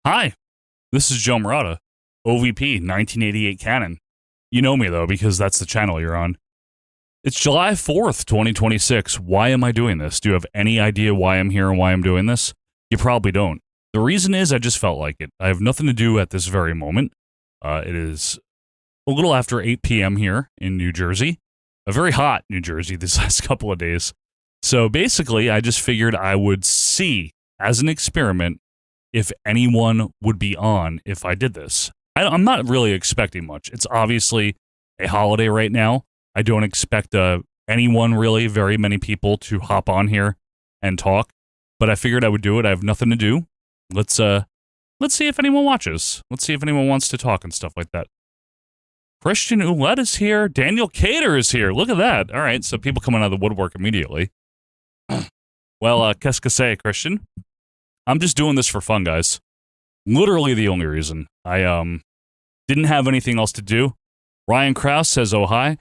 Hi, this is Joe Murata, OVP 1988 Canon. You know me, though, because that's the channel you're on. It's July 4th, 2026. Why am I doing this? Do you have any idea why I'm here and why I'm doing this? You probably don't. The reason is I just felt like it. I have nothing to do at this very moment. It is a little after 8 p.m. here in New Jersey. A very hot New Jersey these last couple of days. So basically, I just figured I would see, as an experiment, if anyone would be on if I did this. I'm not really expecting much. It's obviously a holiday right now. I don't expect anyone really, very many people to hop on here and talk, but I figured I would do it. I have nothing to do. Let's see if anyone watches. Let's see if anyone wants to talk and stuff like that. Christian Ouellette is here. Daniel Cater is here. Look at that. All right, so people coming out of the woodwork immediately. Well, qu'est-ce que c'est, Christian? I'm just doing this for fun, guys. Literally the only reason. I didn't have anything else to do. Ryan Krause says, oh, hi.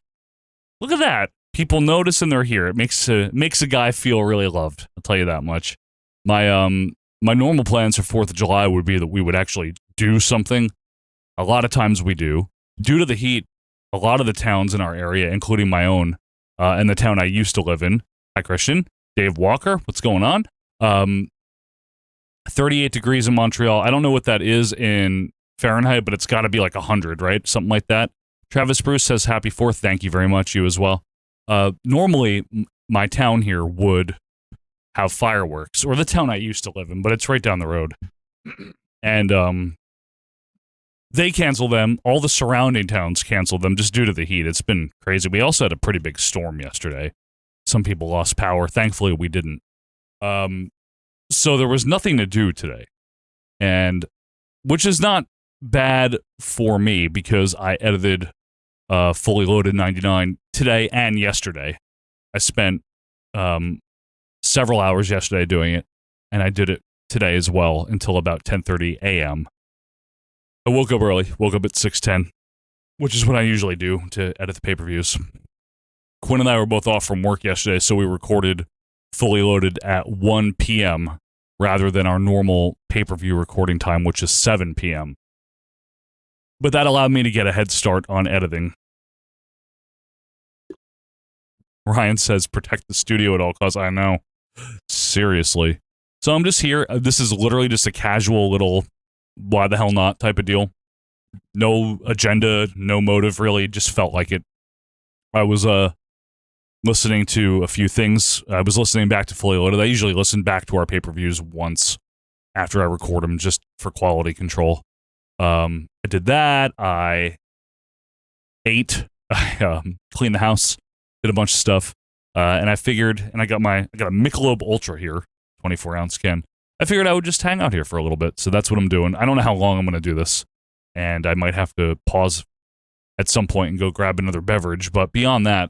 Look at that. People notice and they're here. It makes a guy feel really loved. I'll tell you that much. My normal plans for 4th of July would be that we would actually do something. A lot of times we do. Due to the heat, a lot of the towns in our area, including my own, and the town I used to live in. Hi, Christian. Dave Walker, what's going on? 38 degrees in Montreal. I don't know what that is in Fahrenheit, but it's got to be like 100, right? Something like that. Travis Bruce says, happy 4th. Thank you very much. You as well. Normally, my town here would have fireworks, or the town I used to live in, but it's right down the road. And they cancel them. All the surrounding towns cancel them just due to the heat. It's been crazy. We also had a pretty big storm yesterday. Some people lost power. Thankfully, we didn't. So there was nothing to do today, and which is not bad for me because I edited Fully Loaded 99 today and yesterday. I spent several hours yesterday doing it, and I did it today as well until about 10:30 a.m. I woke up early, woke up at 6:10, which is what I usually do to edit the pay-per-views. Quinn and I were both off from work yesterday, so we recorded Fully Loaded at 1 p.m. rather than our normal pay-per-view recording time, which is 7 p.m. But that allowed me to get a head start on editing. Ryan says, protect the studio at all costs. I know. Seriously. So I'm just here. This is literally just a casual little why the hell not type of deal. No agenda, no motive, really. Just felt like it. I was listening to a few things. I was listening back to Fully Loaded. I usually listen back to our pay-per-views once after I record them, just for quality control. I did that. I ate. I cleaned the house. Did a bunch of stuff. And I figured, and I got a Michelob Ultra here, 24-ounce can. I figured I would just hang out here for a little bit. So that's what I'm doing. I don't know how long I'm going to do this. And I might have to pause at some point and go grab another beverage. But beyond that,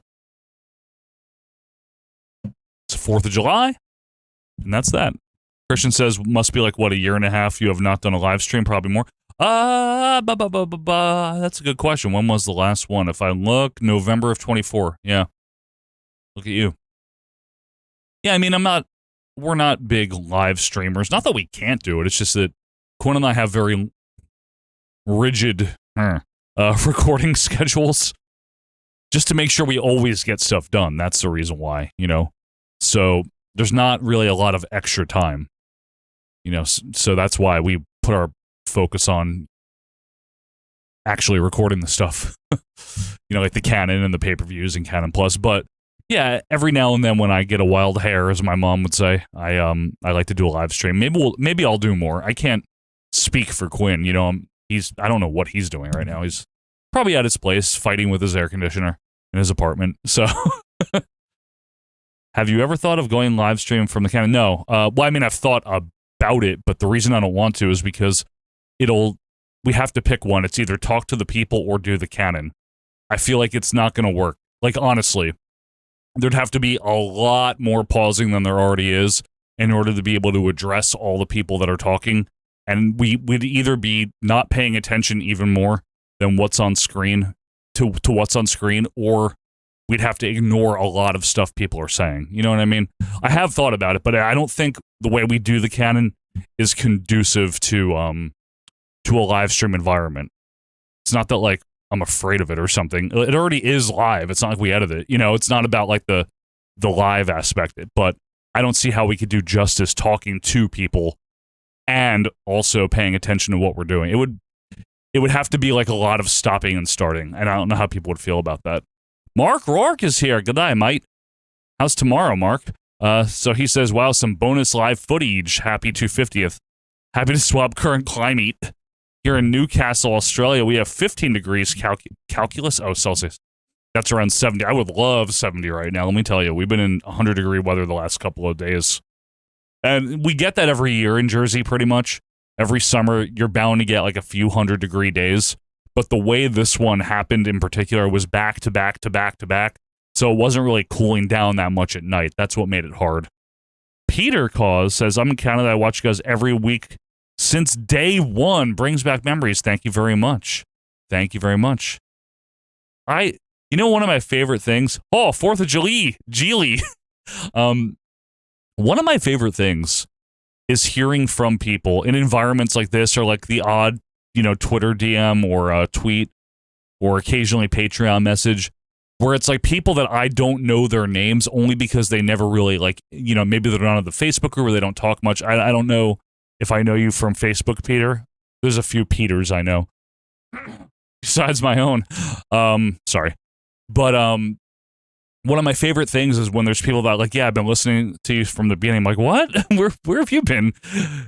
it's 4th of July, and that's that. Christian says, must be like, what, a year and a half you have not done a live stream? Probably more. That's a good question. When was the last one? If I look, November of 24. Yeah. Look at you. Yeah, I mean, we're not big live streamers. Not that we can't do it. It's just that Quinn and I have very rigid recording schedules just to make sure we always get stuff done. That's the reason why, you know. So there's not really a lot of extra time, you know, so that's why we put our focus on actually recording the stuff, you know, like the Canon and the pay-per-views and Canon Plus. But yeah, every now and then when I get a wild hair, as my mom would say, I like to do a live stream. Maybe I'll do more. I can't speak for Quinn, you know. I don't know what he's doing right now. He's probably at his place fighting with his air conditioner in his apartment. So have you ever thought of going live stream from the Canon? No. Well, I mean, I've thought about it, but the reason I don't want to is because we have to pick one. It's either talk to the people or do the Canon. I feel like it's not going to work. Like, honestly, there'd have to be a lot more pausing than there already is in order to be able to address all the people that are talking. And we would either be not paying attention even more than what's on screen to what's on screen, or we'd have to ignore a lot of stuff people are saying. You know what I mean? I have thought about it, but I don't think the way we do the Canon is conducive to to a live stream environment. It's not that like I'm afraid of it or something. It already is live. It's not like we edit it. You know, it's not about like the live aspect. But I don't see how we could do justice talking to people and also paying attention to what we're doing. It would have to be like a lot of stopping and starting, and I don't know how people would feel about that. Mark Rourke is here. Good day, mate. How's tomorrow, Mark? So he says, wow, some bonus live footage. Happy 250th. Happy to swap current climate. Here in Newcastle, Australia, we have 15 degrees calculus. Oh, Celsius. That's around 70. I would love 70 right now. Let me tell you, we've been in 100-degree weather the last couple of days. And we get that every year in Jersey, pretty much. Every summer, you're bound to get like a few 100-degree days. But the way this one happened in particular was back to back to back to back. So it wasn't really cooling down that much at night. That's what made it hard. Peter Cause says, I'm in Canada. I watch you guys every week since day one. Brings back memories. Thank you very much. Thank you very much. You know, one of my favorite things. Oh, 4th of July. Geely. One of my favorite things is hearing from people in environments like this, or like the odd, you know, Twitter DM or a tweet or occasionally Patreon message, where it's like people that I don't know their names only because they never really, like, you know, maybe they're not on the Facebook group or they don't talk much. I don't know if I know you from Facebook, Peter. There's a few Peters I know besides my own. Sorry. But one of my favorite things is when there's people that like, yeah, I've been listening to you from the beginning. I'm like, what? Where have you been?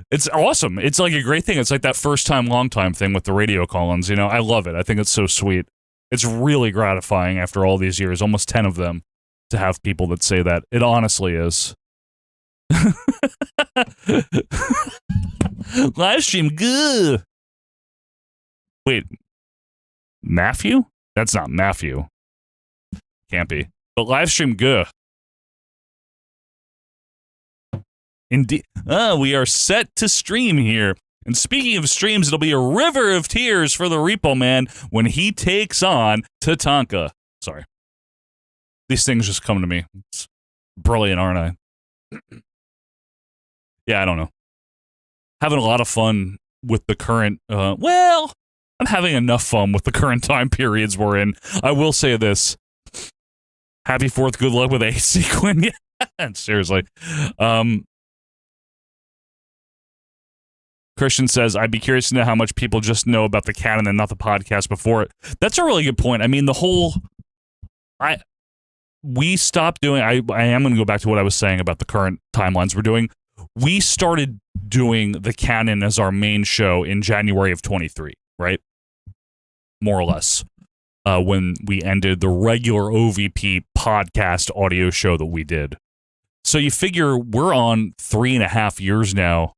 It's awesome. It's like a great thing. It's like that first time, long time thing with the radio call-ins. You know, I love it. I think it's so sweet. It's really gratifying after all these years, almost 10 of them, to have people that say that. It honestly is. Livestream, good. Wait, Matthew? That's not Matthew. Can't be. But Livestream, good. Indeed. We are set to stream here. And speaking of streams, it'll be a river of tears for the Repo Man when he takes on Tatanka. Sorry. These things just come to me. It's brilliant, aren't I? Yeah, I don't know. Having a lot of fun with the current, well, I'm having enough fun with the current time periods we're in. I will say this. Happy 4th, good luck with a sequin. Yeah, seriously. Christian says, I'd be curious to know how much people just know about the canon and not the podcast before it. That's a really good point. I mean, we stopped doing, I am going to go back to what I was saying about the current timelines we're doing. We started doing the canon as our main show in January of 23, right? More or less. When we ended the regular OVP podcast audio show that we did. So you figure we're on 3.5 years now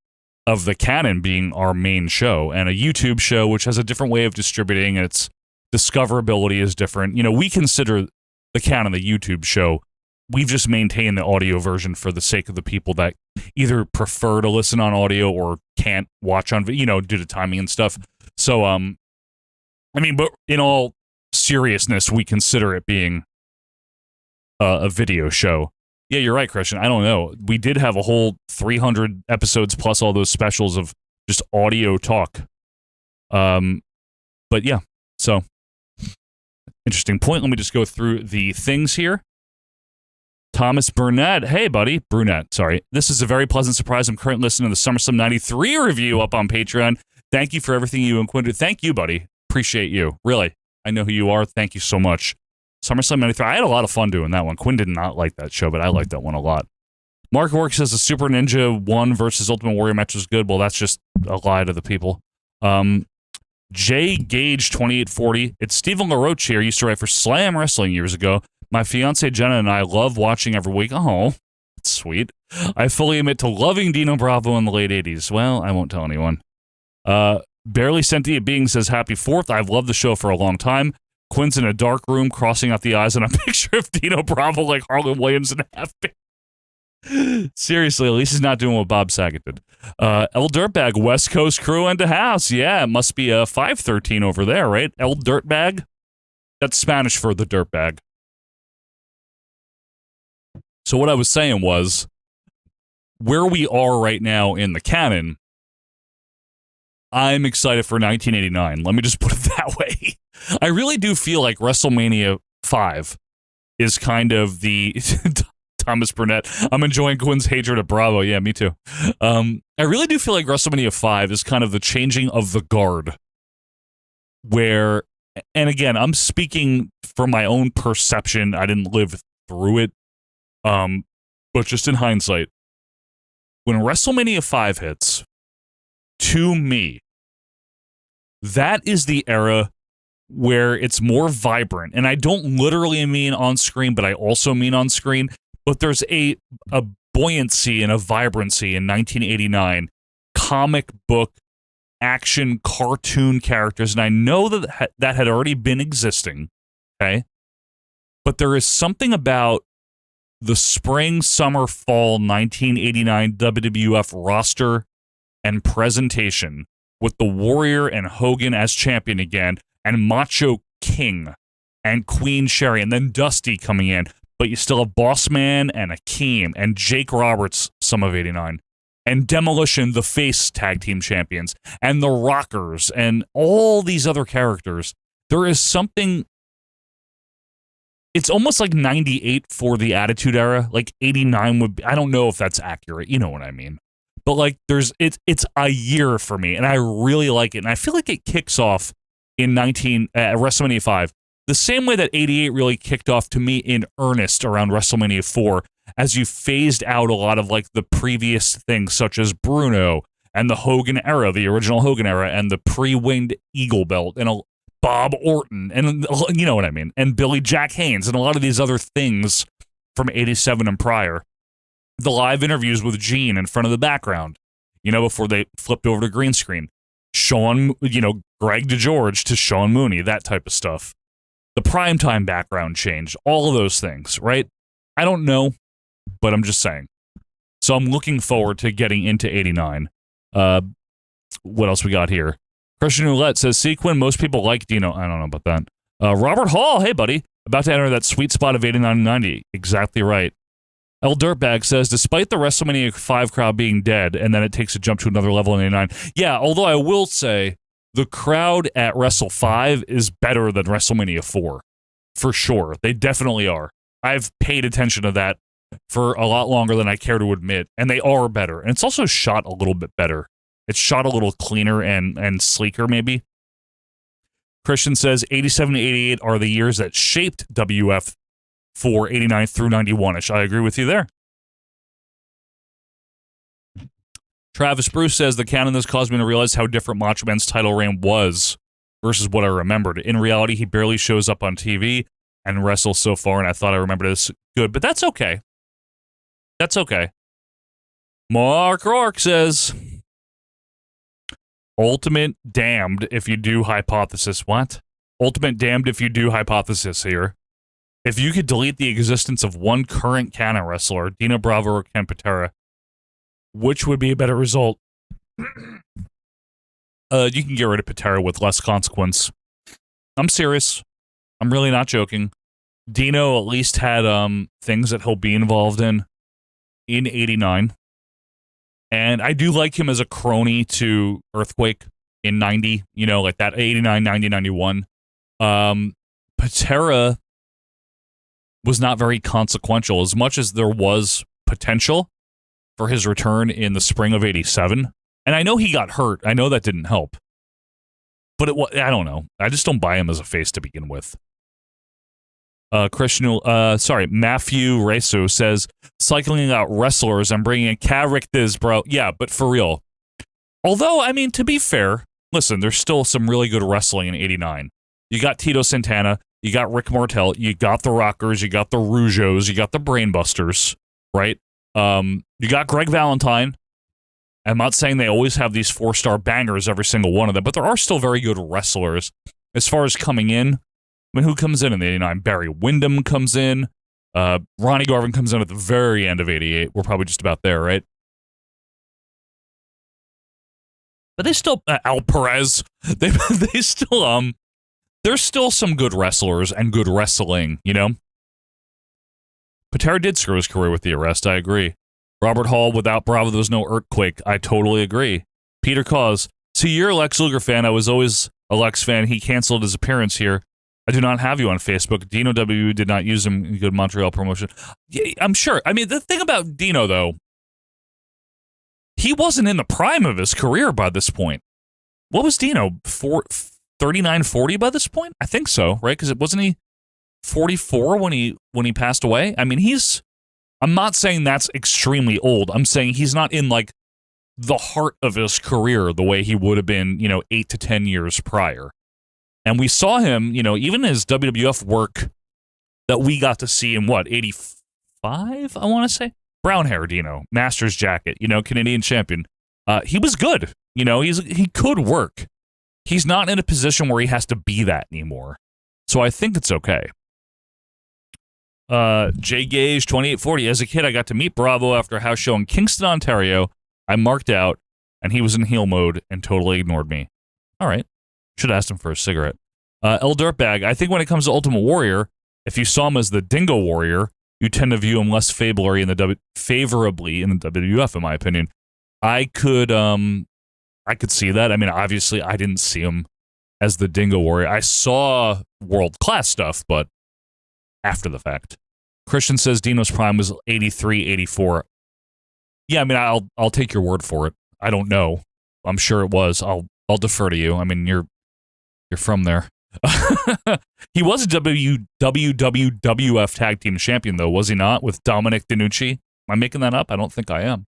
of the canon being our main show, and a YouTube show which has a different way of distributing, and its discoverability is different. You know, we consider the canon the YouTube show. We've just maintained the audio version for the sake of the people that either prefer to listen on audio or can't watch on, you know, due to timing and stuff. So, I mean, but in all seriousness, we consider it being a video show. Yeah, you're right, Christian. I don't know. We did have a whole 300 episodes plus all those specials of just audio talk. But yeah, so interesting point. Let me just go through the things here. Thomas Burnett. Hey, buddy. Brunette, sorry. This is a very pleasant surprise. I'm currently listening to the SummerSlam 93 review up on Patreon. Thank you for everything you and Quinn did. Thank you, buddy. Appreciate you. Really. I know who you are. Thank you so much. SummerSlam 93. I had a lot of fun doing that one. Quinn did not like that show, but I liked that one a lot. Mark Work says the Super Ninja 1 versus Ultimate Warrior match was good. Well, that's just a lie to the people. J Gage 2840. It's Stephen LaRoche here. Used to write for Slam Wrestling years ago. My fiance Jenna and I love watching every week. Oh, that's sweet. I fully admit to loving Dino Bravo in the late 80s. Well, I won't tell anyone. Barely Sentient Being says happy 4th. I've loved the show for a long time. Quinn's in a dark room, crossing out the eyes on a picture of Dino Bravo like Harlan Williams in half. Seriously, at least he's not doing what Bob Saget did. El Dirtbag, West Coast crew into house. Yeah, it must be a 513 over there, right? El Dirtbag? That's Spanish for the dirtbag. So what I was saying was, where we are right now in the canon, I'm excited for 1989. Let me just put it that way. I really do feel like WrestleMania 5 is kind of the Thomas Burnett. I'm enjoying Quinn's hatred of Bravo. Yeah, me too. I really do feel like WrestleMania 5 is kind of the changing of the guard. Where, and again, I'm speaking from my own perception. I didn't live through it. But just in hindsight, when WrestleMania 5 hits, to me, that is the era where it's more vibrant. And I don't literally mean on screen, but I also mean on screen. But there's a buoyancy and a vibrancy in 1989 comic book action cartoon characters. And I know that that had already been existing, okay? But there is something about the spring, summer, fall 1989 WWF roster and presentation with the Warrior and Hogan as champion again, and Macho King and Queen Sherry, and then Dusty coming in. But you still have Boss Man and Akeem and Jake Roberts, some of 89, and Demolition, the face tag team champions, and the Rockers, and all these other characters. There is something. It's almost like 98 for the Attitude Era. Like 89 would be, I don't know if that's accurate. You know what I mean? But like it's a year for me, and I really like it. And I feel like it kicks off in WrestleMania 5. The same way that 88 really kicked off to me in earnest around WrestleMania 4, as you phased out a lot of like the previous things, such as Bruno and the Hogan era, the original Hogan era, and the pre-winged Eagle belt, and Bob Orton, and you know what I mean, and Billy Jack Haynes, and a lot of these other things from 87 and prior. The live interviews with Gene in front of the background, you know, before they flipped over to green screen. Sean, you know, Greg DeGeorge to Sean Mooney, that type of stuff. The primetime background change, all of those things, right? I don't know, but I'm just saying. So I'm looking forward to getting into 89. What else we got here? Christian Roulette says, Sequin, most people like Dino. I don't know about that. Robert Hall, hey, buddy. About to enter that sweet spot of 89 and 90. Exactly right. El Dirtbag says, despite the WrestleMania 5 crowd being dead, and then it takes a jump to another level in 89. Yeah, although I will say, the crowd at Wrestle 5 is better than WrestleMania 4. For sure. They definitely are. I've paid attention to that for a lot longer than I care to admit, and they are better. And it's also shot a little bit better. It's shot a little cleaner and sleeker, maybe. Christian says 87 to 88 are the years that shaped WF for 89 through 91-ish. I agree with you there. Travis Bruce says the canon this caused me to realize how different Macho Man's title reign was versus what I remembered. In reality, he barely shows up on TV and wrestles so far, and I thought I remembered this good, but that's okay. That's okay. Mark Rourke says, Ultimate damned if you do hypothesis. What? Ultimate damned if you do hypothesis here. If you could delete the existence of one current canon wrestler, Dino Bravo or Ken Patera, which would be a better result? You can get rid of Patera with less consequence. I'm serious. I'm really not joking. Dino at least had things that he'll be involved in 89. And I do like him as a crony to Earthquake in 90, you know, like that 89, 90, 91. Patera was not very consequential as much as there was potential for his return in the spring of 87. And I know he got hurt. I know that didn't help. But I don't know. I just don't buy him as a face to begin with. Matthew Reso says, cycling out wrestlers and bringing in characters, bro. Yeah, but for real. Although, I mean, to be fair, listen, there's still some really good wrestling in 89. You got Tito Santana, you got Rick Martel, you got the Rockers, you got the Rougeos, you got the Brainbusters, right? You got Greg Valentine. I'm not saying they always have these 4-star bangers, every single one of them, but there are still very good wrestlers. As far as coming in, I mean, who comes in the 89? Barry Windham comes in. Ronnie Garvin comes in at the very end of 88. We're probably just about there, right? But they still, Al Perez, they still, there's still some good wrestlers and good wrestling, you know? Patera did screw his career with the arrest, I agree. Robert Hall, without Bravo, there was no Earthquake. I totally agree. Peter Cause, So you're a Lex Luger fan. I was always a Lex fan. He canceled his appearance here. I do not have you on Facebook. Dino W did not use him in good Montreal promotion. Yeah, I'm sure. I mean, the thing about Dino, though, he wasn't in the prime of his career by this point. What was Dino? 39, 40 by this point? I think so, right? Because wasn't he 44 when he passed away? I mean, I'm not saying that's extremely old. I'm saying he's not in like the heart of his career the way he would have been, 8 to 10 years prior. And we saw him, even his WWF work that we got to see in 85, I want to say? Brown hair Dino, Masters jacket, Canadian champion. He was good. He could work. He's not in a position where he has to be that anymore. So I think it's okay. Jay Gage, 2840. As a kid, I got to meet Bravo after a house show in Kingston, Ontario. I marked out, and he was in heel mode and totally ignored me. All right. Should have asked him for a cigarette. El Dirtbag, I think when it comes to Ultimate Warrior, if you saw him as the Dingo Warrior, you tend to view him less favorably in the WWF, in my opinion. I could see that. I mean, obviously, I didn't see him as the Dingo Warrior. I saw world-class stuff, but after the fact. Christian says Dino's prime was 83, 84. Yeah, I mean, I'll take your word for it. I don't know. I'm sure it was. I'll defer to you. I mean, you're from there. He was a WWF Tag Team Champion, though, was he not? With Dominic DeNucci? Am I making that up? I don't think I am.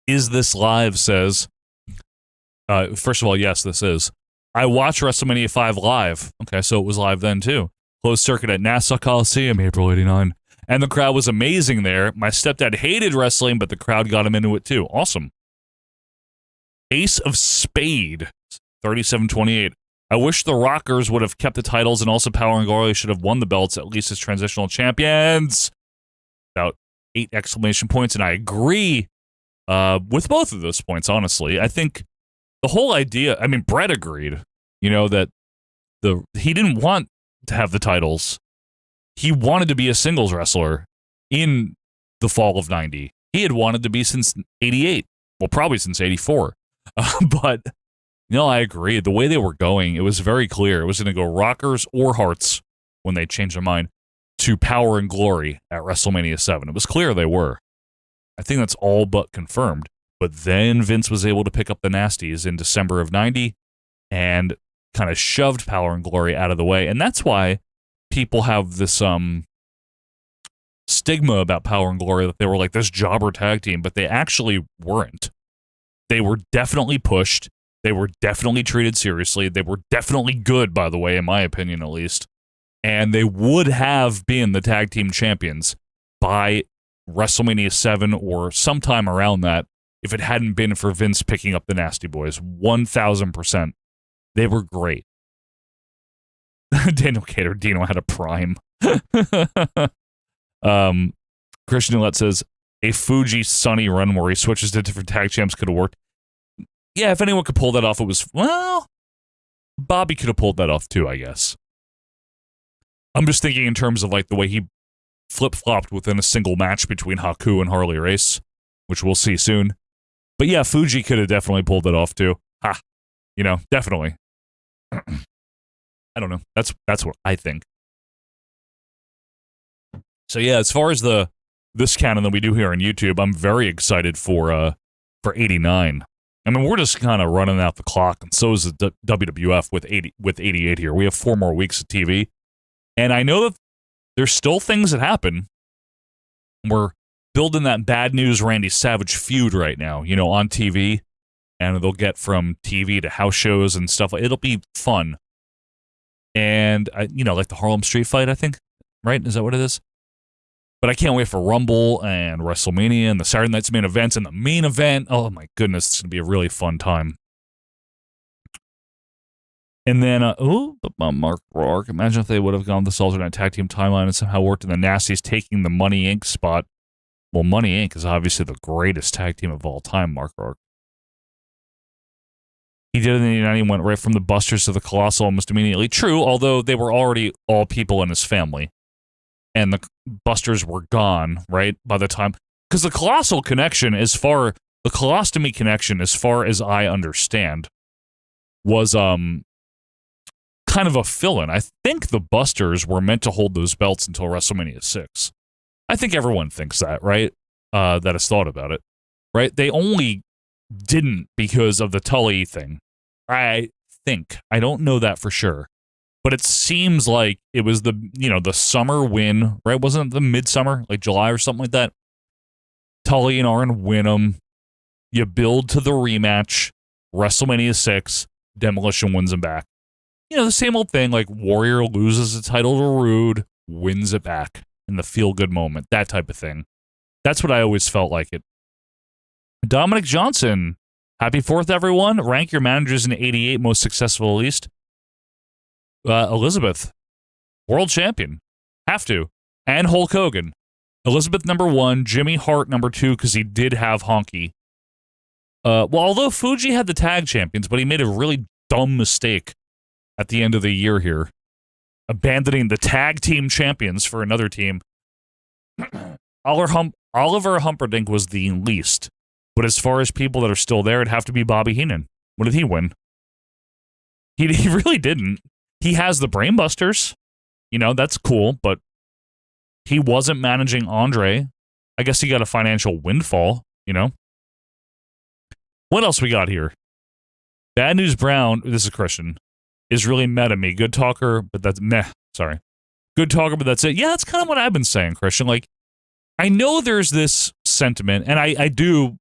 Is This Live says, first of all, yes, this is. I watched WrestleMania 5 live. Okay, so it was live then, too. Closed circuit at Nassau Coliseum, April 89. And the crowd was amazing there. My stepdad hated wrestling, but the crowd got him into it, too. Awesome. Ace of Spade, 3728. I wish the Rockers would have kept the titles, and also Power and Glory should have won the belts, at least as transitional champions. About 8 exclamation points, and I agree with both of those points, honestly. I think the whole idea, I mean, Brett agreed, that he didn't want to have the titles. He wanted to be a singles wrestler in the fall of 90. He had wanted to be since 88. Well, probably since 84. But, I agree. The way they were going, it was very clear. It was going to go Rockers or Hearts when they changed their mind to Power and Glory at WrestleMania 7. It was clear they were. I think that's all but confirmed. But then Vince was able to pick up the Nasties in December of 90 and kind of shoved Power and Glory out of the way. And that's why people have this stigma about Power and Glory, that they were like this jobber tag team, but they actually weren't. They were definitely pushed. They were definitely treated seriously. They were definitely good, by the way, in my opinion, at least. And they would have been the tag team champions by WrestleMania 7 or sometime around that if it hadn't been for Vince picking up the Nasty Boys. 1,000%. They were great. Daniel Cater, Dino had a prime. Christian Ouellette says, a Fuji Sunny run where he switches to different tag champs could have worked. Yeah, if anyone could pull that off, it was, Bobby could have pulled that off too, I guess. I'm just thinking in terms of like the way he flip-flopped within a single match between Haku and Harley Race, which we'll see soon. But yeah, Fuji could have definitely pulled it off too. Definitely. I don't know. That's what I think. So yeah, as far as this canon that we do here on YouTube, I'm very excited for 89. I mean, we're just kind of running out the clock, and so is the WWF with 88 here. We have 4 more weeks of TV, and I know that there's still things that happen. We're building that Bad News Randy Savage feud right now, on TV, and they'll get from TV to house shows and stuff. It'll be fun. And, like the Harlem Street fight, I think, right? Is that what it is? But I can't wait for Rumble and WrestleMania and the Saturday Night's main events and the main event. Oh, my goodness. It's going to be a really fun time. And then, Mark Rourke. Imagine if they would have gone this alternate tag team timeline and somehow worked in the Nasties taking the Money Inc. spot. Well, Money Inc. is obviously the greatest tag team of all time, Mark Rourke. He did it in the 89. He went right from the Busters to the Colossal almost immediately. True, although they were already all people in his family. And the Busters were gone, right, by the time. Because the Colossal connection, as far The colostomy connection, as far as I understand, was kind of a fill-in. I think the Busters were meant to hold those belts until WrestleMania 6. I think everyone thinks that, right? That has thought about it, right? They only didn't because of the Tully thing. I think. I don't know that for sure. But it seems like it was the summer win, right? Wasn't it the midsummer, like July or something like that? Tully and Arn win them. You build to the rematch. WrestleMania 6, Demolition wins them back. The same old thing, like Warrior loses the title to Rude, wins it back in the feel-good moment, that type of thing. That's what I always felt like it. Dominic Johnson, happy 4th, everyone. Rank your managers in 88 most successful at least. Elizabeth, world champion. Have to. And Hulk Hogan. Elizabeth number 1, Jimmy Hart number 2, because he did have Honky. Although Fuji had the tag champions, but he made a really dumb mistake at the end of the year here, abandoning the tag team champions for another team. Oliver Humperdinck was the least, but as far as people that are still there, it'd have to be Bobby Heenan. What did he win? He really didn't. He has the Brainbusters. That's cool, but he wasn't managing Andre. I guess he got a financial windfall, What else we got here? Bad News Brown, this is Christian, is really mad at me. Good talker, but that's meh. Sorry. Good talker, but that's it. Yeah, that's kind of what I've been saying, Christian. Like, I know there's this sentiment, and I do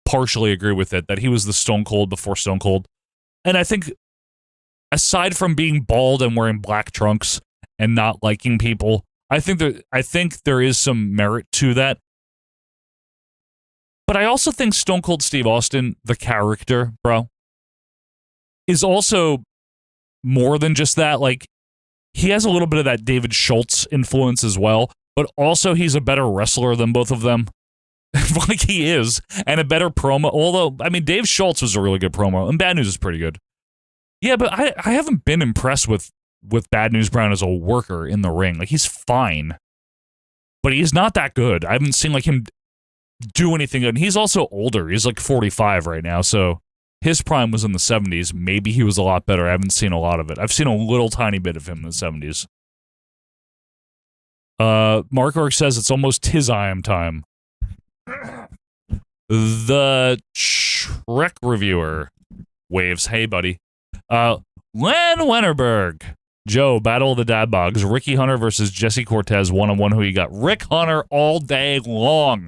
partially agree with it, that he was the Stone Cold before Stone Cold. And I think, aside from being bald and wearing black trunks and not liking people, I think there is some merit to that. But I also think Stone Cold Steve Austin, the character, bro, is also more than just that. Like, he has a little bit of that David Schultz influence as well, but also he's a better wrestler than both of them. Like, he is. And a better promo. Although, I mean, Dave Schultz was a really good promo, and Bad News is pretty good. Yeah, but I haven't been impressed with Bad News Brown as a worker in the ring. Like, he's fine, but he's not that good. I haven't seen, like, him do anything good. And he's also older. He's, like, 45 right now, so his prime was in the 70s. Maybe he was a lot better. I haven't seen a lot of it. I've seen a little tiny bit of him in the 70s. Mark Ork says it's almost Tizime time. The Shrek reviewer waves. Hey, buddy. Len Wennerberg. Joe, Battle of the Dad Bogs. Ricky Hunter versus Jesse Cortez, 1-on-1. Who you got? Rick Hunter all day long.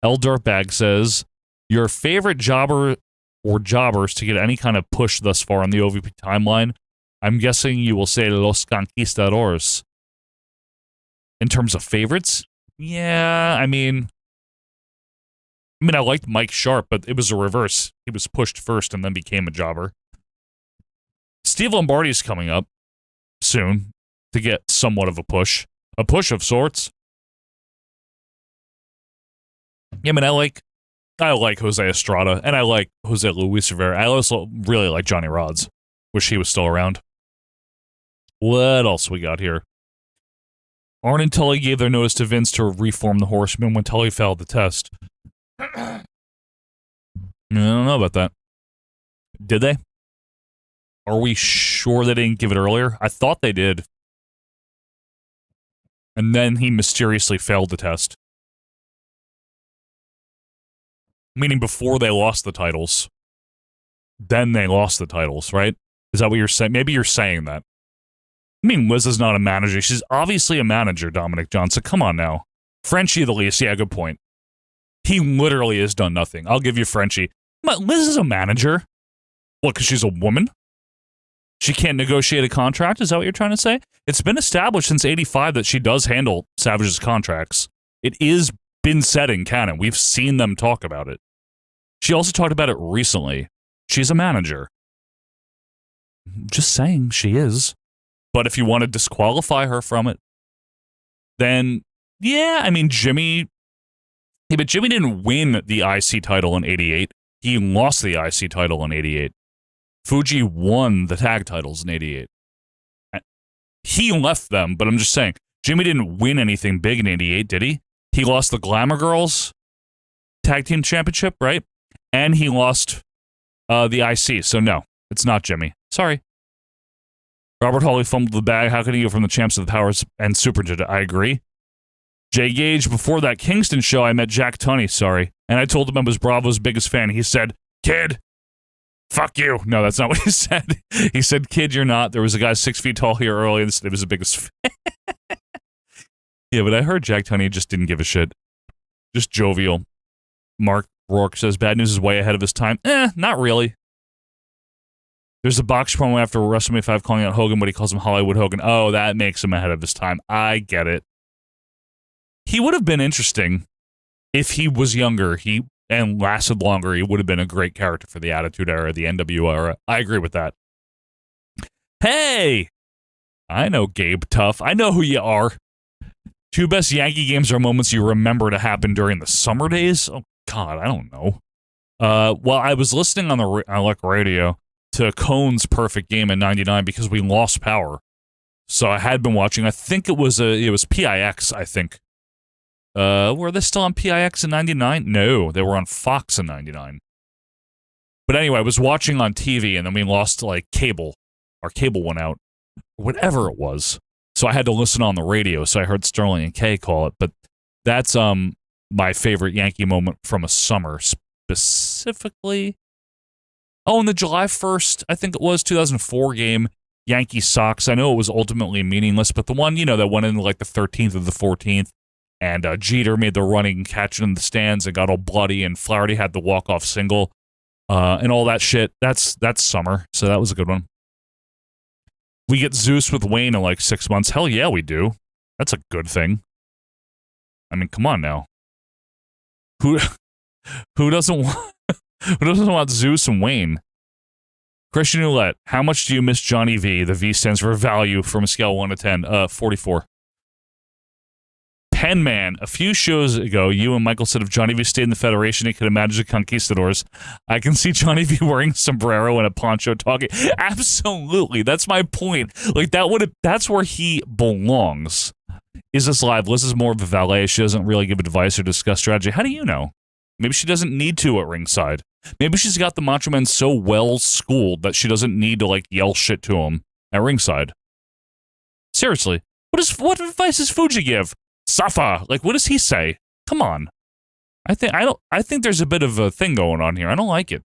L Dirtbag says, your favorite jobber or jobbers to get any kind of push thus far on the OVP timeline? I'm guessing you will say Los Conquistadores. In terms of favorites? Yeah, I mean, I liked Mike Sharp, but it was a reverse. He was pushed first and then became a jobber. Steve Lombardi's coming up soon to get somewhat of a push of sorts. Yeah, I mean, I like Jose Estrada, and I like Jose Luis Rivera. I also really like Johnny Rods. Wish he was still around. What else we got here? Arn and Tully gave their notice to Vince to reform the Horsemen when Tully failed the test. I don't know about that. Did they? Are we sure they didn't give it earlier? I thought they did. And then he mysteriously failed the test. Meaning before they lost the titles. Then they lost the titles, right? Is that what you're saying? Maybe you're saying that. I mean, Liz is not a manager. She's obviously a manager, Dominic Johnson. Come on now. Frenchie the least. Yeah, good point. He literally has done nothing. I'll give you Frenchie. But Liz is a manager. What, because she's a woman? She can't negotiate a contract? Is that what you're trying to say? It's been established since 85 that she does handle Savage's contracts. It is been said in canon. We've seen them talk about it. She also talked about it recently. She's a manager. Just saying, she is. But if you want to disqualify her from it, then, yeah, I mean, Jimmy... Yeah, but Jimmy didn't win the IC title in 88. He lost the IC title in 88. Fuji won the tag titles in 88. He left them, but I'm just saying, Jimmy didn't win anything big in 88, did he? He lost the Glamour Girls tag team championship, right? and he lost the IC. So no, it's not Jimmy. Sorry. Robert Hawley fumbled the bag. How can he go from the champs to the powers and Super Jedi? I agree. Jay Gage, before that Kingston show, I met Jack Tunney, sorry. And I told him I was Bravo's biggest fan. He said, kid, fuck you. No, that's not what he said. He said, kid, you're not. There was a guy 6 feet tall here earlier and said he was the biggest fan. Yeah, but I heard Jack Tunney just didn't give a shit. Just jovial. Mark Rourke says, bad news is way ahead of his time. Not really. There's a box promo after WrestleMania 5 calling out Hogan, but he calls him Hollywood Hogan. Oh, that makes him ahead of his time. I get it. He would have been interesting if he was younger and lasted longer. He would have been a great character for the Attitude Era, the NWO era. I agree with that. Hey! I know Gabe Tough. I know who you are. 2 best Yankee games are moments you remember to happen during the summer days? Oh, God, I don't know. Well, I was listening on the radio to Cone's perfect game in 99 because we lost power. So I had been watching. I think it was PIX, I think. Were they still on PIX in 99? No, they were on Fox in 99. But anyway, I was watching on TV, and then we lost, cable. Our cable went out. Whatever it was. So I had to listen on the radio, so I heard Sterling and Kay call it. But that's my favorite Yankee moment from a summer, specifically. Oh, in the July 1st, I think it was, 2004 game, Yankee-Sox. I know it was ultimately meaningless, but the one, that went into, the 13th or the 14th, and Jeter made the running catch in the stands and got all bloody, and Flaherty had the walk-off single, and all that shit. That's summer, so that was a good one. We get Zeus with Wayne in 6 months. Hell yeah, we do. That's a good thing. I mean, come on now. Who doesn't want... Who doesn't want Zeus and Wayne? Christian Ouellette, how much do you miss Johnny V? The V stands for value from a scale 1 to 10. 44. Penman, a few shows ago, you and Michael said if Johnny V stayed in the Federation, he could have managed the Conquistadors. I can see Johnny V wearing a sombrero and a poncho talking. Absolutely. That's my point. That's where he belongs. Is this live? Liz is more of a valet. She doesn't really give advice or discuss strategy. How do you know? Maybe she doesn't need to at ringside. Maybe she's got the Macho Man so well schooled that she doesn't need to yell shit to him at ringside. Seriously, what advice does Fuji give? Suffer. What does he say? Come on. I think there's a bit of a thing going on here. I don't like it.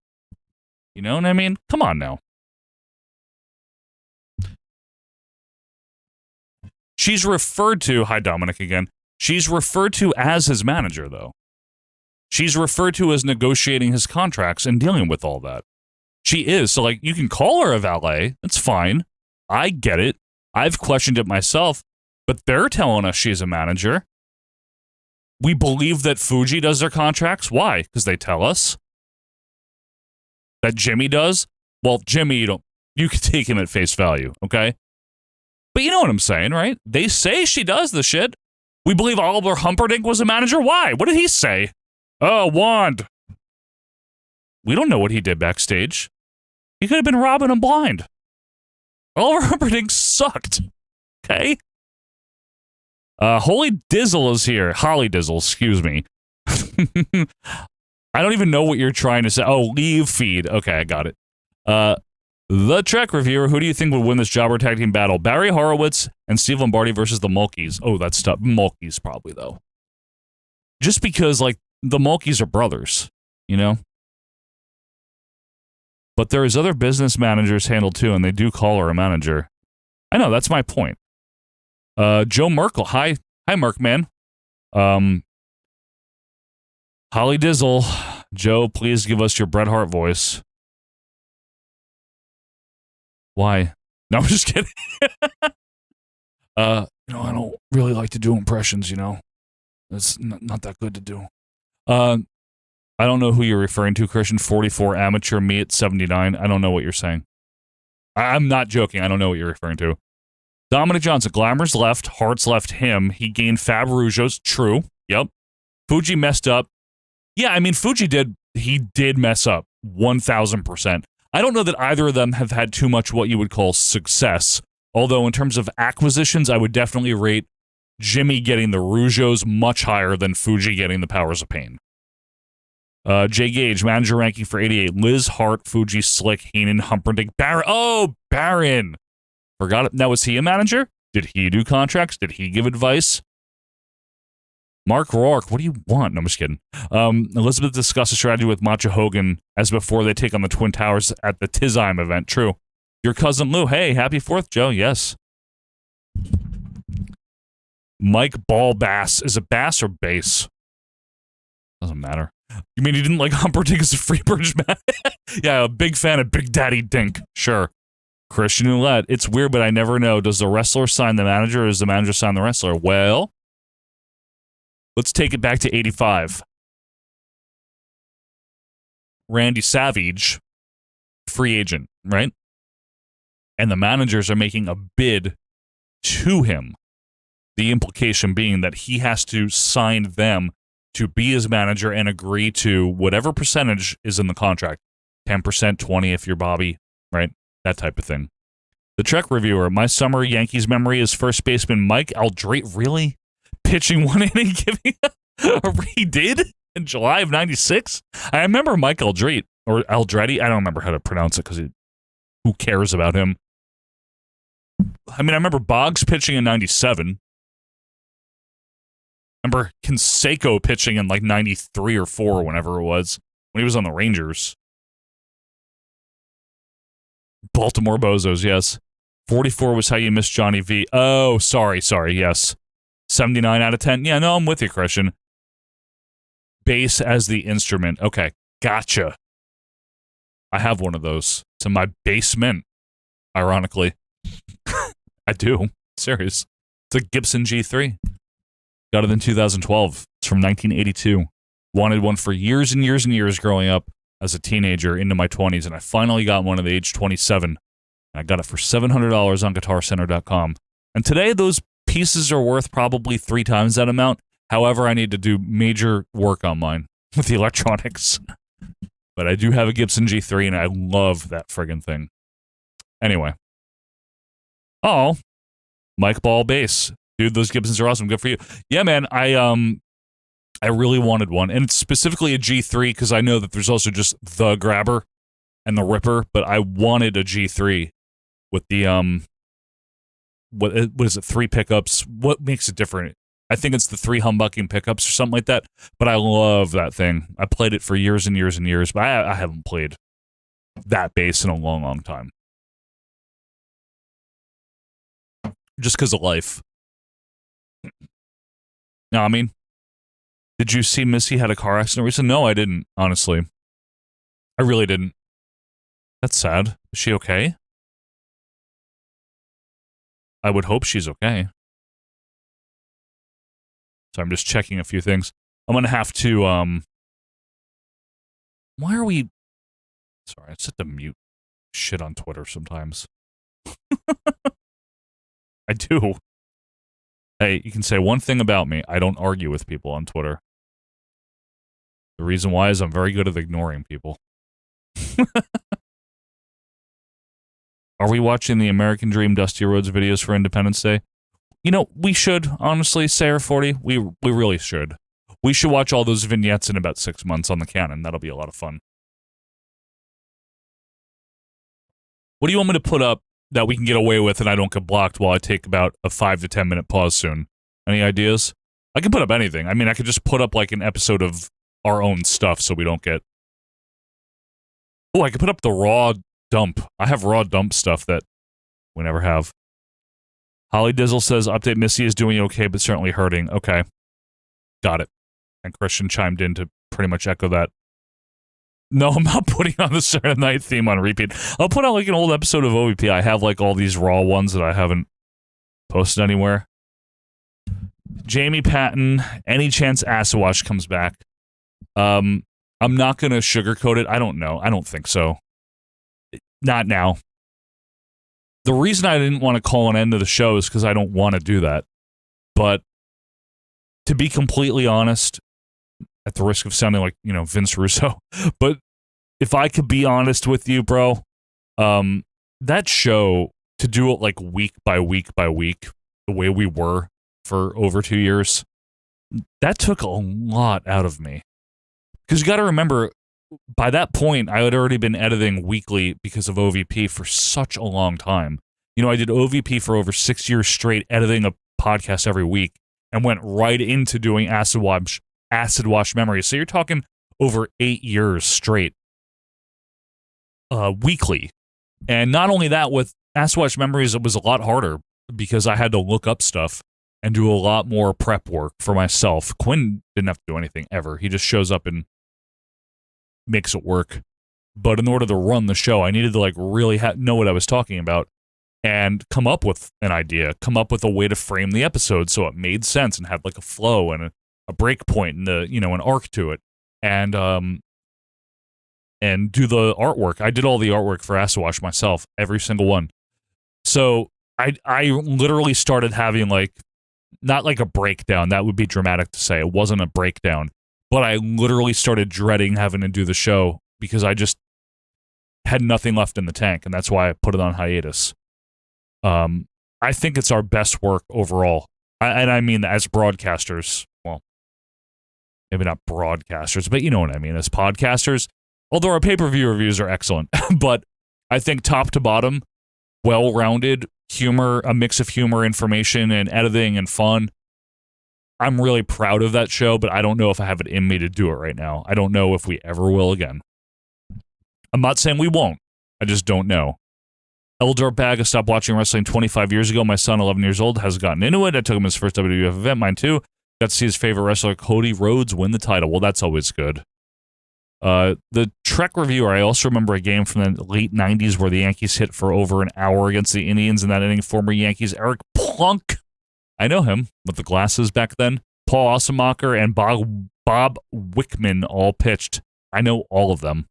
You know what I mean? Come on now. She's referred to, hi Dominic again. She's referred to as his manager though. She's referred to as negotiating his contracts and dealing with all that. She is. So, you can call her a valet. That's fine. I get it. I've questioned it myself, but they're telling us she's a manager. We believe that Fuji does their contracts. Why? Because they tell us. That Jimmy does? Well, Jimmy, you can take him at face value, okay? But you know what I'm saying, right? They say she does the shit. We believe Oliver Humperdinck was a manager. Why? What did he say? Oh, Wand. We don't know what he did backstage. He could have been robbing him blind. Oliver Humperdinck sucked. Okay? Holy Dizzle is here. Holly Dizzle, excuse me. I don't even know what you're trying to say. Oh, leave feed. Okay, I got it. The Trek Reviewer, who do you think would win this jobber tag team battle? Barry Horowitz and Steve Lombardi versus the Mulkeys. Oh, that's tough. Mulkeys probably, though. Just because, the Mulkeys are brothers, But there is other business managers handled too, and they do call her a manager. I know, that's my point. Joe Merkel, hi Merk man. Holly Dizzle, Joe, please give us your Bret Hart voice. Why? No, I'm just kidding. I don't really like to do impressions, It's not that good to do. I don't know who you're referring to, Christian. 44 amateur, me at 79. I don't know what you're saying. I'm not joking. I don't know what you're referring to. Dominic Johnson, Glamour's left, Hart's left him. He gained Fab Rougeau's. True. Yep. Fuji messed up. Yeah, I mean, Fuji did mess up 1,000%. I don't know that either of them have had too much what you would call success. Although in terms of acquisitions, I would definitely rate Jimmy getting the Rougeaus much higher than Fuji getting the Powers of Pain. Jay Gage, manager ranking for 88. Liz, Hart, Fuji, Slick, Heenan, Humperdinck, Barron. Oh, Barron. Forgot it. Now, was he a manager? Did he do contracts? Did he give advice? Mark Rourke, what do you want? No, I'm just kidding. Elizabeth discusses strategy with Macho Hogan as before they take on the Twin Towers at the Tizime event. True. Your cousin Lou. Hey, happy 4th, Joe. Yes. Mike Ballbass. Is it bass or bass? Doesn't matter. You mean you didn't like Humperdinck as a Freebridge man? Yeah, a big fan of Big Daddy Dink. Sure. Christian Ouellette. It's weird, but I never know. Does the wrestler sign the manager or does the manager sign the wrestler? Well, let's take it back to 85. Randy Savage, free agent, right? And the managers are making a bid to him. The implication being that he has to sign them to be his manager and agree to whatever percentage is in the contract. 10%, 20% if you're Bobby, right? That type of thing. The Trek reviewer, my summer Yankees memory is first baseman Mike Aldrete. Really? Pitching 1 inning, giving he did in July of 96? I remember Mike Aldrete, or Aldrete. I don't remember how to pronounce it because who cares about him? I mean, I remember Boggs pitching in 97. I remember Canseco pitching in like 93 or 4, whenever it was, when he was on the Rangers. Baltimore Bozos, yes. 44 was how you missed Johnny V. Oh, sorry, yes. 79 out of 10. Yeah, no, I'm with you, Christian. Bass as the instrument. Okay, gotcha. I have one of those. It's in my basement, ironically. I do. Serious. It's a Gibson G3. Got it in 2012. It's from 1982. Wanted one for years and years and years growing up as a teenager into my 20s, and I finally got one at the age 27. I got it for $700 on GuitarCenter.com. And today, those pieces are worth probably 3 times that amount. However, I need to do major work on mine with the electronics. But I do have a Gibson G3, and I love that friggin' thing. Anyway. Oh, Mike Ball bass. Dude, those Gibsons are awesome. Good for you. Yeah, man, I really wanted one. And it's specifically a G3 because I know that there's also just the grabber and the ripper, but I wanted a G3 with the, what is it, 3 pickups? What makes it different? I think it's the 3 humbucking pickups or something like that, but I love that thing. I played it for years and years and years, but I haven't played that bass in a long, long time. Just because of life. No, I mean, did you see Missy had a car accident recently? No, I didn't, honestly. I really didn't. That's sad. Is she okay? I would hope she's okay. So I'm just checking a few things. I'm going to have to, why are we... Sorry, I set the mute shit on Twitter sometimes. I do. Hey, you can say one thing about me. I don't argue with people on Twitter. The reason why is I'm very good at ignoring people. Are we watching the American Dream Dusty Rhodes videos for Independence Day? You know, we should, honestly, Sayer 40. We really should. We should watch all those vignettes in about 6 months on the Canon. That'll be a lot of fun. What do you want me to put up that we can get away with and I don't get blocked while I take about a 5 to 10 minute pause soon? Any ideas? I can put up anything. I mean, I could just put up like an episode of our own stuff so we don't get... Oh, I could put up the raw dump. I have raw dump stuff that we never have. Holly Dizzle says, update, Missy is doing okay, but certainly hurting. Okay. Got it. And Christian chimed in to pretty much echo that. No, I'm not putting on the Saturday Night theme on repeat. I'll put out like an old episode of OVP. I have like all these raw ones that I haven't posted anywhere. Jamie Patton, any chance Asawash comes back? I'm not going to sugarcoat it. I don't know. I don't think so. Not now. The reason I didn't want to call an end to the show is because I don't want to do that. But to be completely honest, at the risk of sounding like, you know, Vince Russo, but if I could be honest with you, bro, that show, to do it like week by week by week, the way we were for over 2 years, that took a lot out of me. Because you got to remember, by that point, I had already been editing weekly because of OVP for such a long time. You know, I did OVP for over 6 years straight, editing a podcast every week, and went right into doing Acid Wash Memories. So you're talking over 8 years straight, weekly. And not only that, with Acid Wash Memories, it was a lot harder because I had to look up stuff and do a lot more prep work for myself. Quinn didn't have to do anything ever. He just shows up and makes it work. But in order to run the show, I needed to like really know what I was talking about and come up with an idea, come up with a way to frame the episode so it made sense and had like a flow and a break point and an arc to it, and do the artwork. I did all the artwork for Acid Wash myself, every single one. So I literally started having like, not like a breakdown, that would be dramatic to say. It wasn't a breakdown, but I literally started dreading having to do the show because I just had nothing left in the tank, and that's why I put it on hiatus. I think it's our best work overall. And I mean, as broadcasters, well, maybe not broadcasters, but you know what I mean, as podcasters, although our pay-per-view reviews are excellent, but I think top to bottom, well-rounded humor, a mix of humor, information, and editing and fun. I'm really proud of that show, but I don't know if I have it in me to do it right now. I don't know if we ever will again. I'm not saying we won't. I just don't know. Bag, I stopped watching wrestling 25 years ago. My son, 11 years old, has gotten into it. I took him his first WWF event, mine too. Got to see his favorite wrestler, Cody Rhodes, win the title. Well, that's always good. The Trek reviewer, I also remember a game from the late 90s where the Yankees hit for over an hour against the Indians in that inning. Former Yankees Eric Plunk, I know him, with the glasses back then. Paul Ossenmacher and Bob Wickman all pitched. I know all of them.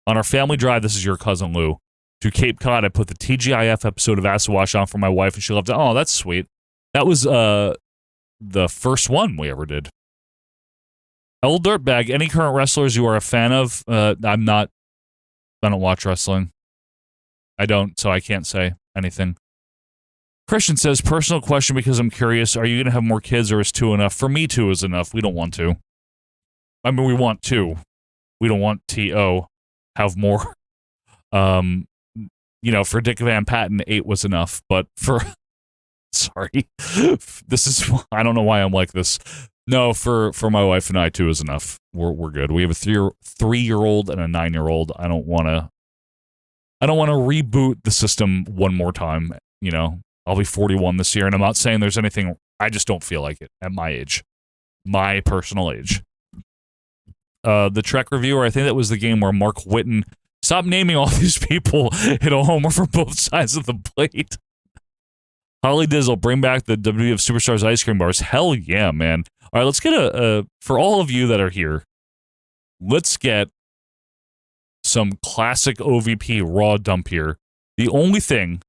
On our family drive, this is your cousin Lou, to Cape Cod, I put the TGIF episode of Acid Wash on for my wife, and she loved it. Oh, that's sweet. That was the first one we ever did. El Dirtbag, any current wrestlers you are a fan of? I'm not. I don't watch wrestling. I don't, so I can't say anything. Christian says, personal question because I'm curious. Are you going to have more kids, or is 2 enough? For me, 2 is enough. We don't want to. I mean, we want 2. We don't want T.O. have more. For Dick Van Patten, 8 was enough. But for... Sorry. This is... I don't know why I'm like this. No, for my wife and I, 2 is enough. We're good. We have a 3-year-old and a 9-year-old. I don't want to reboot the system one more time. I'll be 41 this year, and I'm not saying there's anything... I just don't feel like it at my age. My personal age. The Trek reviewer, I think that was the game where Mark Whitten... Stop naming all these people, hit a homer for both sides of the plate. Holly Dizzle, bring back the WWF Superstars ice cream bars. Hell yeah, man. All right, let's get for all of you that are here, let's get some classic OVP raw dump here. The only thing,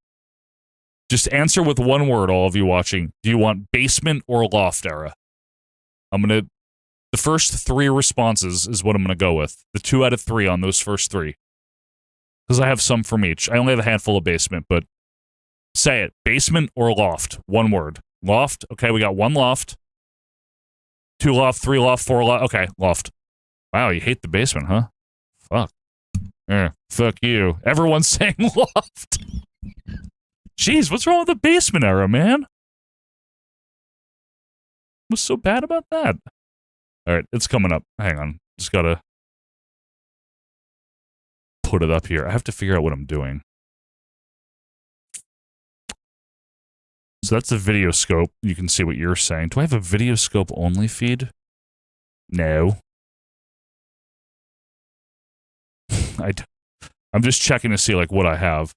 just answer with one word, all of you watching. Do you want basement or loft era? The first 3 responses is what I'm going to go with. The 2 out of 3 on those first 3. Because I have some from each. I only have a handful of basement, but say it. Basement or loft? One word. Loft. Okay, we got 1 loft. 2 loft, 3 loft, 4 loft. Okay, loft. Wow, you hate the basement, huh? Fuck. Fuck you. Everyone's saying loft. Jeez, what's wrong with the basement era, man? What's so bad about that? All right, it's coming up. Hang on. Just gotta put it up here. I have to figure out what I'm doing. So that's the video scope. You can see what you're saying. Do I have a video scope only feed? No. I'm just checking to see like what I have.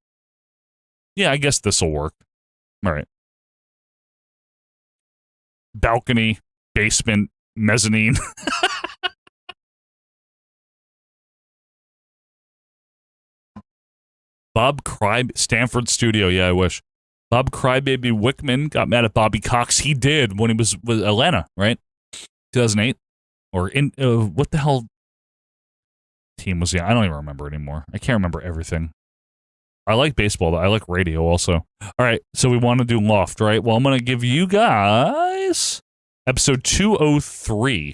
Yeah, I guess this will work. All right. Balcony, basement, mezzanine. Bob Stanford Studio. Yeah, I wish. Bob Crybaby Wickman got mad at Bobby Cox. He did when he was with Atlanta, right? 2008? Or in, what the hell team was he? I don't even remember anymore. I can't remember everything. I like baseball, though. I like radio also. All right, so we want to do Loft, right? Well, I'm going to give you guys episode 203.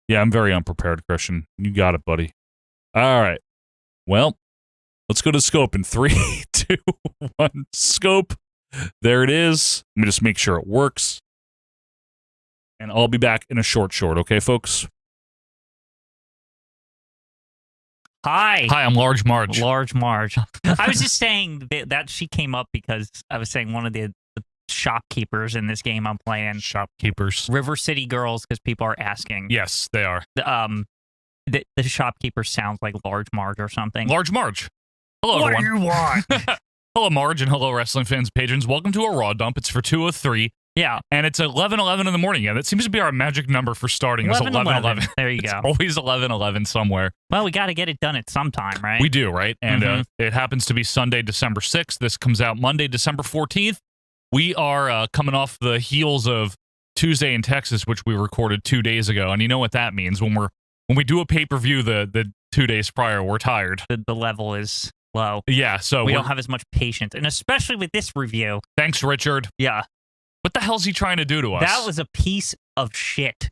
Yeah, I'm very unprepared, Christian. You got it, buddy. All right. Well, let's go to scope in 3, 2, 1. Scope. There it is. Let me just make sure it works. And I'll be back in a short, okay, folks? Hi. Hi, I'm Large Marge. Large Marge. I was just saying that she came up because I was saying one of the shopkeepers in this game I'm playing. Shopkeepers. River City Girls, because people are asking. Yes, they are. The shopkeeper sounds like Large Marge or something. Large Marge. Hello, everyone. What do you want? Hello, Marge, and hello, wrestling fans, patrons. Welcome to a Raw Dump. It's for 2:03. Yeah. And it's 11:11 in the morning. Yeah, that seems to be our magic number for starting. 11:11. There you go. Always 11:11 somewhere. Well, we got to get it done at some time, right? We do, right? And it happens to be Sunday, December 6th. This comes out Monday, December 14th. We are coming off the heels of Tuesday in Texas, which we recorded 2 days ago. And you know what that means. When we do a pay-per-view the 2 days prior, we're tired. The level is low. Yeah, so we don't have as much patience. And especially with this review. Thanks, Richard. Yeah. What the hell's he trying to do to us? That was a piece of shit.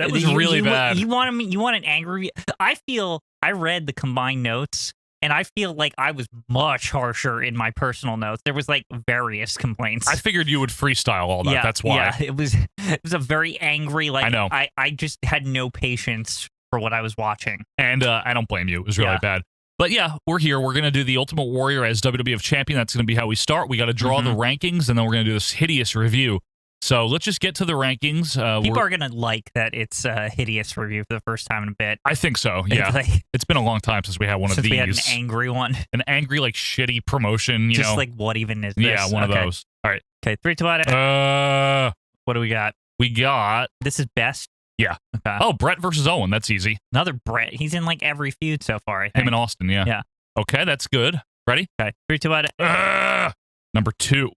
That was really bad. You want an angry... I read the combined notes, and I feel like I was much harsher in my personal notes. There was, like, various complaints. I figured you would freestyle all that. Yeah, that's why. Yeah, it was a very angry, like... I know. I just had no patience for what I was watching. And I don't blame you. It was really bad. But yeah, we're here. We're going to do the Ultimate Warrior as WWF Champion. That's going to be how we start. We got to draw the rankings, and then we're going to do this hideous review. So let's just get to the rankings. People are going to like that it's a hideous review for the first time in a bit. I think so, yeah. It's been a long time since we had one of these. We had an angry one. An angry, like, shitty promotion, you know. Just like, what even is this? Yeah, one of those. All right. Okay, 3, 2, 1. What do we got? We got... This is best? Yeah. Okay. Oh, Brett versus Owen. That's easy. Another Brett. He's in, like, every feud so far, I think. Him and Austin, yeah. Yeah. Okay, that's good. Ready? Okay. 3, 2, 1. Number 2.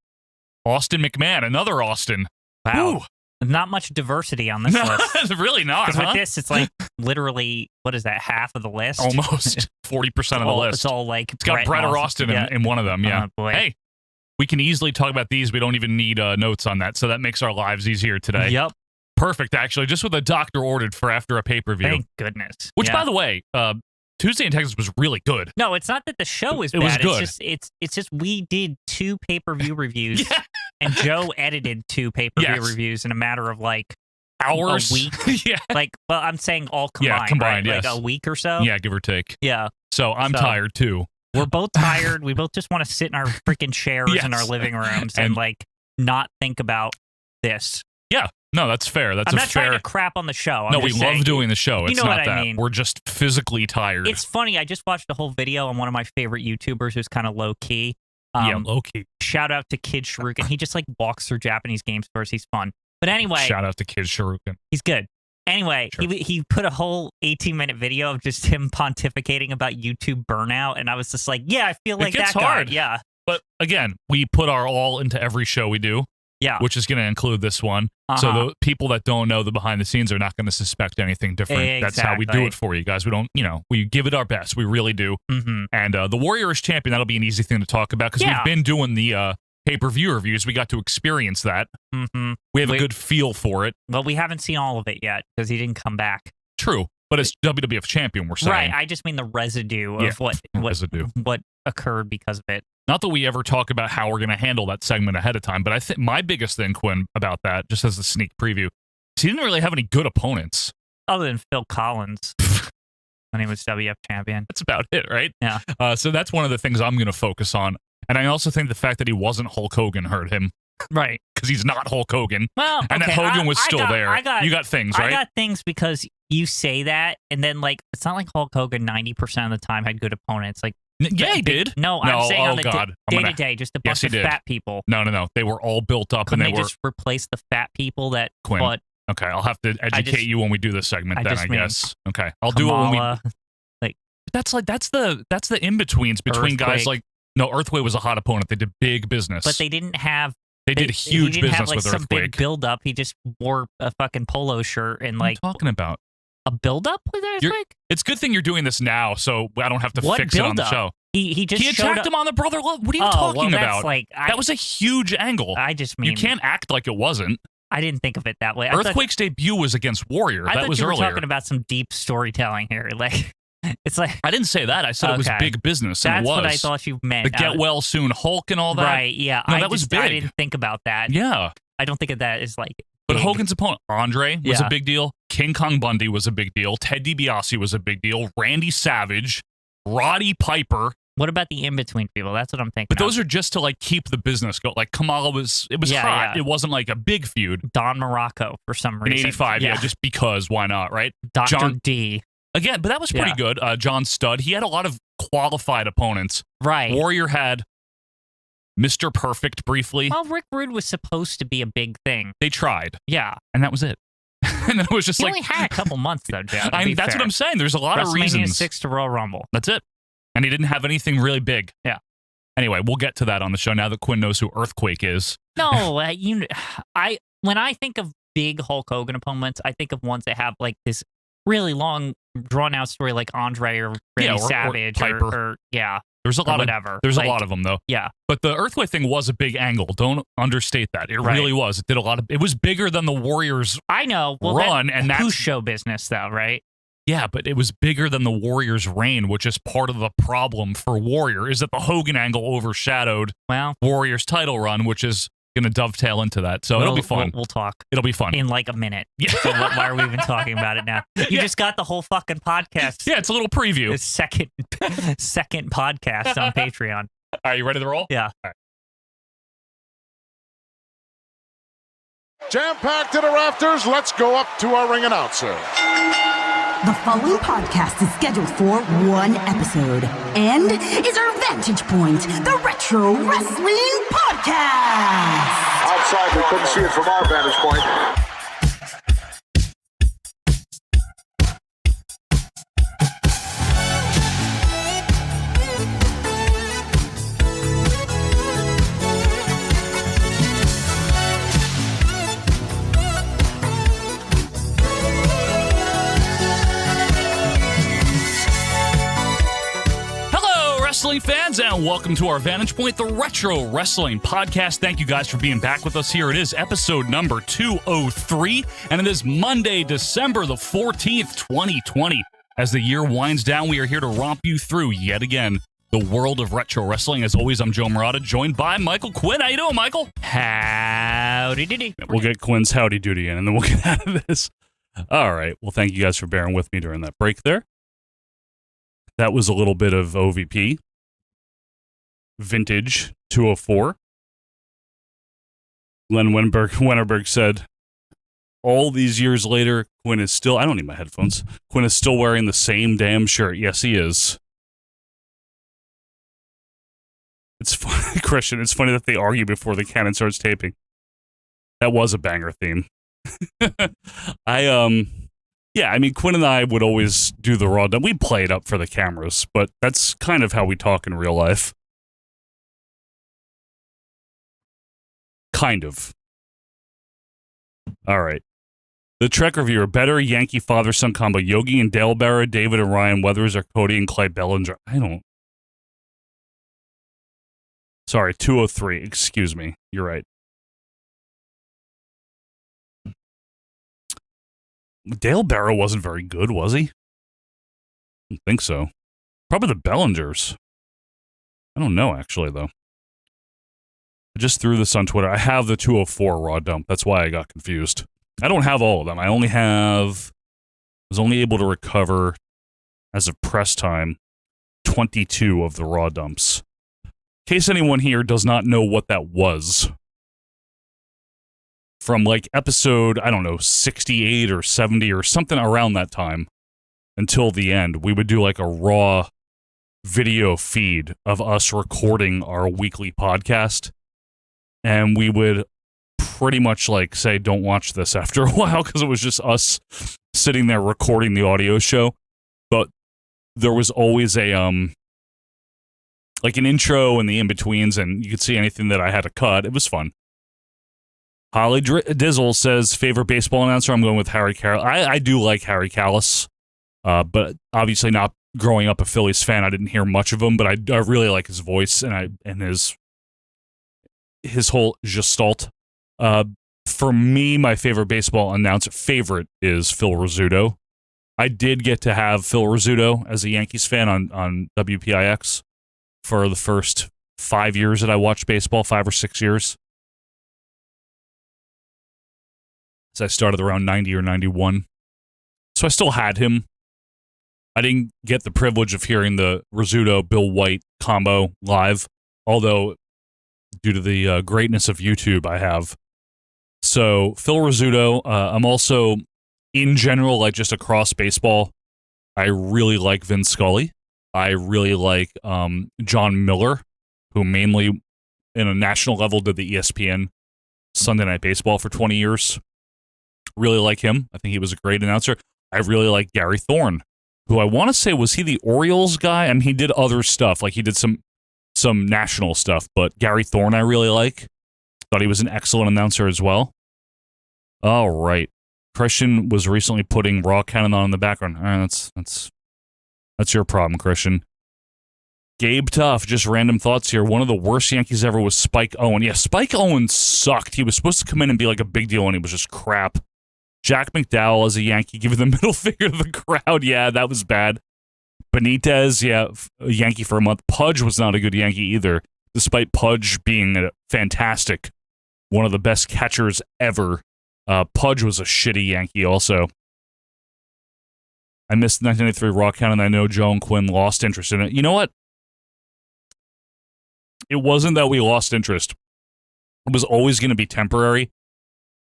Austin McMahon. Another Austin. Wow. Ooh. Not much diversity on this list. Really not, Because with this, it's like literally, what is that, half of the list? Almost 40% of the list. It's all like it's got Brett or Austin in one of them, yeah. Boy. Hey, we can easily talk about these. We don't even need notes on that, so that makes our lives easier today. Yep. Perfect, actually. Just what the doctor ordered for after a pay-per-view. Thank goodness. Which, by the way, Tuesday in Texas was really good. No, it's not that the show is bad. It was good. It's just we did 2 pay-per-view reviews, and Joe edited 2 pay-per-view reviews in a matter of like hours, a week. Yeah. Like, well, I'm saying all combined. Yeah, combined, right? yes. Like a week or so. Yeah, give or take. Yeah. So I'm tired too. We're both tired. We both just want to sit in our freaking chairs in our living rooms and like not think about this. Yeah. No, that's fair. That's I'm not trying to crap on the show. No, we love doing the show. It's you know not what that. I mean. We're just physically tired. It's funny. I just watched a whole video on one of my favorite YouTubers who's kind of low key. Low key. Shout out to Kid Shuriken. He just like walks through Japanese game stores. He's fun. But anyway. Shout out to Kid Shuriken. He's good. Anyway, he put a whole 18-minute video of just him pontificating about YouTube burnout, and I was just like, yeah, I feel like it gets that hard. guy. Yeah. But again, we put our all into every show we do. Yeah. Which is going to include this one. So the people that don't know the behind the scenes are not going to suspect anything different. Exactly. That's how we do it for you guys. We don't, we give it our best. We really do. And the Warrior is champion. That'll be an easy thing to talk about because we've been doing the pay-per-view reviews. We got to experience that. We have a good feel for it. Well, we haven't seen all of it yet because he didn't come back. True. But it's WWF champion, we're saying. Right. I just mean the residue of what occurred because of it. Not that we ever talk about how we're going to handle that segment ahead of time, but I think my biggest thing, Quinn, about that, just as a sneak preview, is he didn't really have any good opponents. Other than Phil Collins when he was WWF champion. That's about it, right? Yeah. So that's one of the things I'm going to focus on. And I also think the fact that he wasn't Hulk Hogan hurt him. Right. Because he's not Hulk Hogan. Well, and that Hogan was still there. You got things, right? I got things because you say that, and then, like, it's not like Hulk Hogan 90% of the time had good opponents. Like, yeah, he did. No, I'm saying on the day-to-day, just a bunch of fat people. No. They were all built up. Couldn't and they just replace the fat people that Quinn. fought? Okay, I'll have to educate you when we do this segment I guess. Okay. I'll Kamala, do it when we... That's the in-betweens between guys like... No, Earthquake was a hot opponent. They did big business. But they didn't have... They did huge business with Earthquake. Some big build-up. He just wore a fucking polo shirt and like... What are you talking about? A build-up with Earthquake? It's a good thing you're doing this now, so I don't have to fix it on the show. He attacked him on the Brother Love. What are you talking about? That was a huge angle. I just mean... You can't act like it wasn't. I didn't think of it that way. I Earthquake's debut was against Warrior. I That thought was you were earlier. talking about some deep storytelling here. Like, it's like I didn't say that. I said it was Okay. big business, and that's it was. what I thought you meant. The Get Well Soon Hulk and all that. Right? Yeah. No, that was big. I didn't think about that. Yeah. I don't think of that as like. But big. Hogan's opponent, Andre, was Yeah. a big deal. King Kong Bundy was a big deal. Ted DiBiase was a big deal. Randy Savage, Roddy Piper. What about the in-between people? That's what I'm thinking. But those are just to like keep the business going. Like Kamala it was Yeah, hot. yeah. It wasn't like a big feud. Don Morocco for some In reason. 85, yeah, just because, why not, right? Dr. John- D. Again, but that was pretty good. John Studd, he had a lot of qualified opponents. Right. Warrior had Mr. Perfect briefly. Well, Rick Rude was supposed to be a big thing. They tried, Yeah. and that was it. And then it was just He like, only had a couple months, though, Jeff. that's what I'm saying. There's a lot of WrestleMania reasons. 6 to Royal Rumble. That's it. And he didn't have anything really big. Yeah. Anyway, we'll get to that on the show now that Quinn knows who Earthquake is. No, when I think of big Hulk Hogan opponents, I think of ones that have like this really long, drawn out story, like Andre or Randy or Savage Piper. or There's a lot whatever. of there's Like, a lot of them though. Yeah. But the Earthquake thing was a big angle. Don't understate that. It Right. really was. It did a lot of. It was bigger than the Warriors. I know. Well, Run, and that's- who's show business, though, right? Yeah, but it was bigger than the Warriors' reign, which is part of the problem for Warrior. Is that the Hogan angle overshadowed Well, Warrior's title run, which is going to dovetail into that. So it'll be fun. We'll talk It'll be fun. in like a minute. Yeah. So why are we even talking about it now? You Yeah. just got the whole fucking podcast. Yeah, it's a little preview. The second podcast on Patreon. Are you ready to roll? Yeah. All right. Jam-packed to the rafters, let's go up to our ring announcer. The following podcast is scheduled for one episode and is our Vantage Point, the Retro Wrestling Podcast. Outside, we couldn't see it from our vantage point. Hello, wrestling fans, and welcome to our Vantage Point, the Retro Wrestling Podcast. Thank you guys for being back with us here. It is episode number 203, and it is Monday, December the 14th, 2020. As the year winds down, we are here to romp you through, yet again, the world of retro wrestling. As always, I'm Joe Murata, joined by Michael Quinn. How you doing, Michael? Howdy diddy. We'll get Quinn's howdy doody in, and then we'll get out of this. All right. Well, thank you guys for bearing with me during that break there. That was a little bit of OVP. Vintage 204. Glenn Wennerberg said, all these years later, Quinn is still, I don't need my headphones. Quinn is still wearing the same damn shirt. Yes, he is. It's funny, Christian. It's funny that they argue before the cannon starts taping. That was a banger theme. Yeah, I mean, Quinn and I would always do the raw dump. We play it up for the cameras, but that's kind of how we talk in real life. Kind of. All right. The Trek reviewer, better Yankee father-son combo. Yogi and Dale Barra, David and Ryan Weathers, or Cody and Clay Bellinger. Sorry, 203. Excuse me. You're right. Dale Barrow wasn't very good, was he? I don't think so. Probably the Bellingers. I don't know, actually, though. I just threw this on Twitter. I have the 204 Raw Dump. That's why I got confused. I don't have all of them. I was only able to recover, as of press time, 22 of the Raw Dumps. In case anyone here does not know what that was. From like episode, 68 or 70 or something around that time until the end, we would do like a raw video feed of us recording our weekly podcast. And we would pretty much like say, don't watch this after a while, because it was just us sitting there recording the audio show. But there was always a, like an intro and the in-betweens, and you could see anything that I had to cut. It was fun. Holly Dizzle says, favorite baseball announcer? I'm going with Harry Carroll. I do like Harry Callis, but obviously not growing up a Phillies fan. I didn't hear much of him, but I really like his voice and his whole gestalt. for me, my favorite baseball announcer is Phil Rizzuto. I did get to have Phil Rizzuto as a Yankees fan on WPIX for the first 5 years that I watched baseball, 5 or 6 years. So I started around 90 or 91. So I still had him. I didn't get the privilege of hearing the Rizzuto-Bill White combo live, although due to the greatness of YouTube, I have. So Phil Rizzuto, I'm also, in general, like just across baseball, I really like Vin Scully. I really like John Miller, who mainly, in a national level, did the ESPN Sunday Night Baseball for 20 years. Really like him. I think he was a great announcer. I really like Gary Thorne, who I want to say, was he the Orioles guy? I mean, he did other stuff. Like, he did some national stuff, but Gary Thorne I really like. Thought he was an excellent announcer as well. All right. Christian was recently putting Raw Cannon on in the background. All right, that's your problem, Christian. Gabe Tuff, just random thoughts here. One of the worst Yankees ever was Spike Owen. Yeah, Spike Owen sucked. He was supposed to come in and be like a big deal, and he was just crap. Jack McDowell as a Yankee giving the middle finger to the crowd. Yeah, that was bad. Benitez, yeah, a Yankee for a month. Pudge was not a good Yankee either, despite Pudge being a fantastic, one of the best catchers ever. Pudge was a shitty Yankee also. I missed the 1993 Raw Count, and I know Joe and Quinn lost interest in it. You know what? It wasn't that we lost interest. It was always going to be temporary,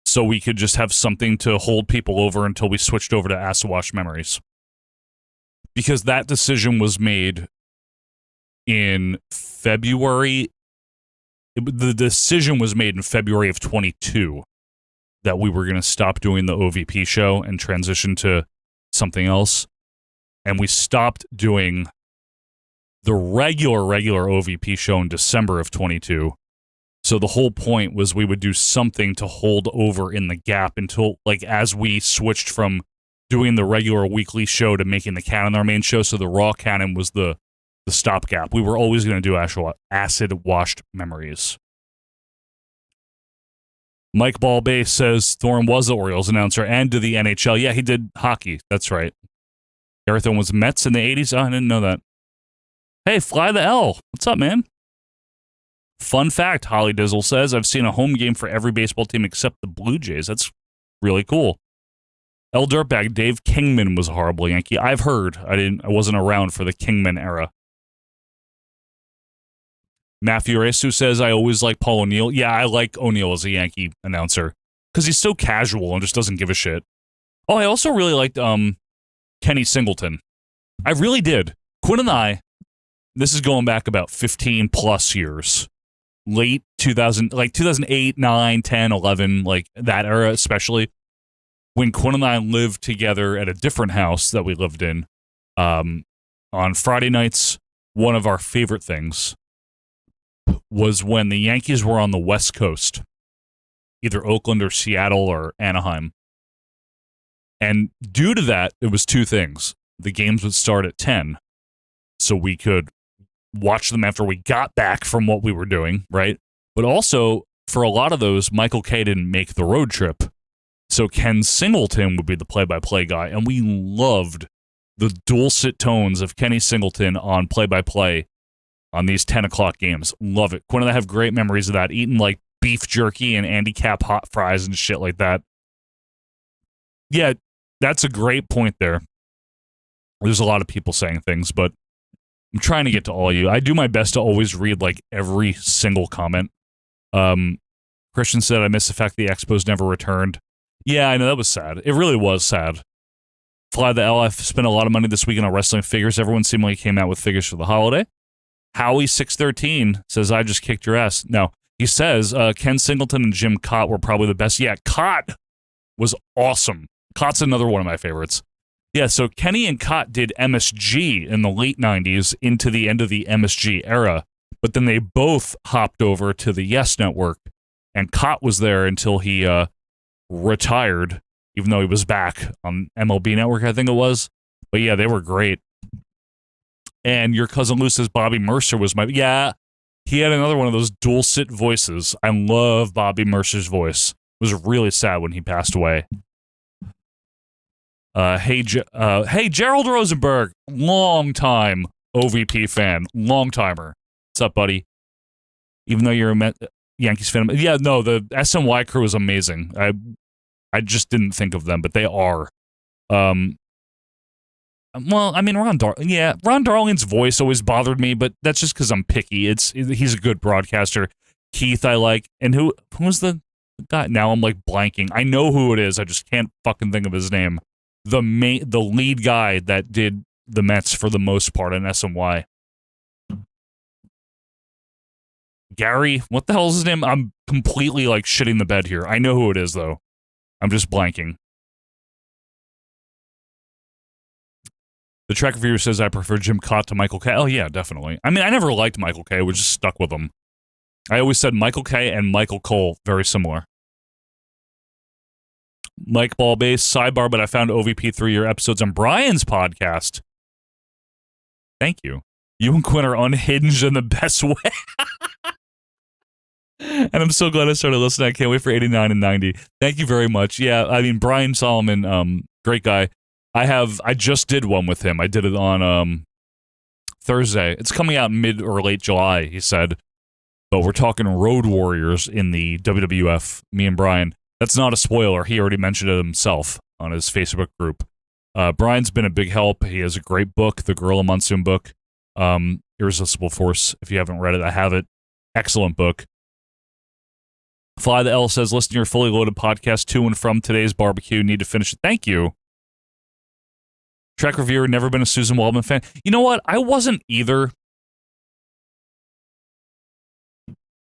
so we could just have something to hold people over until we switched over to Asawash Memories. Because that decision was made in February. The decision was made in February of 22 that we were going to stop doing the OVP show and transition to something else. And we stopped doing the regular OVP show in December of 22. So the whole point was we would do something to hold over in the gap until, like, as we switched from doing the regular weekly show to making the Canon our main show. So the Raw Canon was the stopgap. We were always going to do acid-washed memories. Mike Ballbase says Thorne was the Orioles announcer and did the NHL. Yeah, he did hockey. That's right. Gary Thorne was Mets in the 80s. Oh, I didn't know that. Hey, Fly the L. What's up, man? Fun fact, Holly Dizzle says, I've seen a home game for every baseball team except the Blue Jays. That's really cool. El Dirtbag, Dave Kingman was a horrible Yankee. I've heard. I wasn't around for the Kingman era. Matthew Resu says, I always like Paul O'Neill. Yeah, I like O'Neill as a Yankee announcer because he's so casual and just doesn't give a shit. Oh, I also really liked Kenny Singleton. I really did. Quinn and I, this is going back about 15 plus years. Late 2000, like 2008, 9, 10, 11, like that era especially. When Quinn and I lived together at a different house that we lived in, on Friday nights, one of our favorite things was when the Yankees were on the West Coast, either Oakland or Seattle or Anaheim. And due to that, it was two things. The games would start at 10, so we could watch them after we got back from what we were doing, right? But also, for a lot of those, Michael Kay didn't make the road trip. So Ken Singleton would be the play-by-play guy, and we loved the dulcet tones of Kenny Singleton on play-by-play on these 10 o'clock games. Love it. Quinn and I have great memories of that, eating like beef jerky and Andy Cap hot fries and shit like that. Yeah, that's a great point there. There's a lot of people saying things, but I'm trying to get to all of you. I do my best to always read like every single comment. Christian said, I miss the fact the Expos never returned. Yeah, I know, that was sad. It really was sad. Fly the L, I've spent a lot of money this weekend on wrestling figures. Everyone seemingly came out with figures for the holiday. Howie613 says, I just kicked your ass. No, he says, Ken Singleton and Jim Cott were probably the best. Yeah, Cott was awesome. Cott's another one of my favorites. Yeah, so Kenny and Cott did MSG in the late 90s into the end of the MSG era, but then they both hopped over to the Yes Network, and Cott was there until he retired, even though he was back on MLB Network, I think it was. But yeah, they were great. And your cousin Lou says Bobby Mercer was my... Yeah, he had another one of those dulcet voices. I love Bobby Mercer's voice. was really sad when he passed away. Hey, Gerald Rosenberg, long time OVP fan, long timer. What's up, buddy? Even though you're a Yankees fan, yeah, no, the SNY crew is amazing. I just didn't think of them, but they are. Well, I mean, Ron Darling's voice always bothered me, but that's just because I'm picky. He's a good broadcaster. Keith, I like, and who was the guy? Now I'm like blanking. I know who it is. I just can't fucking think of his name. The lead guy that did the Mets for the most part in SNY. Gary, what the hell is his name? I'm completely like shitting the bed here. I know who it is though. I'm just blanking. The track reviewer says I prefer Jim Cott to Michael Kay. Oh yeah, definitely. I mean, I never liked Michael Kay. I was just stuck with him. I always said Michael Kay and Michael Cole very similar. Mike Ballbase, sidebar, but I found OVP 3-year episodes on Brian's podcast. Thank you. You and Quinn are unhinged in the best way. And I'm so glad I started listening. I can't wait for 89 and 90. Thank you very much. Yeah, I mean, Brian Solomon, great guy. I just did one with him. I did it on Thursday. It's coming out mid or late July, he said. But we're talking Road Warriors in the WWF, me and Brian. That's not a spoiler. He already mentioned it himself on his Facebook group. Brian's been a big help. He has a great book, the Gorilla Monsoon book, Irresistible Force. If you haven't read it, I have it. Excellent book. Fly the L says, listen to your fully loaded podcast to and from today's barbecue. Need to finish it. Thank you. Track reviewer, never been a Susan Waldman fan. You know what? I wasn't either.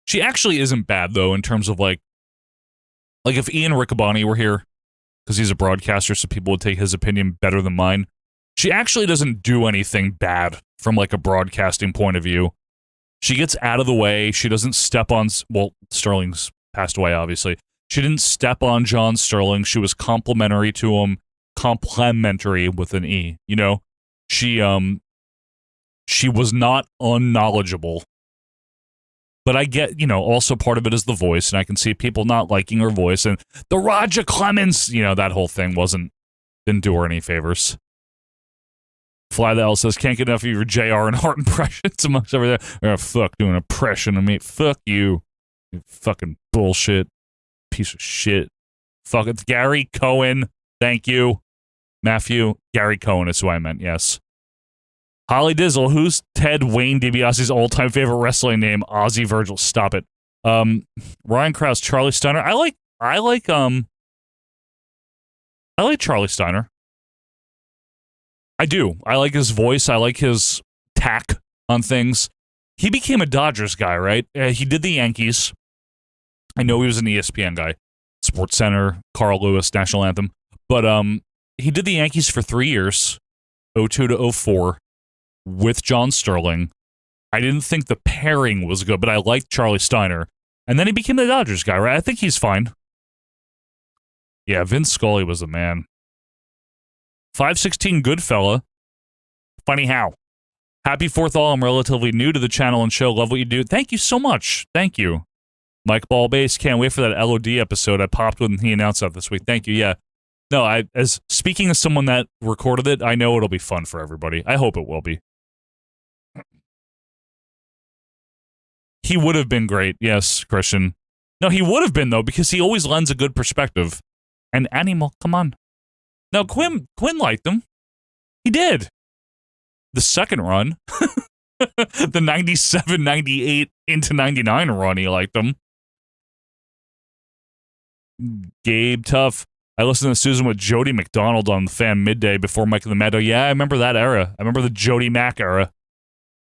She actually isn't bad, though, in terms of, like if Ian Riccaboni were here, because he's a broadcaster, so people would take his opinion better than mine. She actually doesn't do anything bad from, like, a broadcasting point of view. She gets out of the way. She doesn't step on... Well, Sterling's passed away, obviously. She didn't step on John Sterling. She was complimentary to him. Complimentary with an E, you know? She was not unknowledgeable. But I get, also part of it is the voice, and I can see people not liking her voice, and the Roger Clemens, that whole thing didn't do her any favors. Fly the L says, can't get enough of your JR and Hart impressions amongst over there. Oh, fuck, doing an impression of me. Fuck you. You fucking bullshit. Piece of shit. Fuck, it's Gary Cohen. Thank you. Matthew, Gary Cohen is who I meant, yes. Holly Dizzle, who's Ted Wayne DiBiase's all-time favorite wrestling name? Ozzy Virgil. Stop it. Ryan Krause, Charlie Steiner. I like Charlie Steiner. I do. I like his voice. I like his tack on things. He became a Dodgers guy, right? He did the Yankees. I know he was an ESPN guy. Sports Center, Carl Lewis, National Anthem. But he did the Yankees for 3 years, 02 to 04, with John Sterling. I didn't think the pairing was good, but I liked Charlie Steiner. And then he became the Dodgers guy, right? I think he's fine. Yeah, Vince Scully was the man. 516 Goodfella. Funny how. Happy 4th all. I'm relatively new to the channel and show. Love what you do. Thank you so much. Thank you. Mike Ballbase, can't wait for that LOD episode. I popped when he announced that this week. Thank you. Yeah. No, as speaking as someone that recorded it, I know it'll be fun for everybody. I hope it will be. He would have been great. Yes, Christian. No, he would have been, though, because he always lends a good perspective. And Animal, come on. No, Quinn liked him. He did. The second run, the 97, 98 into 99 run, he liked him. Gabe Tough. I listened to Susan with Jody McDonald on the Fan Midday before Mike and the Meadow. Yeah, I remember that era. I remember the Jody Mack era.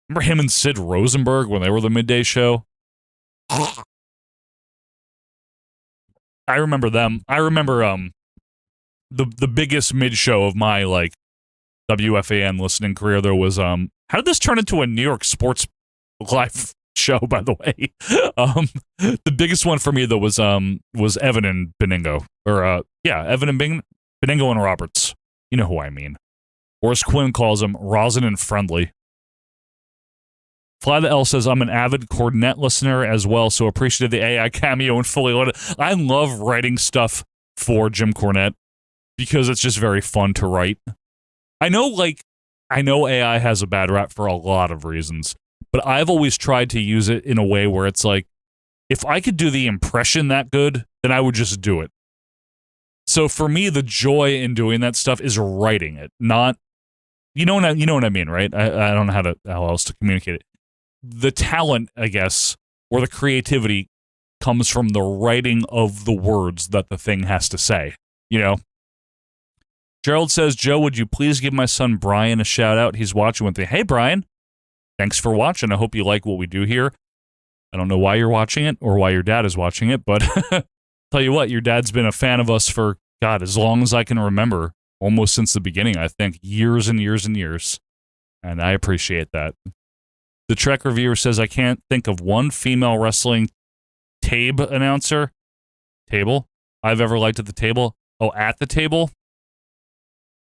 Remember him and Sid Rosenberg when they were the midday show? I remember them. I remember the biggest mid show of my WFAN listening career. There was how did this turn into a New York sports live show, by the way? The biggest one for me though was Evan and Beningo. Evan and Beningo and Roberts. You know who I mean. Or as Quinn calls them, Rosin and Friendly. Fly the L says, I'm an avid Cornet listener as well, so appreciated the AI cameo and Fully Loaded. I love writing stuff for Jim Cornette because it's just very fun to write. I know AI has a bad rap for a lot of reasons, but I've always tried to use it in a way where it's like, if I could do the impression that good, then I would just do it. So for me, the joy in doing that stuff is writing it, not, you know what I mean, right? I don't know how else to communicate it. The talent, I guess, or the creativity comes from the writing of the words that the thing has to say, you know? Gerald says, Joe, would you please give my son Brian a shout out? He's watching with me. Hey, Brian, thanks for watching. I hope you like what we do here. I don't know why you're watching it or why your dad is watching it, but tell you what, your dad's been a fan of us for, God, as long as I can remember, almost since the beginning, I think, years and years and years. And I appreciate that. The Trek reviewer says, I can't think of one female wrestling announcer table I've ever liked at the table. Oh, at the table?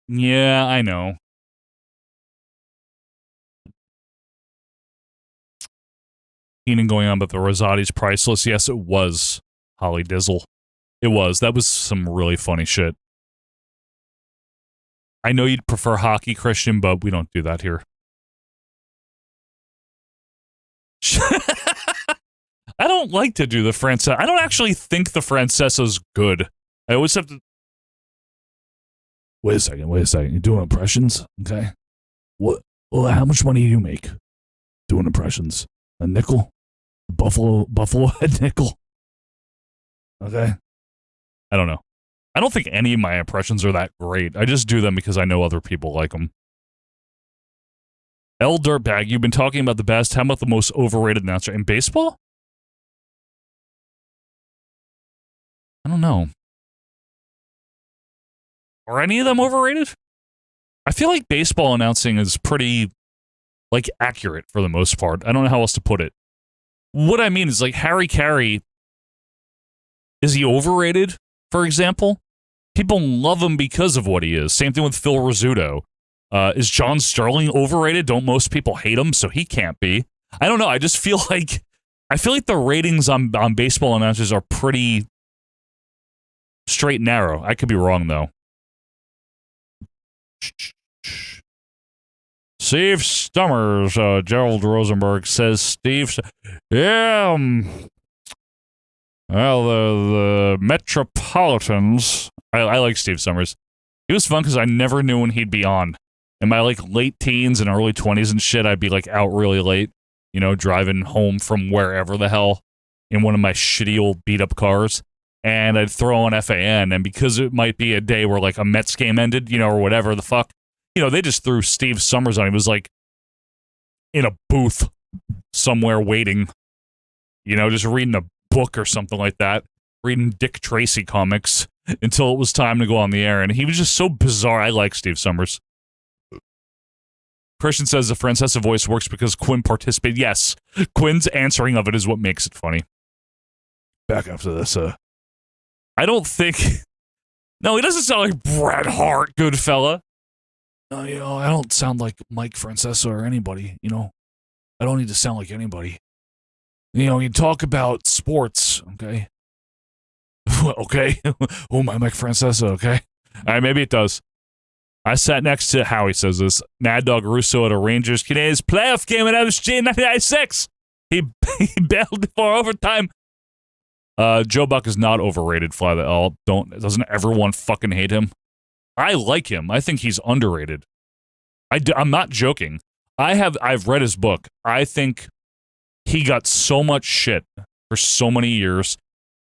Yeah, I know. Keenan going on about the Rosati's priceless. Yes, it was Holly Dizzle. It was. That was some really funny shit. I know you'd prefer hockey, Christian, but we don't do that here. I don't like to do the Francesa. I don't actually think the Francesa's good. I always have to... Wait a second. You're doing impressions? Okay. What? Well, how much money do you make doing impressions? A nickel? Buffalo head nickel? Okay. I don't know. I don't think any of my impressions are that great. I just do them because I know other people like them. L Dirtbag, you've been talking about the best. How about the most overrated announcer in baseball? I don't know. Are any of them overrated? I feel like baseball announcing is pretty, like, accurate for the most part. I don't know how else to put it. What I mean is, like, Harry Carey, is he overrated, for example? People love him because of what he is. Same thing with Phil Rizzuto. Is John Sterling overrated? Don't most people hate him, so he can't be? I don't know. I just feel like the ratings on baseball announcers are pretty straight and narrow. I could be wrong, though. Steve Stummers, Gerald Rosenberg says, yeah, well, the Metropolitans, I like Steve Summers. He was fun because I never knew when he'd be on. In my, like, late teens and early 20s and shit, I'd be, like, out really late, you know, driving home from wherever the hell in one of my shitty old beat-up cars, and I'd throw on FAN, and because it might be a day where, like, a Mets game ended, you know, or whatever the fuck, you know, they just threw Steve Summers on. He was, like, in a booth somewhere waiting, you know, just reading a book or something like that, reading Dick Tracy comics until it was time to go on the air, and he was just so bizarre. I like Steve Summers. Christian says the Francesa voice works because Quinn participated. Yes, Quinn's answering of it is what makes it funny. Back after this, I don't think... No, he doesn't sound like Bret Hart, good fella. You know, I don't sound like Mike Francesa or anybody, you know. I don't need to sound like anybody. You know, you talk about sports, okay? Okay? Oh, my Mike Francesa, okay? All right, maybe it does. I sat next to Howie says this. Mad Dog Russo at a Rangers Canadiens playoff game in MSG in 1996. He bailed before overtime. Joe Buck is not overrated. Fly the L. Doesn't everyone fucking hate him? I like him. I think he's underrated. I'm not joking. I've read his book. I think he got so much shit for so many years,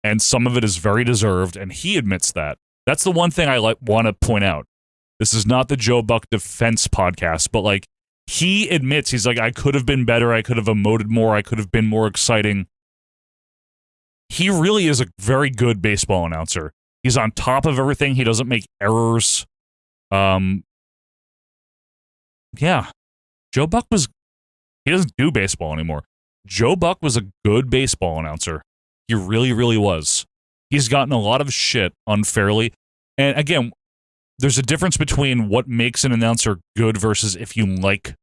and some of it is very deserved, and he admits that. That's the one thing I want to point out. This is not the Joe Buck defense podcast, but, like, he admits, he's like, I could have been better. I could have emoted more. I could have been more exciting. He really is a very good baseball announcer. He's on top of everything. He doesn't make errors. Yeah. Joe Buck he doesn't do baseball anymore. Joe Buck was a good baseball announcer. He really, really was. He's gotten a lot of shit unfairly. And again, there's a difference between what makes an announcer good versus if you like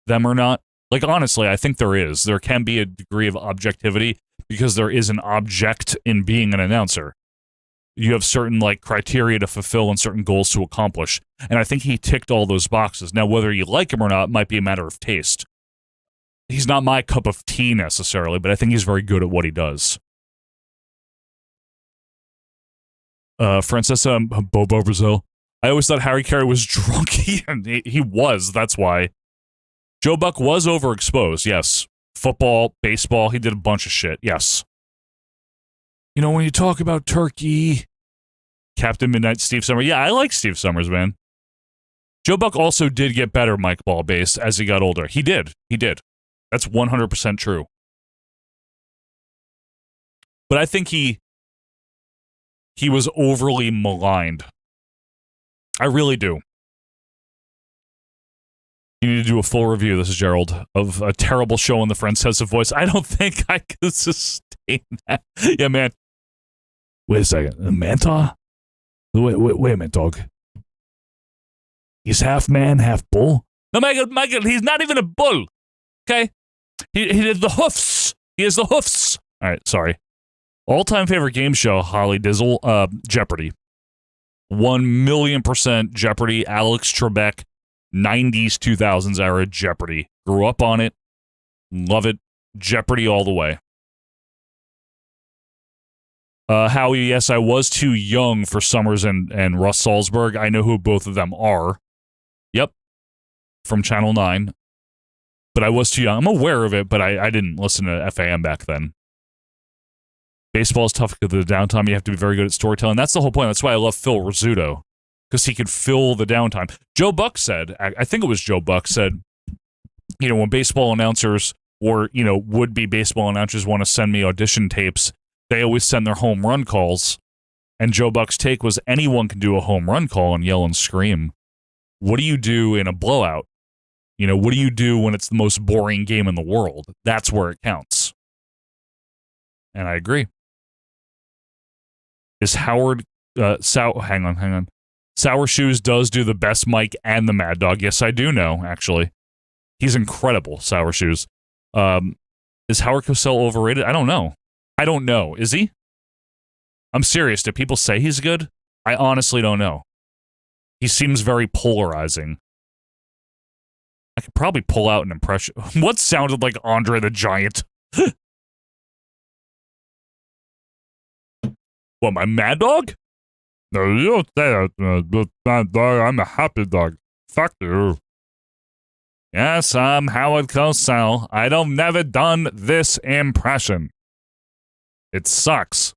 them or not. Like, honestly, I think there is. There can be a degree of objectivity because there is an object in being an announcer. You have certain, like, criteria to fulfill and certain goals to accomplish. And I think he ticked all those boxes. Now, whether you like him or not might be a matter of taste. He's not my cup of tea necessarily, but I think he's very good at what he does. Francesca Bobo Brazil. I always thought Harry Carey was drunk. He was. That's why. Joe Buck was overexposed. Yes. Football, baseball. He did a bunch of shit. Yes. You know, when you talk about Turkey, Captain Midnight, Steve Summers. Yeah, I like Steve Summers, man. Joe Buck also did get better, Mike Ballbase, as he got older. He did. He did. That's 100% true. But I think he was overly maligned. I really do. You need to do a full review, this is Gerald, of a terrible show on the Francesa voice. I don't think I could sustain that. Yeah, man. Wait a second. A Manta? Wait a minute, dog. He's half man, half bull? No, Michael, he's not even a bull. Okay? He has the hoofs. He has the hoofs. All right, sorry. All-time favorite game show, Holly Dizzle, Jeopardy. 1,000,000% Jeopardy. Alex Trebek, 90s, 2000s era Jeopardy. Grew up on it. Love it. Jeopardy all the way. Howie, yes, I was too young for Summers and Russ Salzberg. I know who both of them are. Yep. From Channel 9. But I was too young. I'm aware of it, but I didn't listen to FAM back then. Baseball is tough because of the downtime. You have to be very good at storytelling. That's the whole point. That's why I love Phil Rizzuto, because he could fill the downtime. Joe Buck said, I think it was Joe Buck said, you know, when baseball announcers or, you know, would-be baseball announcers want to send me audition tapes, they always send their home run calls. And Joe Buck's take was anyone can do a home run call and yell and scream. What do you do in a blowout? You know, what do you do when it's the most boring game in the world? That's where it counts. And I agree. Is Howard, hang on. Sour Shoes does do the best Mike and the Mad Dog. Yes, I do know, actually. He's incredible, Sour Shoes. Is Howard Cosell overrated? I don't know. Is he? I'm serious. Do people say he's good? I honestly don't know. He seems very polarizing. I could probably pull out an impression. What sounded like Andre the Giant? What, my Mad Dog? No, you don't say that. Mad Dog, I'm a happy dog. Fuck you. Yes, I'm Howard Cosell. I've never done this impression. It sucks.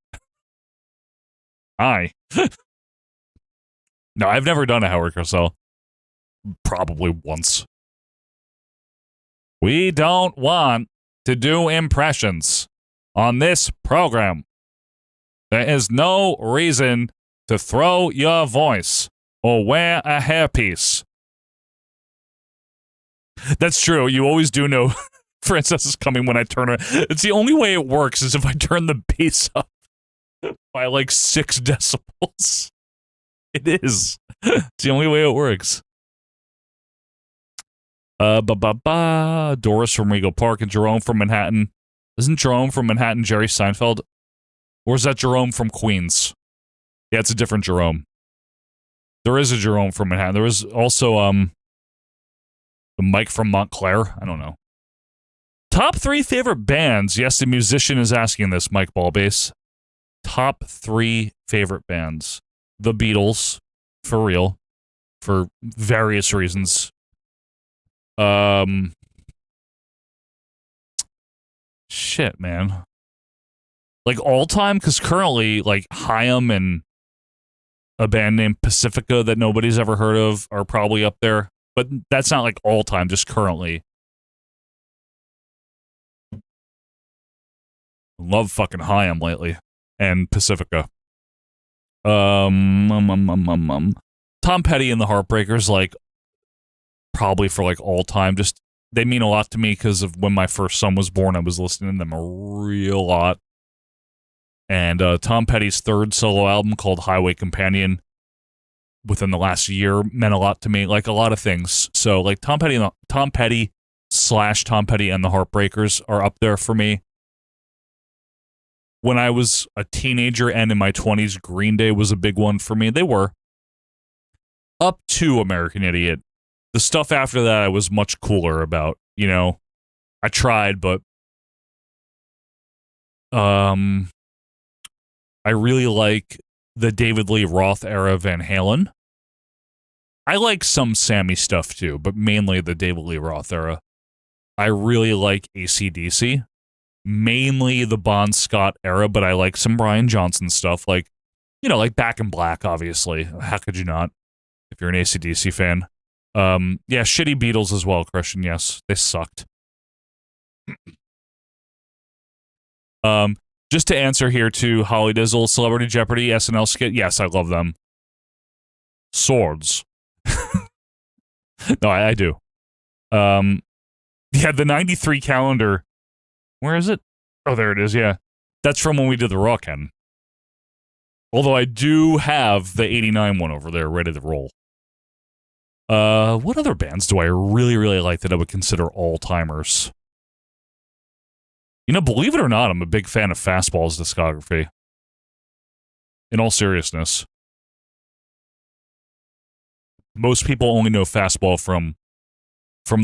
No, I've never done a Howard Cosell. Probably once. We don't want to do impressions on this program. There is no reason to throw your voice or wear a hairpiece. That's true. You always do know Frances is coming when I turn her. It's the only way it works is if I turn the bass up by like 6 decibels. It is. It's the only way it works. Doris from Regal Park and Jerome from Manhattan. Isn't Jerome from Manhattan Jerry Seinfeld? Or is that Jerome from Queens? Yeah, it's a different Jerome. There is a Jerome from Manhattan. There is also the Mike from Montclair. I don't know. Top 3 favorite bands. Yes, the musician is asking this, Mike Ballbase. Top 3 favorite bands. The Beatles, for real, for various reasons. Shit, man. Like all time, because currently, like Haim and a band named Pacifica that nobody's ever heard of are probably up there. But that's not like all time, just currently. Love fucking Haim lately. And Pacifica. Tom Petty and the Heartbreakers, like, probably for like all time. Just, they mean a lot to me because of when my first son was born, I was listening to them a real lot. And Tom Petty's 3rd solo album called Highway Companion within the last year meant a lot to me, like a lot of things. So like Tom Petty / / Tom Petty and the Heartbreakers are up there for me. When I was a teenager and in my 20s, Green Day was a big one for me. They were. Up to American Idiot. The stuff after that I was much cooler about, you know. I tried, but I really like the David Lee Roth era Van Halen. I like some Sammy stuff too, but mainly the David Lee Roth era. I really like AC/DC. Mainly the Bon Scott era, but I like some Brian Johnson stuff, like, you know, like Back in Black, obviously. How could you not, if you're an AC/DC fan? Yeah, shitty Beatles as well, Christian, yes. They sucked. Just to answer here to Holly Dizzle, Celebrity Jeopardy, SNL skit, yes, I love them. Swords. No, I do. Yeah, the 93 calendar. Where is it? Oh, there it is, yeah. That's from when we did the Raw, Ken. Although I do have the 89 one over there ready to roll. What other bands do I really, really like that I would consider all-timers? You know, believe it or not, I'm a big fan of Fastball's discography. In all seriousness. Most people only know Fastball from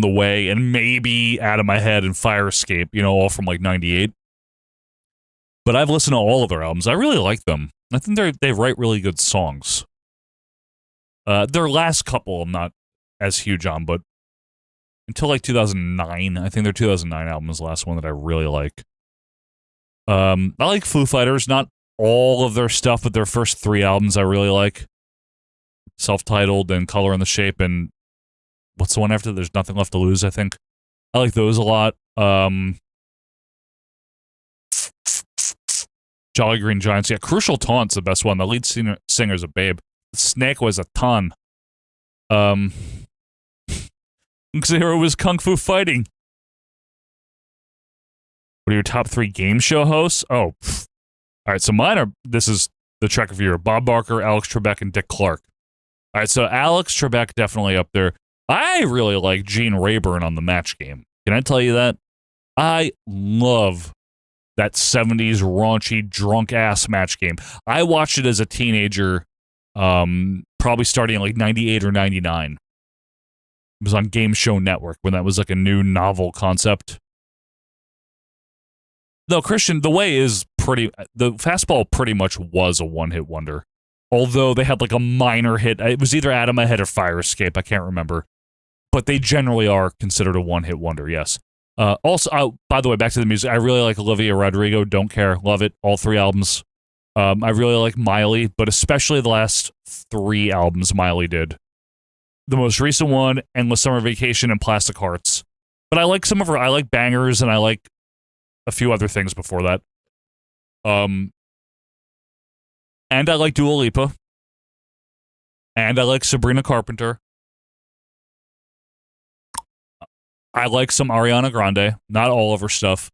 The Way and maybe Out of My Head and Fire Escape, you know, all from like 98. But I've listened to all of their albums. I really like them. I think they write really good songs. Their last couple I'm not as huge on, but until like 2009, I think their 2009 album is the last one that I really like. I like Foo Fighters, not all of their stuff, but their first 3 albums I really like. Self-titled and Color and the Shape, and what's the one after? There's Nothing Left to Lose, I think. I like those a lot. Jolly Green Giants. Yeah, Crucial Taunt's the best one. The lead singer's a babe. Snake was a ton. Zero was Kung Fu Fighting. What are your top 3 game show hosts? Oh, all right, so mine are, this is the Trek of Year. Bob Barker, Alex Trebek, and Dick Clark. All right, so Alex Trebek definitely up there. I really like Gene Rayburn on the Match Game. Can I tell you that? I love that 70s raunchy, drunk-ass Match Game. I watched it as a teenager, probably starting in like 98 or 99. It was on Game Show Network when that was like a new novel concept. No, Christian, The Way is the Fastball pretty much was a one-hit wonder. Although they had like a minor hit. It was either Out of My Head or Fire Escape. I can't remember. But they generally are considered a one-hit wonder, yes. Also, by the way, back to the music. I really like Olivia Rodrigo. Don't Care. Love it. All 3 albums. I really like Miley, but especially the last 3 albums Miley did. The most recent one, Endless Summer Vacation and Plastic Hearts. But I like some of her. I like Bangers, and I like a few other things before that. And I like Dua Lipa. And I like Sabrina Carpenter. I like some Ariana Grande. Not all of her stuff.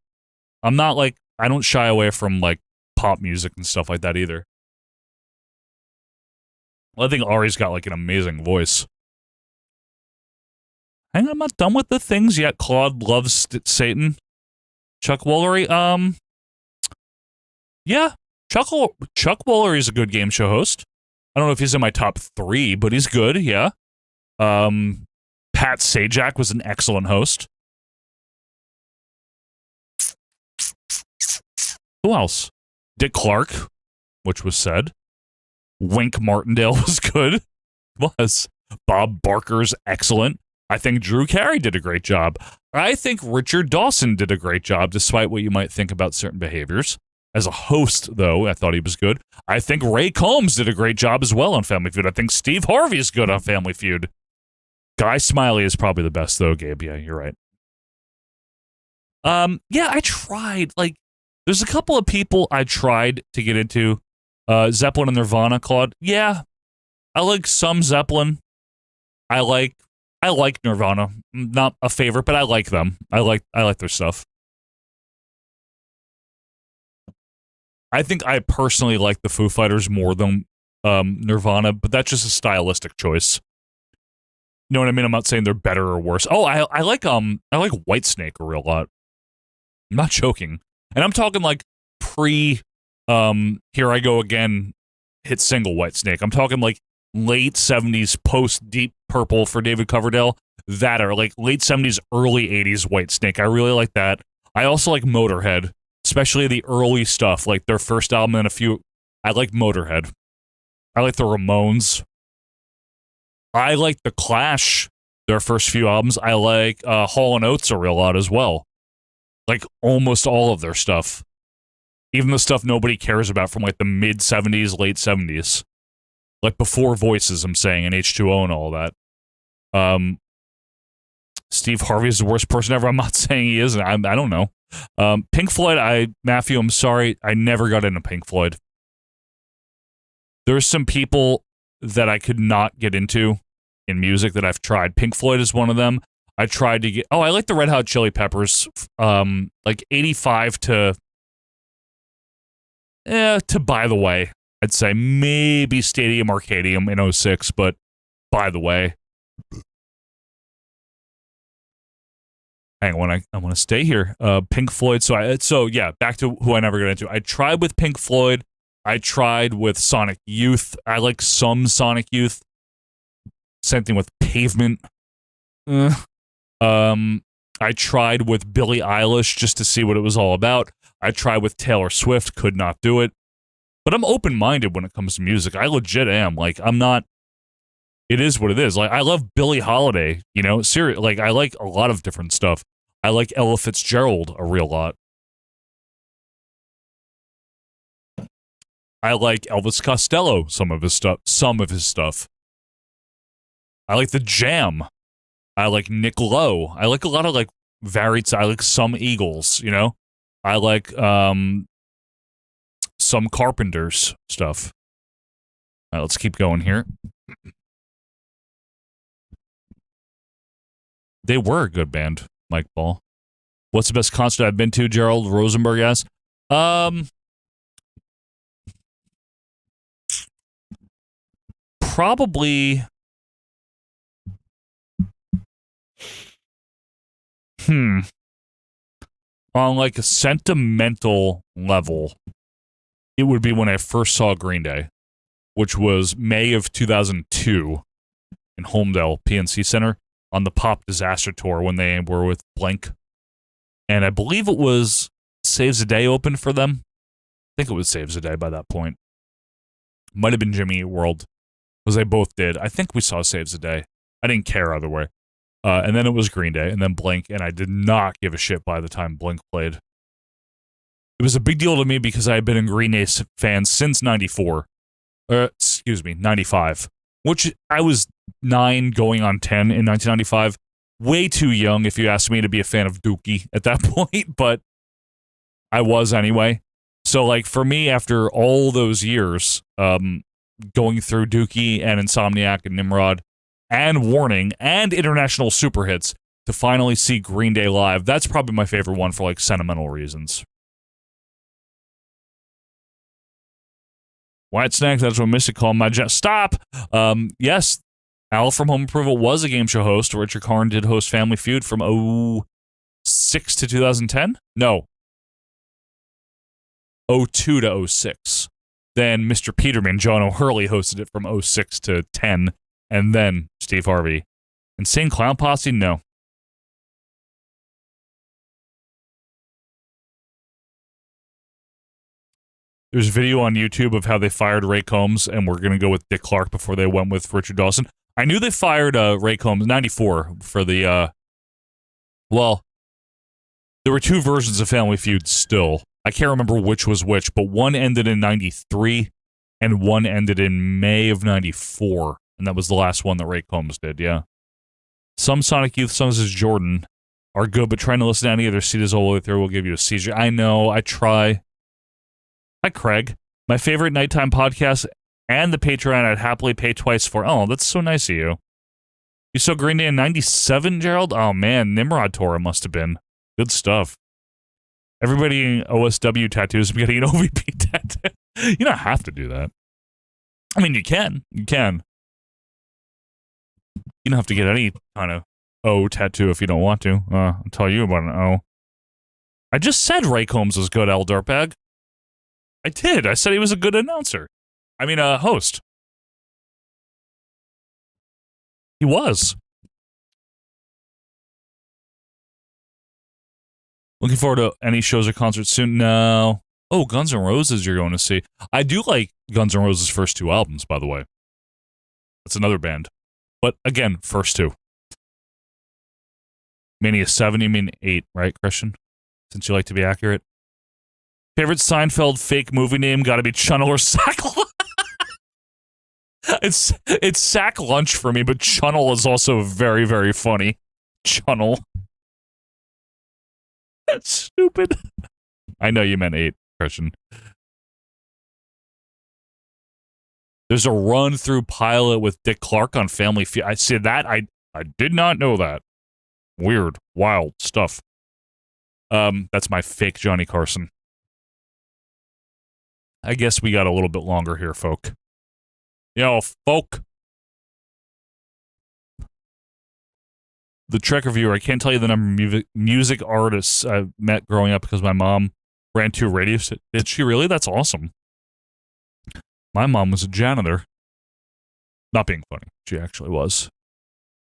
I'm not like, I don't shy away from like pop music and stuff like that either. Well, I think Ari's got like an amazing voice. Hang on, I'm not done with the things yet. Claude loves Satan. Chuck Woolery, yeah. Chuck Woolery is a good game show host. I don't know if he's in my top 3, but he's good, yeah. Pat Sajak was an excellent host. Who else? Dick Clark, which was said. Wink Martindale was good. Was. Bob Barker's excellent. I think Drew Carey did a great job. I think Richard Dawson did a great job, despite what you might think about certain behaviors. As a host, though, I thought he was good. I think Ray Combs did a great job as well on Family Feud. I think Steve Harvey is good on Family Feud. Guy Smiley is probably the best, though, Gabe. Yeah, you're right. Yeah, I tried. Like, there's a couple of people I tried to get into. Zeppelin and Nirvana, Claude. Yeah, I like some Zeppelin. I like Nirvana. Not a favorite, but I like them. I like their stuff. I think I personally like the Foo Fighters more than Nirvana, but that's just a stylistic choice. You know what I mean? I'm not saying they're better or worse. Oh, I like Whitesnake a real lot. I'm not joking. And I'm talking like pre Here I Go Again hit single Whitesnake. I'm talking like late 70s post Deep Purple for David Coverdale. That or like late 70s, early 80s Whitesnake. I really like that. I also like Motorhead, especially the early stuff, like their first album and a few. I like Motorhead. I like the Ramones. I like The Clash, their first few albums. I like Hall & Oates a real lot as well. Like almost all of their stuff. Even the stuff nobody cares about from like the mid-70s, late 70s. Like Before Voices, I'm saying, and H2O and all that. Steve Harvey is the worst person ever. I'm not saying he is. I don't know. Pink Floyd, Matthew, I'm sorry. I never got into Pink Floyd. There's some people that I could not get into in music that I've tried. Pink Floyd is one of them. I tried to get... Oh, I like the Red Hot Chili Peppers. Like 85 to By the Way. I'd say maybe Stadium Arcadium in 06, but By the Way. Hang on, I want to stay here. Pink Floyd. So yeah, back to who I never got into. I tried with Pink Floyd. I tried with Sonic Youth. I like some Sonic Youth. Same thing with Pavement. I tried with Billie Eilish just to see what it was all about. I tried with Taylor Swift. Could not do it. But I'm open-minded when it comes to music. I legit am. Like, I'm not... It is what it is. Like, I love Billie Holiday, you know? Like, I like a lot of different stuff. I like Ella Fitzgerald a real lot. I like Elvis Costello, some of his stuff. I like The Jam. I like Nick Lowe. I like a lot of, like, varied... I like some Eagles, you know? I like, some Carpenters stuff. All right, let's keep going here. They were a good band, Mike Ball. What's the best concert I've been to, Gerald Rosenberg asks? Probably... On like a sentimental level, it would be when I first saw Green Day, which was May of 2002 in Holmdel PNC Center on the Pop Disaster Tour when they were with Blink. And I believe it was Saves the Day opened for them. I think it was Saves the Day by that point. Might have been Jimmy Eat World, because they both did. I think we saw Saves the Day. I didn't care either way. And then it was Green Day, and then Blink, and I did not give a shit by the time Blink played. It was a big deal to me because I had been a Green Day fan since 94. 95. Which I was 9 going on 10 in 1995. Way too young, if you asked me, to be a fan of Dookie at that point, but I was anyway. So, like, for me, after all those years, going through Dookie and Insomniac and Nimrod, and Warning, and International Super Hits, to finally see Green Day live, that's probably my favorite one for, like, sentimental reasons. Whitesnake, that's what Mystic called my Stop! Yes, Al from Home Improvement was a game show host. Richard Karn did host Family Feud from 06 to 2010? No. 02 to 06. Then Mr. Peterman, John O'Hurley, hosted it from 06 to 10. And then Steve Harvey. Insane Clown Posse? No. There's a video on YouTube of how they fired Ray Combs, and we're going to go with Dick Clark before they went with Richard Dawson. I knew they fired Ray Combs, 94, for the, well, there were two versions of Family Feud still. I can't remember which was which, but one ended in 93, and one ended in May of 94. And that was the last one that Ray Combs did, yeah. Some Sonic Youth songs as Jordan are good, but trying to listen to any of their CDs all the way through will give you a seizure. I know, I try. Hi, Craig. My favorite nighttime podcast and the Patreon I'd happily pay twice for. Oh, that's so nice of you. You saw Green Day in 97, Gerald? Oh, man, Nimrod Tour must have been. Good stuff. Everybody in OSW tattoos is getting an OVP tattoo. You don't have to do that. I mean, you can. You can. You don't have to get any kind of O tattoo if you don't want to. I'll tell you about an O. I just said Ray Combs was good, El Dirtbag. I did. I said he was a good announcer. I mean, host. He was. Looking forward to any shows or concerts soon? No. Oh, Guns N' Roses you're going to see. I do like Guns N' Roses' first 2 albums, by the way. That's another band. But again, first 2. Mania 7, you mean 8, right, Christian? Since you like to be accurate. Favorite Seinfeld fake movie name gotta be Chunnel or Sack It's Sack Lunch for me, but Chunnel is also very, very funny. Chunnel. That's stupid. I know you meant 8, Christian. There's a run-through pilot with Dick Clark on Family Feud. I said that. I did not know that. Weird, wild stuff. That's my fake Johnny Carson. I guess we got a little bit longer here, folk. Yo, folk. The Trek reviewer, I can't tell you the number of music artists I've met growing up because my mom ran 2 radio stations. Did she really? That's awesome. My mom was a janitor. Not being funny. She actually was.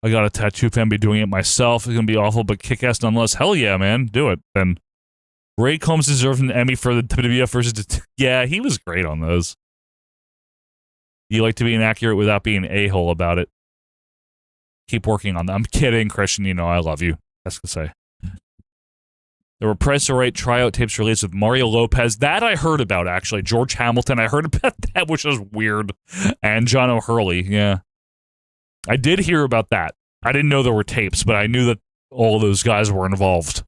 I got a tattoo pen, be doing it myself. It's going to be awful, but kick-ass nonetheless. Hell yeah, man. Do it. Then Ray Combs deserved an Emmy for the WWF versus... Yeah, he was great on those. You like to be inaccurate without being an a-hole about it. Keep working on that. I'm kidding, Christian. You know I love you. That's to say. There were Price or Right tryout tapes released with Mario Lopez. That I heard about, actually. George Hamilton, I heard about that, which was weird. And John O'Hurley, yeah. I did hear about that. I didn't know there were tapes, but I knew that all of those guys were involved.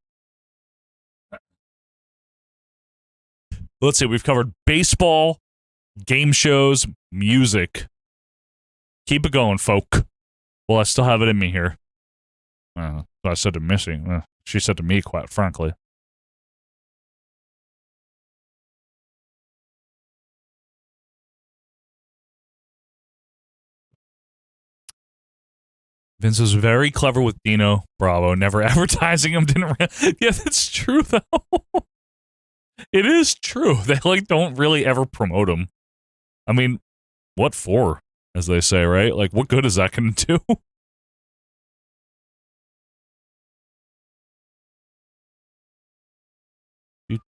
Let's see, we've covered baseball, game shows, music. Keep it going, folk. Well, I still have it in me here. I said to Missy. She said to me, quite frankly. Vince was very clever with Dino Bravo, never advertising him. Yeah, that's true, though. It is true. They, don't really ever promote him. I mean, what for, as they say, right? What good is that going to do?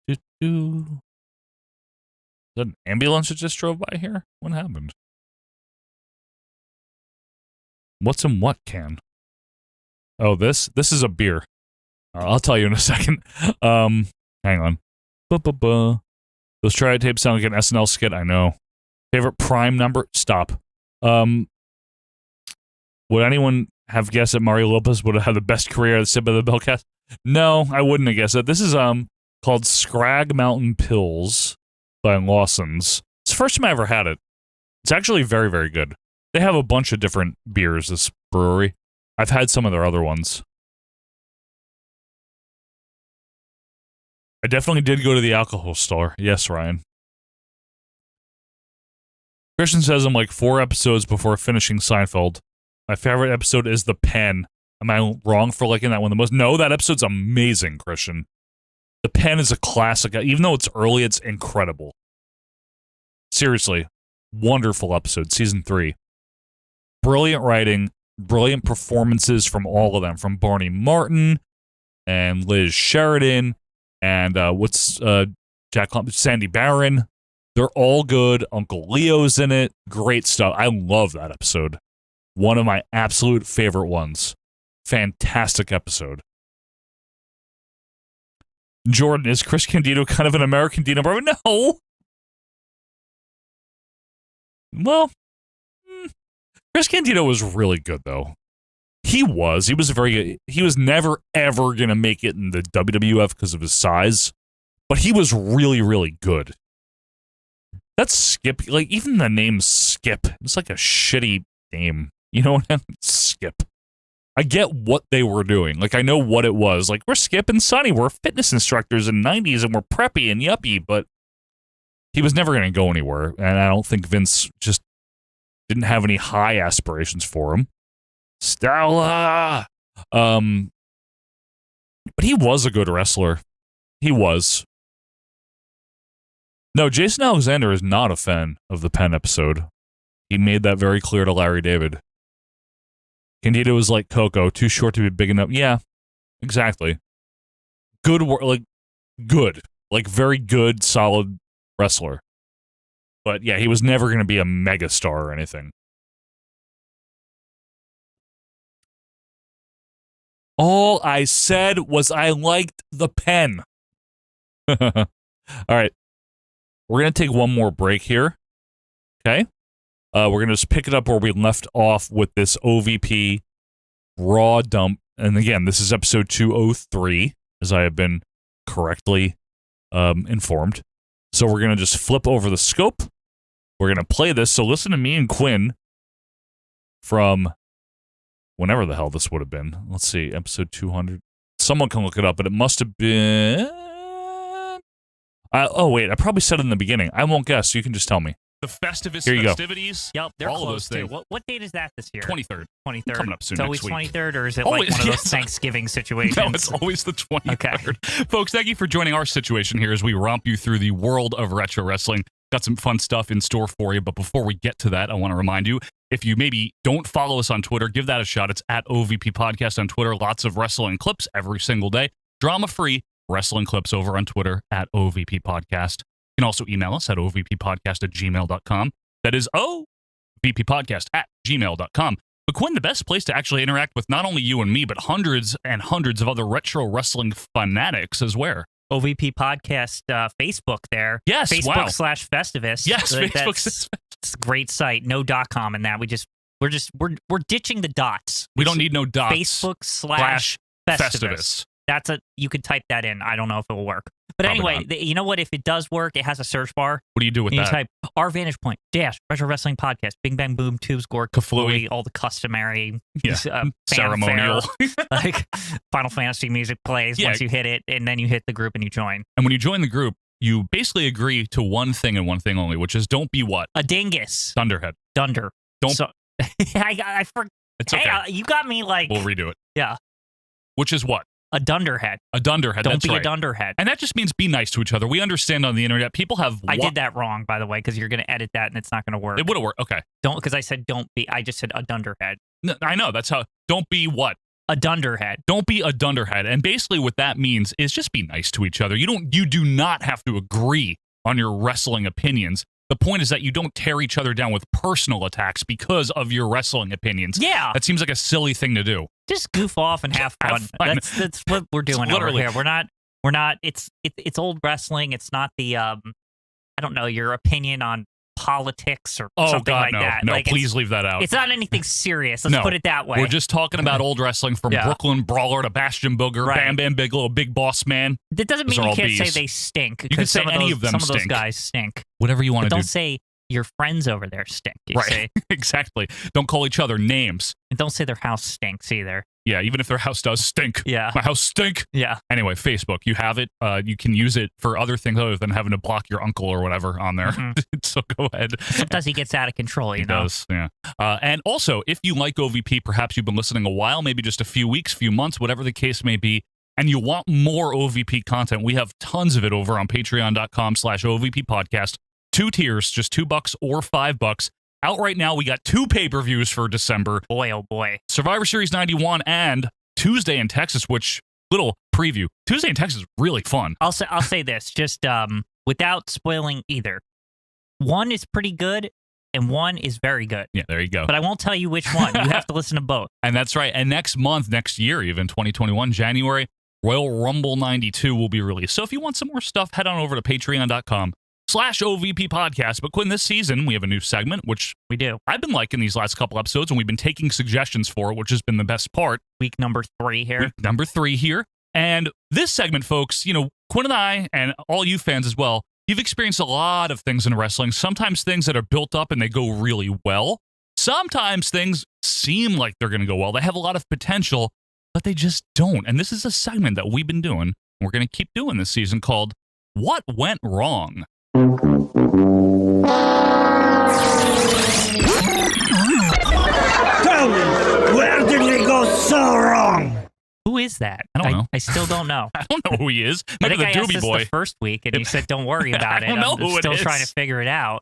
Is that an ambulance that just drove by here? What happened? What's in what can? Oh, this is a beer. I'll tell you in a second. Hang on. Those tryout tapes sound like an SNL skit. I know. Favorite prime number? Stop. Would anyone have guessed that Mario Lopez would have had the best career at the Sip of the Bellcast? No, I wouldn't have guessed that. This is called Scrag Mountain Pills by Lawson's. It's the first time I ever had it. It's actually very, very good. They have a bunch of different beers, this brewery. I've had some of their other ones. I definitely did go to the alcohol store. Yes, Ryan. Christian says I'm 4 episodes before finishing Seinfeld. My favorite episode is The Pen. Am I wrong for liking that one the most? No, that episode's amazing, Christian. The Pen is a classic. Even though it's early, it's incredible. Seriously. Wonderful episode. Season 3. Brilliant writing. Brilliant performances from all of them. From Barney Martin and Liz Sheridan and Sandy Barron. They're all good. Uncle Leo's in it. Great stuff. I love that episode. One of my absolute favorite ones. Fantastic episode. Jordan, is Chris Candido kind of an American Dino Bravo? No. Well, Chris Candido was really good, though. He was very good. He was never, ever going to make it in the WWF because of his size, but he was really, really good. That's Skip. Even the name Skip, it's like a shitty name. You know what I mean? Skip. I get what they were doing. I know what it was. We're Skip and Sonny. We're fitness instructors in the 90s, and we're preppy and yuppie, but he was never going to go anywhere, and I don't think Vince just didn't have any high aspirations for him. Stella. But he was a good wrestler. He was. No, Jason Alexander is not a fan of the Penn episode. He made that very clear to Larry David. Candido was like Coco, too short to be big enough. Yeah, exactly. Good work, good. Very good, solid wrestler. But yeah, he was never going to be a megastar or anything. All I said was I liked the Pen. All right. We're going to take one more break here. Okay? We're going to just pick it up where we left off with this OVP Raw dump. And again, this is episode 203, as I have been correctly informed. So we're going to just flip over the scope. We're going to play this. So listen to me and Quinn from whenever the hell this would have been. Let's see, episode 200. Someone can look it up, but it must have been... oh, wait, I probably said it in the beginning. I won't guess. You can just tell me. The Festivus Here you go. festivities. Yep, they're all close of those too. things. What date is that this year? 23rd. 23rd. Coming up soon It's next always week. 23rd, or is it Always, like one of those yes. Thanksgiving situations? No, it's always the 23rd. Okay. Folks, thank you for joining our situation here as we romp you through the world of retro wrestling. Got some fun stuff in store for you, but before we get to that, I want to remind you, if you maybe don't follow us on Twitter, give that a shot. It's at OVP Podcast on Twitter. Lots of wrestling clips every single day. Drama-free wrestling clips over on Twitter at OVP Podcast. You can also email us at ovppodcast@gmail.com. That is ovppodcast@gmail.com. But Quinn, the best place to actually interact with not only you and me, but hundreds and hundreds of other retro wrestling fanatics is where? OVP Podcast Facebook there. Yes, Facebook wow. /Festivus. Yes, Facebook. It's a great site. No .com in that. We're ditching the dots. We don't need no dots. Facebook / Festivus. You could type that in. I don't know if it will work. But Probably anyway, you know what? If it does work, it has a search bar. What do you do with You that? type Our Vantage Point - Retro Wrestling Podcast, Bing Bang Boom, Tubes, Gore, Kaflooey. all the customary Ceremonial. like Final Fantasy music plays once you hit it, and then you hit the group and you join. And when you join the group, you basically agree to one thing and one thing only, which is don't be what? A dingus. Thunderhead. Dunder. Don't. So, I forgot. It's okay. Hey, you got me like. We'll redo it. Yeah. Which is what? A dunderhead. A dunderhead. Don't That's be right. a dunderhead. And that just means be nice to each other. We understand on the internet, people have... I did that wrong, by the way, because you're going to edit that and it's not going to work. It would have worked. Okay. Because I said don't be. I just said a dunderhead. No, I know. That's how... Don't be what? A dunderhead. Don't be a dunderhead. And basically what that means is just be nice to each other. You do not have to agree on your wrestling opinions. The point is that you don't tear each other down with personal attacks because of your wrestling opinions. Yeah. That seems like a silly thing to do. Just goof off and have fun. fun. That's what we're doing over here. We're not. It's old wrestling. It's not the I don't know, your opinion on politics or something like that. No, like, please leave that out. It's not anything serious. Let's put it that way. We're just talking about old wrestling from Brooklyn Brawler to Bastion Booger, Right. Bam Bam Bigelow, Big Boss Man. That doesn't Those mean are you all can't say Bs. they stink. You can say any of them Some of those stink. guys stink. Whatever you want But to do. don't say your friends over there stink. You Right. say. Exactly. Don't call each other names. And don't say their house stinks either. Yeah, even if their house does stink. Yeah. My house stink. Yeah. Anyway, Facebook, you have it. You can use it for other things other than having to block your uncle or whatever on there. Mhm. So go ahead. Sometimes he gets out of control, you He know. does, yeah. And also, if you like OVP, perhaps you've been listening a while, maybe just a few weeks, few months, whatever the case may be, and you want more OVP content, we have tons of it over on patreon.com/OVP podcast. 2 tiers, just $2 or $5. Out right now, we got 2 pay-per-views for December. Boy, oh boy. Survivor Series 91 and Tuesday in Texas, which, little preview. Tuesday in Texas is really fun. I'll say this, just without spoiling either. One is pretty good, and one is very good. Yeah, there you go. But I won't tell you which one. You have to listen to both. And that's right. And next month, next year, even 2021, January, Royal Rumble 92 will be released. So if you want some more stuff, head on over to patreon.com/OVP podcast. But Quinn, this season, we have a new segment, which We do. I've been liking these last couple episodes, and we've been taking suggestions for it, which has been the best part. Week number 3 here. Week number 3 here. And this segment, folks, Quinn and I, and all you fans as well, you've experienced a lot of things in wrestling. Sometimes things that are built up and they go really well. Sometimes things seem like they're going to go well. They have a lot of potential, but they just don't. And this is a segment that we've been doing, and we're going to keep doing this season, called What Went Wrong? Tell me, where did Who is that? I don't know. I still don't know. I don't know who he is. I Maybe think the I asked Doobie this Boy. the first week, and you said, "Don't worry about it." I don't know I'm who it still is. trying to figure it out.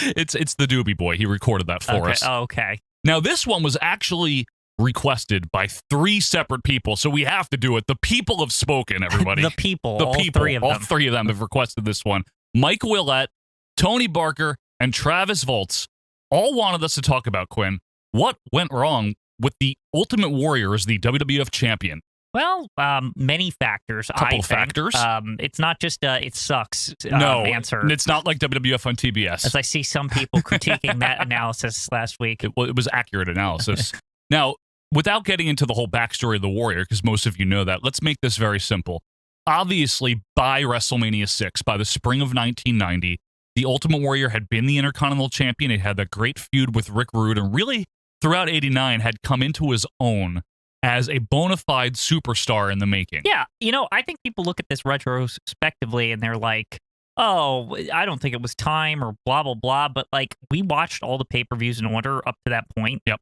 It's the Doobie Boy. He recorded that for us. Oh, okay. Now, this one was actually requested by 3 separate people, so we have to do it. The people have spoken, everybody. The people. The all people. 3 of all them. 3 of them have requested this one. Mike Willett, Tony Barker, and Travis Volts all wanted us to talk about, Quinn, what went wrong with the Ultimate Warrior as the WWF champion. Well, many factors. Couple I of think. factors. It's not just it sucks. No, answer. it's not like WWF on TBS. As I see some people critiquing that analysis last week. It was accurate analysis. Now, without getting into the whole backstory of the Warrior, because most of you know that, let's make this very simple. Obviously, by WrestleMania 6, by the spring of 1990, the Ultimate Warrior had been the Intercontinental Champion. He had that great feud with Rick Rude, and really, throughout 89, had come into his own as a bona fide superstar in the making. Yeah, I think people look at this retrospectively and they're like, oh, I don't think it was time or blah, blah, blah. But like, we watched all the pay-per-views in order up to that point. Yep.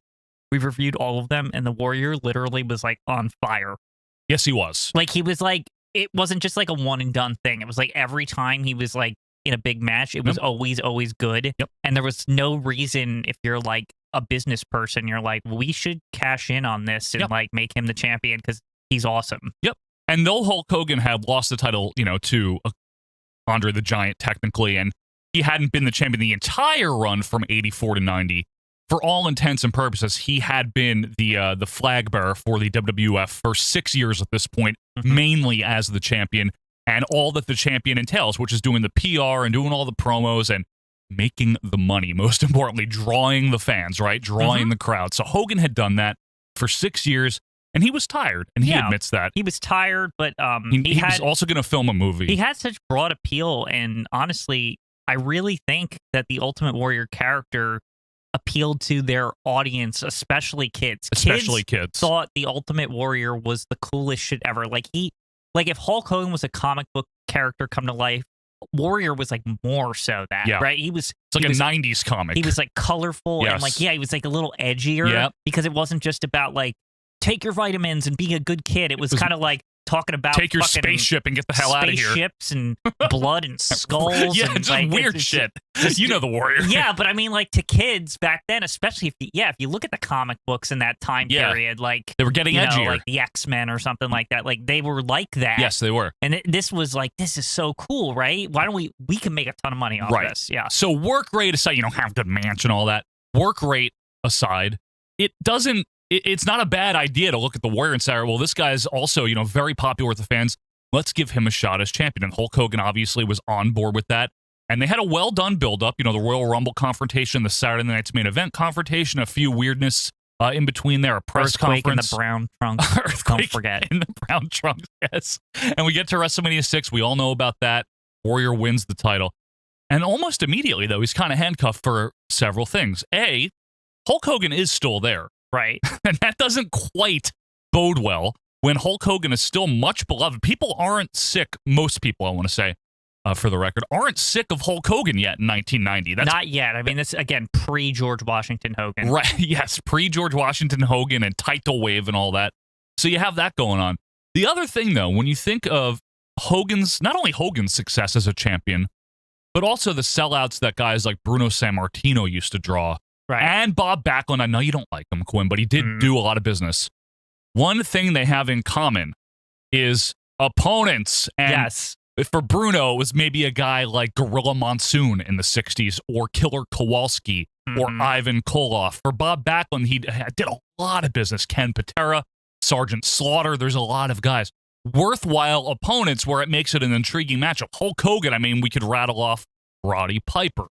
We've reviewed all of them, and the Warrior literally was like on fire. Yes, he was. Like, he was like, it wasn't just like a one and done thing. It was like every time he was like in a big match, it was always good. Yep. And there was no reason, if you're like a business person, you're like, we should cash in on this and like make him the champion because he's awesome. Yep. And though Hulk Hogan had lost the title, to Andre the Giant technically, and he hadn't been the champion the entire run from 84 to 90, for all intents and purposes, he had been the flag bearer for the WWF for 6 years at this point, mainly as the champion, and all that the champion entails, which is doing the PR and doing all the promos and making the money. Most importantly, drawing the fans, right? Drawing the crowd. So Hogan had done that for 6 years, and he was tired, and he admits that. He was tired, but he was also going to film a movie. He had such broad appeal, and honestly, I really think that the Ultimate Warrior character appealed to their audience, especially kids. Kids thought the Ultimate Warrior was the coolest shit ever. Like if Hulk Hogan was a comic book character come to life, Warrior was like more so that, right? It's like a 90s comic. He was like colorful and like, he was like a little edgier because it wasn't just about like, take your vitamins and be a good kid. It was kind of like talking about take your spaceship and get the hell out of here. Spaceships and blood and skulls. Yeah, and just like, weird shit. You know the Warrior. Yeah, but I mean, like to kids back then, especially if you look at the comic books in that time period, like they were getting edgier, like the X-Men or something like that. Like they were like that. Yes, they were. And this was like, this is so cool, right? Why don't we can make a ton of money off this? Yeah. So work rate aside, have good match and all that. Work rate aside, it's not a bad idea to look at the Warrior and say, well, this guy's also, very popular with the fans. Let's give him a shot as champion. And Hulk Hogan obviously was on board with that. And they had a well-done build-up, the Royal Rumble confrontation, the Saturday Night's Main Event confrontation, a few weirdness in between there, a press Earthquake conference. In the brown trunks. Don't forget. In the brown trunks, yes. And we get to WrestleMania 6. We all know about that. Warrior wins the title. And almost immediately, though, he's kind of handcuffed for several things. A, Hulk Hogan is still there. Right. And that doesn't quite bode well when Hulk Hogan is still much beloved. People aren't sick, most people, I want to say, for the record, aren't sick of Hulk Hogan yet in 1990. That's not yet. I mean, this, again, pre-George Washington Hogan. Right, yes, pre-George Washington Hogan and Title Wave and all that. So you have that going on. The other thing, though, when you think of not only Hogan's success as a champion, but also the sellouts that guys like Bruno Sammartino used to draw. Right. And Bob Backlund, I know you don't like him, Quinn, but he did do a lot of business. One thing they have in common is opponents. And for Bruno, it was maybe a guy like Gorilla Monsoon in the 60s or Killer Kowalski or Ivan Koloff. For Bob Backlund, he did a lot of business. Ken Patera, Sergeant Slaughter, there's a lot of guys. Worthwhile opponents where it makes it an intriguing matchup. Hulk Hogan, I mean, we could rattle off Roddy Piper.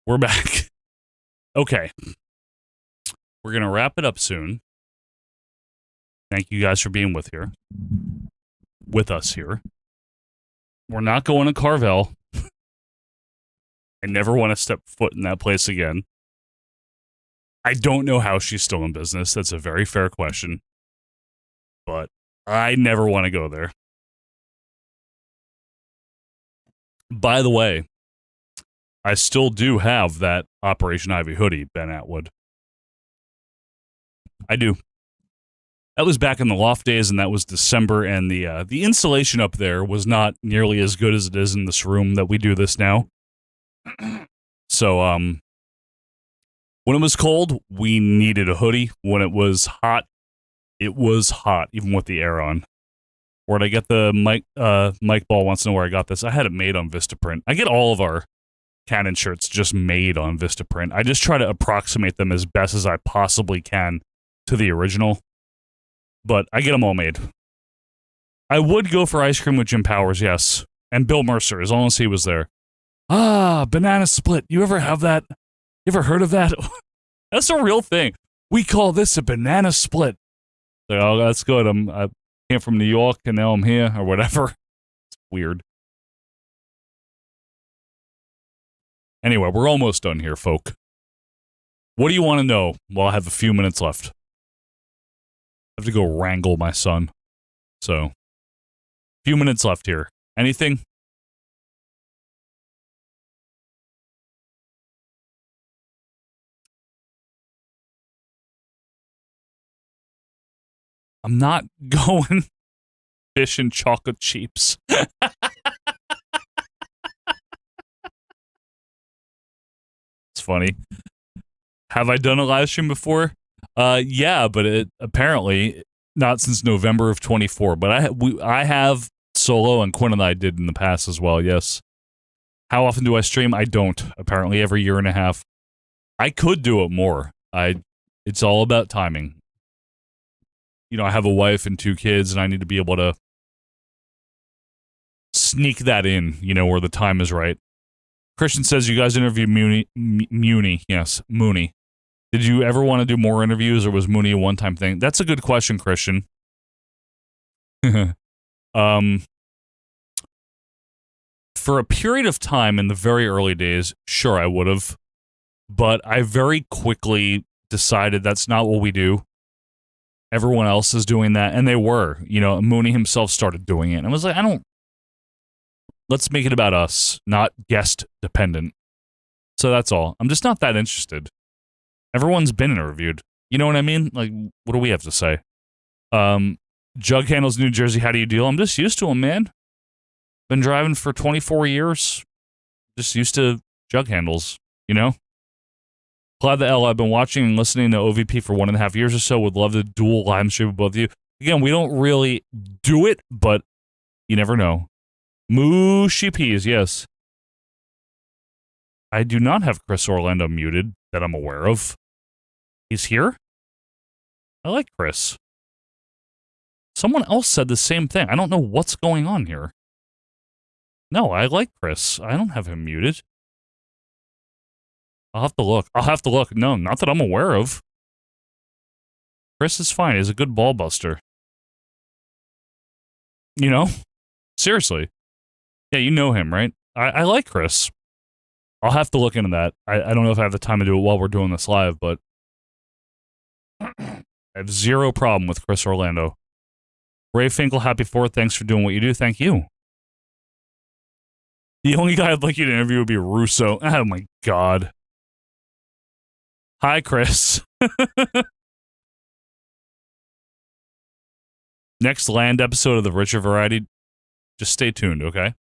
We're back. Okay. We're going to wrap it up soon. Thank you guys for being with us here. We're not going to Carvel. I never want to step foot in that place again. I don't know how she's still in business. That's a very fair question. But I never want to go there. By the way, I still do have that Operation Ivy hoodie, Ben Atwood. I do. That was back in the loft days, and that was December, and the insulation up there was not nearly as good as it is in this room that we do this now. So, when it was cold, we needed a hoodie. When it was hot, even with the air on. Where'd I get the Mike Ball wants to know where I got this. I had it made on Vistaprint. I get all of our Canon shirts just made on Vistaprint. I just try to approximate them as best as I possibly can to the original. But I get them all made. I would go for ice cream with Jim Powers, yes. And Bill Mercer, as long as he was there. Ah, banana split. You ever have that? You ever heard of that? That's a real thing. We call this a banana split. Like, oh, that's good. I came from New York and now I'm here, or whatever. It's weird. Anyway, we're almost done here, folk. What do you want to know? Well, I have a few minutes left. I have to go wrangle my son. So, few minutes left here. Anything? I'm not going fish and chocolate chips. It's funny. Have I done a live stream before? Yeah, but it apparently not since November of 24. But I have solo, and Quinn and I did in the past as well. Yes. How often do I stream? I don't. Apparently, every year and a half. I could do it more. It's all about timing. You know, I have a wife and 2 kids, and I need to be able to sneak that in. You know, where the time is right. Christian says you guys interviewed Mooney. Yes, Mooney. Did you ever want to do more interviews, or was Mooney a one-time thing? That's a good question, Christian. For a period of time in the very early days, sure, I would have. But I very quickly decided that's not what we do. Everyone else is doing that, and they were. You know, Mooney himself started doing it. And I was like, let's make it about us, not guest dependent. So that's all. I'm just not that interested. Everyone's been interviewed. You know what I mean? Like, what do we have to say? Jug Handles, New Jersey, how do you deal? I'm just used to them, man. Been driving for 24 years. Just used to jug handles, you know? Cloud the L, I've been watching and listening to OVP for 1.5 years or so. Would love to dual live stream with both of you. Again, we don't really do it, but you never know. Mushy peas, yes. I do not have Chris Orlando muted that I'm aware of. He's here? I like Chris. Someone else said the same thing. I don't know what's going on here. No, I like Chris. I don't have him muted. I'll have to look. No, not that I'm aware of. Chris is fine. He's a good ball buster. You know? Seriously. Yeah, you know him, right? I like Chris. I'll have to look into that. I don't know if I have the time to do it while we're doing this live, but I have zero problem with Chris Orlando. Ray Finkel, happy 4th. Thanks for doing what you do. Thank you. The only guy I'd like you to interview would be Russo. Oh my God. Hi, Chris. Next land episode of the Richer Variety. Just stay tuned, okay?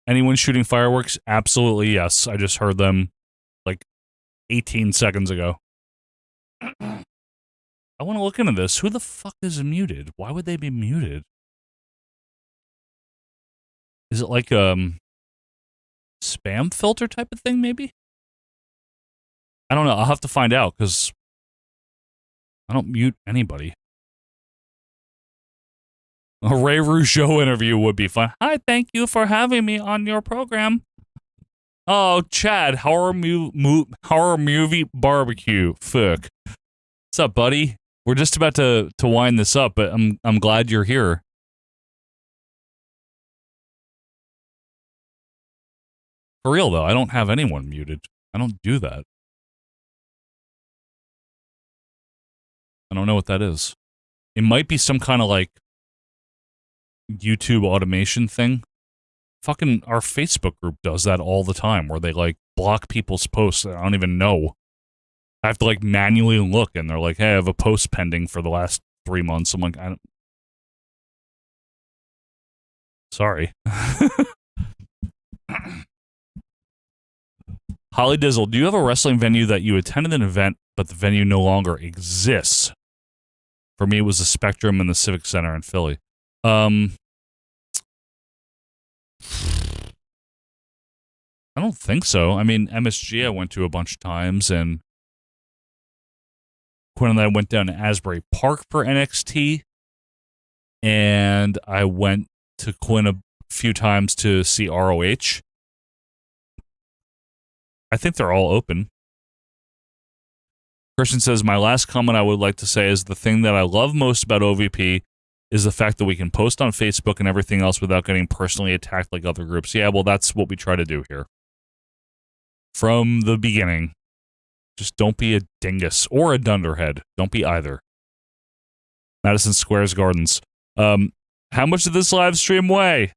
Anyone shooting fireworks? Absolutely, yes. I just heard them like 18 seconds ago. I want to look into this. Who the fuck is muted? Why would they be muted? Is it like spam filter type of thing, maybe? I don't know. I'll have to find out because I don't mute anybody. A Ray Rougeau interview would be fun. Hi, thank you for having me on your program. Oh, Chad, horror movie barbecue. Fuck. What's up, buddy? We're just about to wind this up, but I'm glad you're here. For real though, I don't have anyone muted. I don't do that. I don't know what that is. It might be some kind of like YouTube automation thing. Fucking our Facebook group does that all the time, where they like block people's posts that I don't even know. I have to like manually look, and they're like, "Hey, I have a post pending for the last 3 months." I'm like, sorry. Holly Dizzle, do you have a wrestling venue that you attended an event, but the venue no longer exists? For me, it was the Spectrum and the Civic Center in Philly. I don't think so. I mean, MSG I went to a bunch of times, and Quinn and I went down to Asbury Park for NXT, and I went to Quinn a few times to see ROH. I think they're all open. Christian says, my last comment I would like to say is the thing that I love most about OVP is the fact that we can post on Facebook and everything else without getting personally attacked like other groups. Yeah, well, that's what we try to do here. From the beginning, just don't be a dingus or a dunderhead. Don't be either. Madison Squares Gardens. How much did this live stream weigh?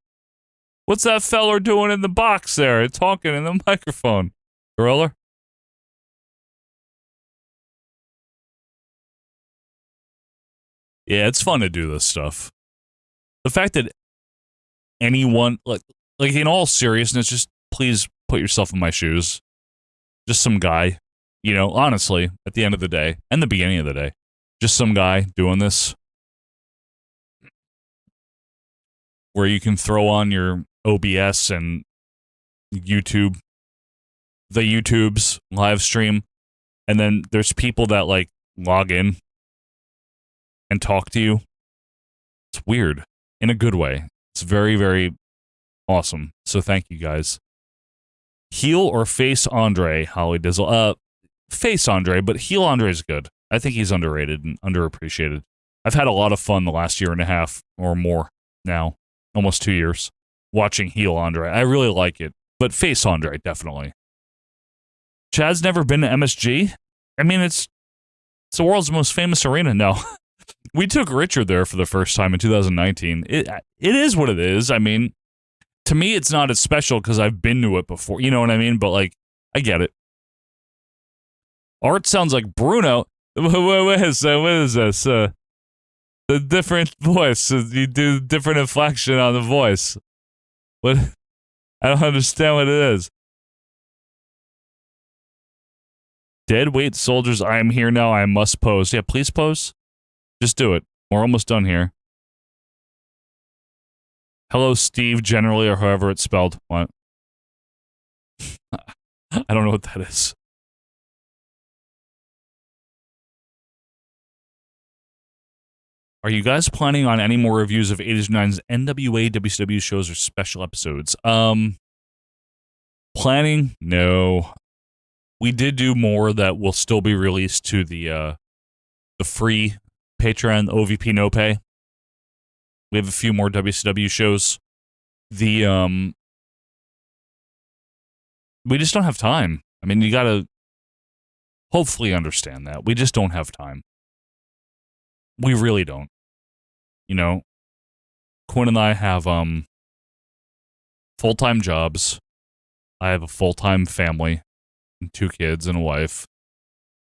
What's that feller doing in the box there, talking in the microphone? Gorilla? Yeah, it's fun to do this stuff. The fact that anyone, like in all seriousness, just please put yourself in my shoes. Just some guy, you know, honestly, at the end of the day, and the beginning of the day, just some guy doing this, where you can throw on your OBS and YouTube, the YouTube's live stream, and then there's people that like log in and talk to you. It's weird in a good way. It's very, very awesome. So thank you guys. Heel or face Andre, Holly Dizzle? Face Andre, but heel Andre is good. I think he's underrated and underappreciated. I've had a lot of fun the last year and a half or more now, almost 2 years, watching heel Andre. I really like it, but face Andre, definitely. Chad's never been to MSG? I mean, it's the world's most famous arena. No. We took Richard there for the first time in 2019. It is what it is. I mean, to me, it's not as special because I've been to it before. You know what I mean? But, like, I get it. Art sounds like Bruno. What is this? The different voice. You do different inflection on the voice. What? I don't understand what it is. Dead weight soldiers, I am here now. I must pose. Yeah, please pose. Just do it. We're almost done here. Hello, Steve, generally, or however it's spelled. What? I don't know what that is. Are you guys planning on any more reviews of 80s and 90s NWA, WCW shows or special episodes? Planning? No. We did do more that will still be released to the free Patreon, OVP No Pay. We have a few more WCW shows. We just don't have time. I mean, you gotta hopefully understand that. We just don't have time. We really don't. You know, Quinn and I have full-time jobs. I have a full-time family, and 2 kids and a wife.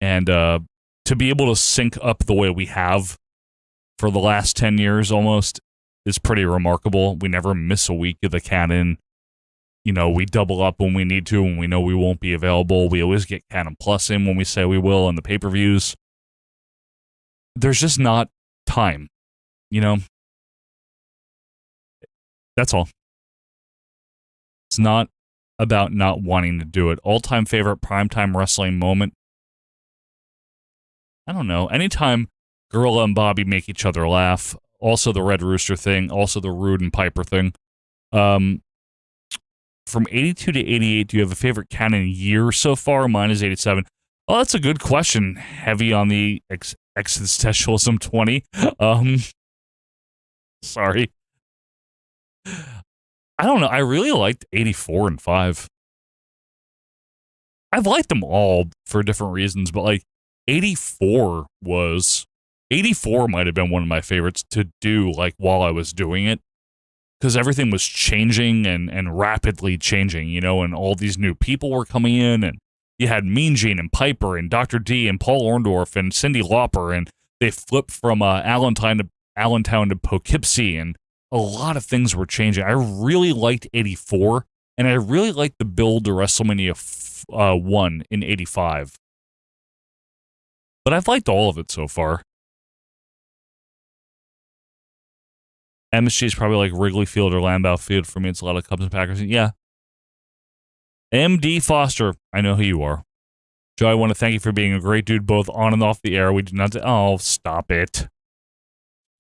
And to be able to sync up the way we have for the last 10 years almost is pretty remarkable. We never miss a week of the canon. You know, we double up when we need to, when we know we won't be available. We always get Canon Plus in when we say we will on the pay-per-views. There's just not time, you know? That's all. It's not about not wanting to do it. All-time favorite primetime wrestling moment? I don't know. Anytime Gorilla and Bobby make each other laugh. Also the Red Rooster thing. Also the Rude and Piper thing. From 82 to 88, do you have a favorite canon year so far? Mine is 87. Oh, that's a good question. Heavy on the existentialism 20. Sorry. I don't know. I really liked 84 and 5. I've liked them all for different reasons, but like 84 might have been one of my favorites to do like while I was doing it. because everything was changing and rapidly changing, you know, and all these new people were coming in, and you had Mean Gene and Piper and Dr. D and Paul Orndorff and Cyndi Lauper, and they flipped from Allentown to Poughkeepsie, and a lot of things were changing. I really liked 84, and I really liked the build to WrestleMania 1 in 85. But I've liked all of it so far. MSG is probably like Wrigley Field or Lambeau Field for me. It's a lot of Cubs and Packers. Yeah. MD Foster, I know who you are. Joe, I want to thank you for being a great dude both on and off the air. We do not... Oh, stop it.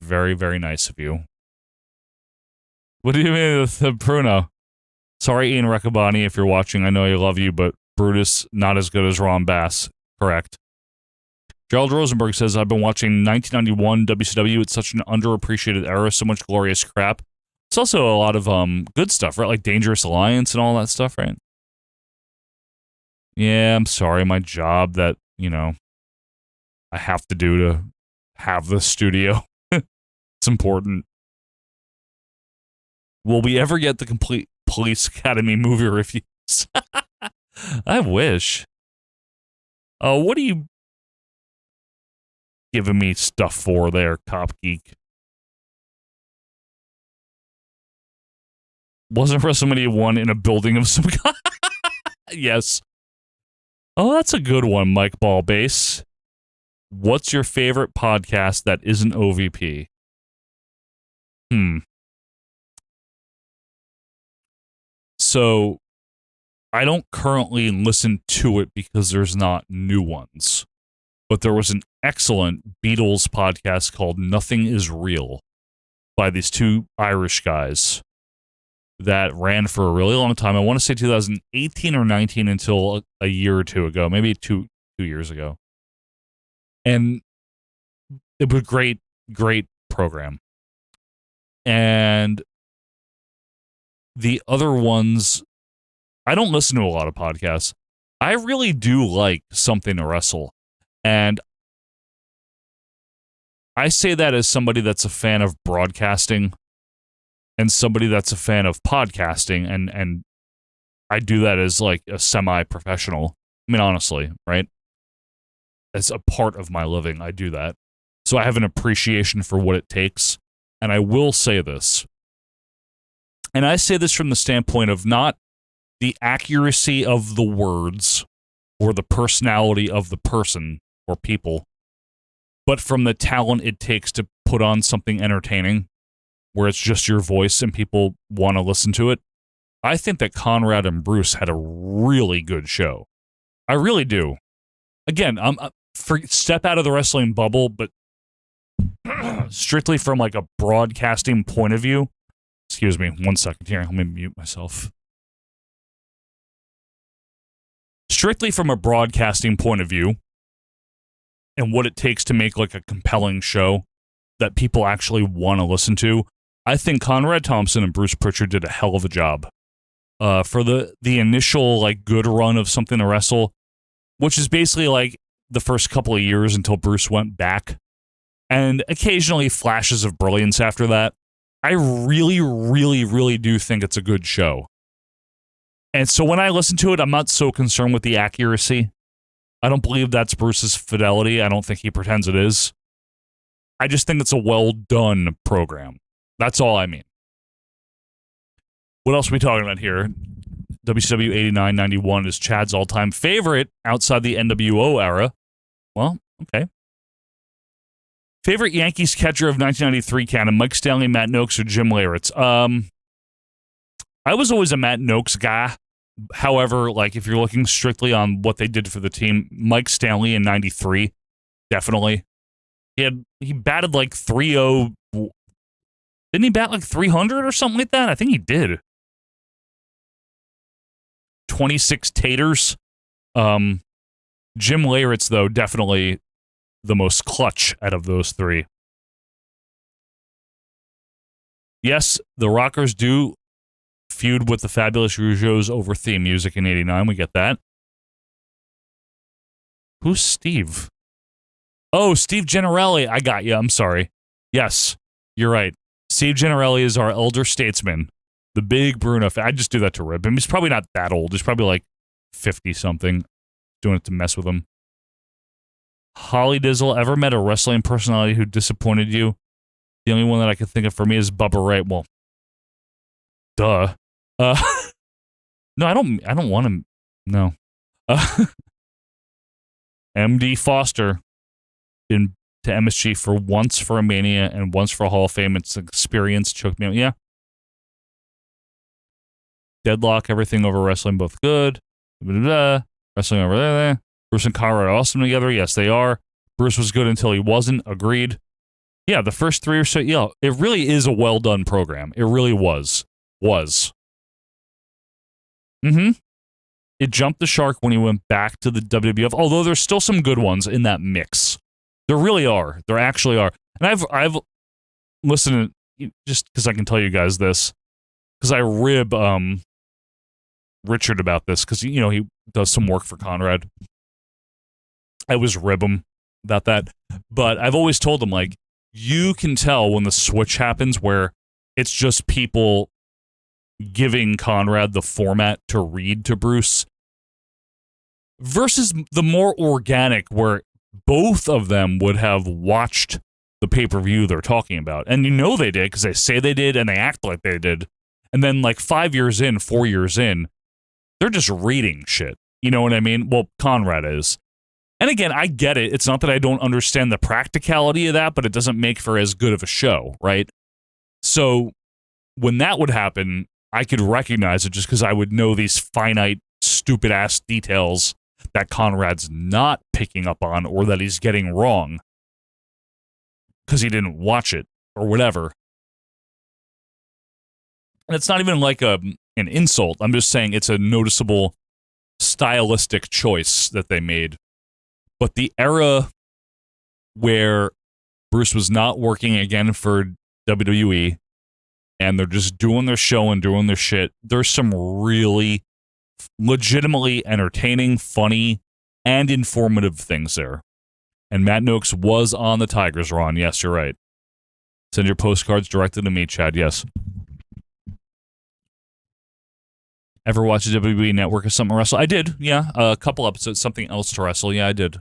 Very, very nice of you. What do you mean with Bruno? Sorry, Ian Recabani, if you're watching. I know I love you, but Brutus, not as good as Ron Bass. Correct. Gerald Rosenberg says, I've been watching 1991 WCW. It's such an underappreciated era. So much glorious crap. It's also a lot of good stuff, right? Like Dangerous Alliance and all that stuff, right? Yeah, I'm sorry. My job that, you know, I have to do to have the studio. It's important. Will we ever get the complete Police Academy movie reviews? I wish. What are you giving me stuff for there, Cop Geek? Wasn't WrestleMania 1 in a building of some kind? Yes. Oh, that's a good one, Mike Ballbase. What's your favorite podcast that isn't OVP? So, I don't currently listen to it because there's not new ones. But there was an excellent Beatles podcast called Nothing Is Real by these two Irish guys that ran for a really long time. I want to say 2018 or 19 until a year or two ago, maybe two years ago. And it was a great, great program. And the other ones, I don't listen to a lot of podcasts. I really do like Something to Wrestle. And I say that as somebody that's a fan of broadcasting and somebody that's a fan of podcasting, and I do that as like a semi-professional. I mean, honestly, right? As a part of my living, I do that. So I have an appreciation for what it takes. And I will say this. And I say this from the standpoint of not the accuracy of the words or the personality of the person or people, but from the talent it takes to put on something entertaining where it's just your voice and people want to listen to it. I think that Conrad and Bruce had a really good show. I really do. Again, step out of the wrestling bubble, but strictly from like a broadcasting point of view. Excuse me, 1 second here. Let me mute myself. Strictly from a broadcasting point of view and what it takes to make like a compelling show that people actually want to listen to, I think Conrad Thompson and Bruce Pritchard did a hell of a job. For the initial like good run of Something to Wrestle, which is basically like the first couple of years until Bruce went back, and occasionally flashes of brilliance after that. I really, really, really do think it's a good show. And so when I listen to it, I'm not so concerned with the accuracy. I don't believe that's Bruce's fidelity. I don't think he pretends it is. I just think it's a well-done program. That's all I mean. What else are we talking about here? WCW 89-91 is Chad's all-time favorite outside the NWO era. Well, okay. Favorite Yankees catcher of 1993 canon, Mike Stanley, Matt Noakes, or Jim Leyritz? I was always a Matt Noakes guy. However, like if you're looking strictly on what they did for the team, Mike Stanley in 93, definitely. He batted like 3-0. Didn't he bat like 300 or something like that? I think he did. 26 taters. Jim Leyritz, though, definitely the most clutch out of those three. Yes, the Rockers do feud with the Fabulous Rougeaus over theme music in 89. We get that. Who's Steve? Oh, Steve Gennarelli. I got you. I'm sorry. Yes, you're right. Steve Gennarelli is our elder statesman, the big Bruno fan. I just do that to rib him. He's probably not that old. He's probably like 50-something, doing it to mess with him. Holly Dizzle, ever met a wrestling personality who disappointed you? The only one that I could think of for me is Bubba Ray. Well, duh. No, I don't want him. No. MD Foster, been to MSG for once for a Mania and once for a Hall of Fame. It's an experience. Choked me out. Yeah. Deadlock, everything over wrestling, both good. Blah, blah, blah. Wrestling over there. Bruce and Conrad are awesome together. Yes, they are. Bruce was good until he wasn't. Agreed. Yeah, the first 3 or so. Yeah, it really is a well done program. It really was. It jumped the shark when he went back to the WWF. Although there's still some good ones in that mix. There really are. There actually are. And I've listened to, just because I can tell you guys this, because I rib Richard about this, because he does some work for Conrad. I always rib him about that, but I've always told him, like, you can tell when the switch happens where it's just people giving Conrad the format to read to Bruce versus the more organic where both of them would have watched the pay-per-view they're talking about. And they did, because they say they did and they act like they did. And then like 5 years in, 4 years in, they're just reading shit. You know what I mean? Well, Conrad is. And again, I get it. It's not that I don't understand the practicality of that, but it doesn't make for as good of a show, right? So when that would happen, I could recognize it just because I would know these finite, stupid-ass details that Conrad's not picking up on or that he's getting wrong because he didn't watch it or whatever. And it's not even like an insult. I'm just saying it's a noticeable stylistic choice that they made. But the era where Bruce was not working again for WWE and they're just doing their show and doing their shit, there's some really legitimately entertaining, funny, and informative things there. And Matt Noakes was on the Tigers, Ron. Yes, you're right. Send your postcards directly to me, Chad. Yes. Ever watch the WWE Network or something wrestle? I did, yeah. A couple episodes, something else to wrestle. Yeah, I did.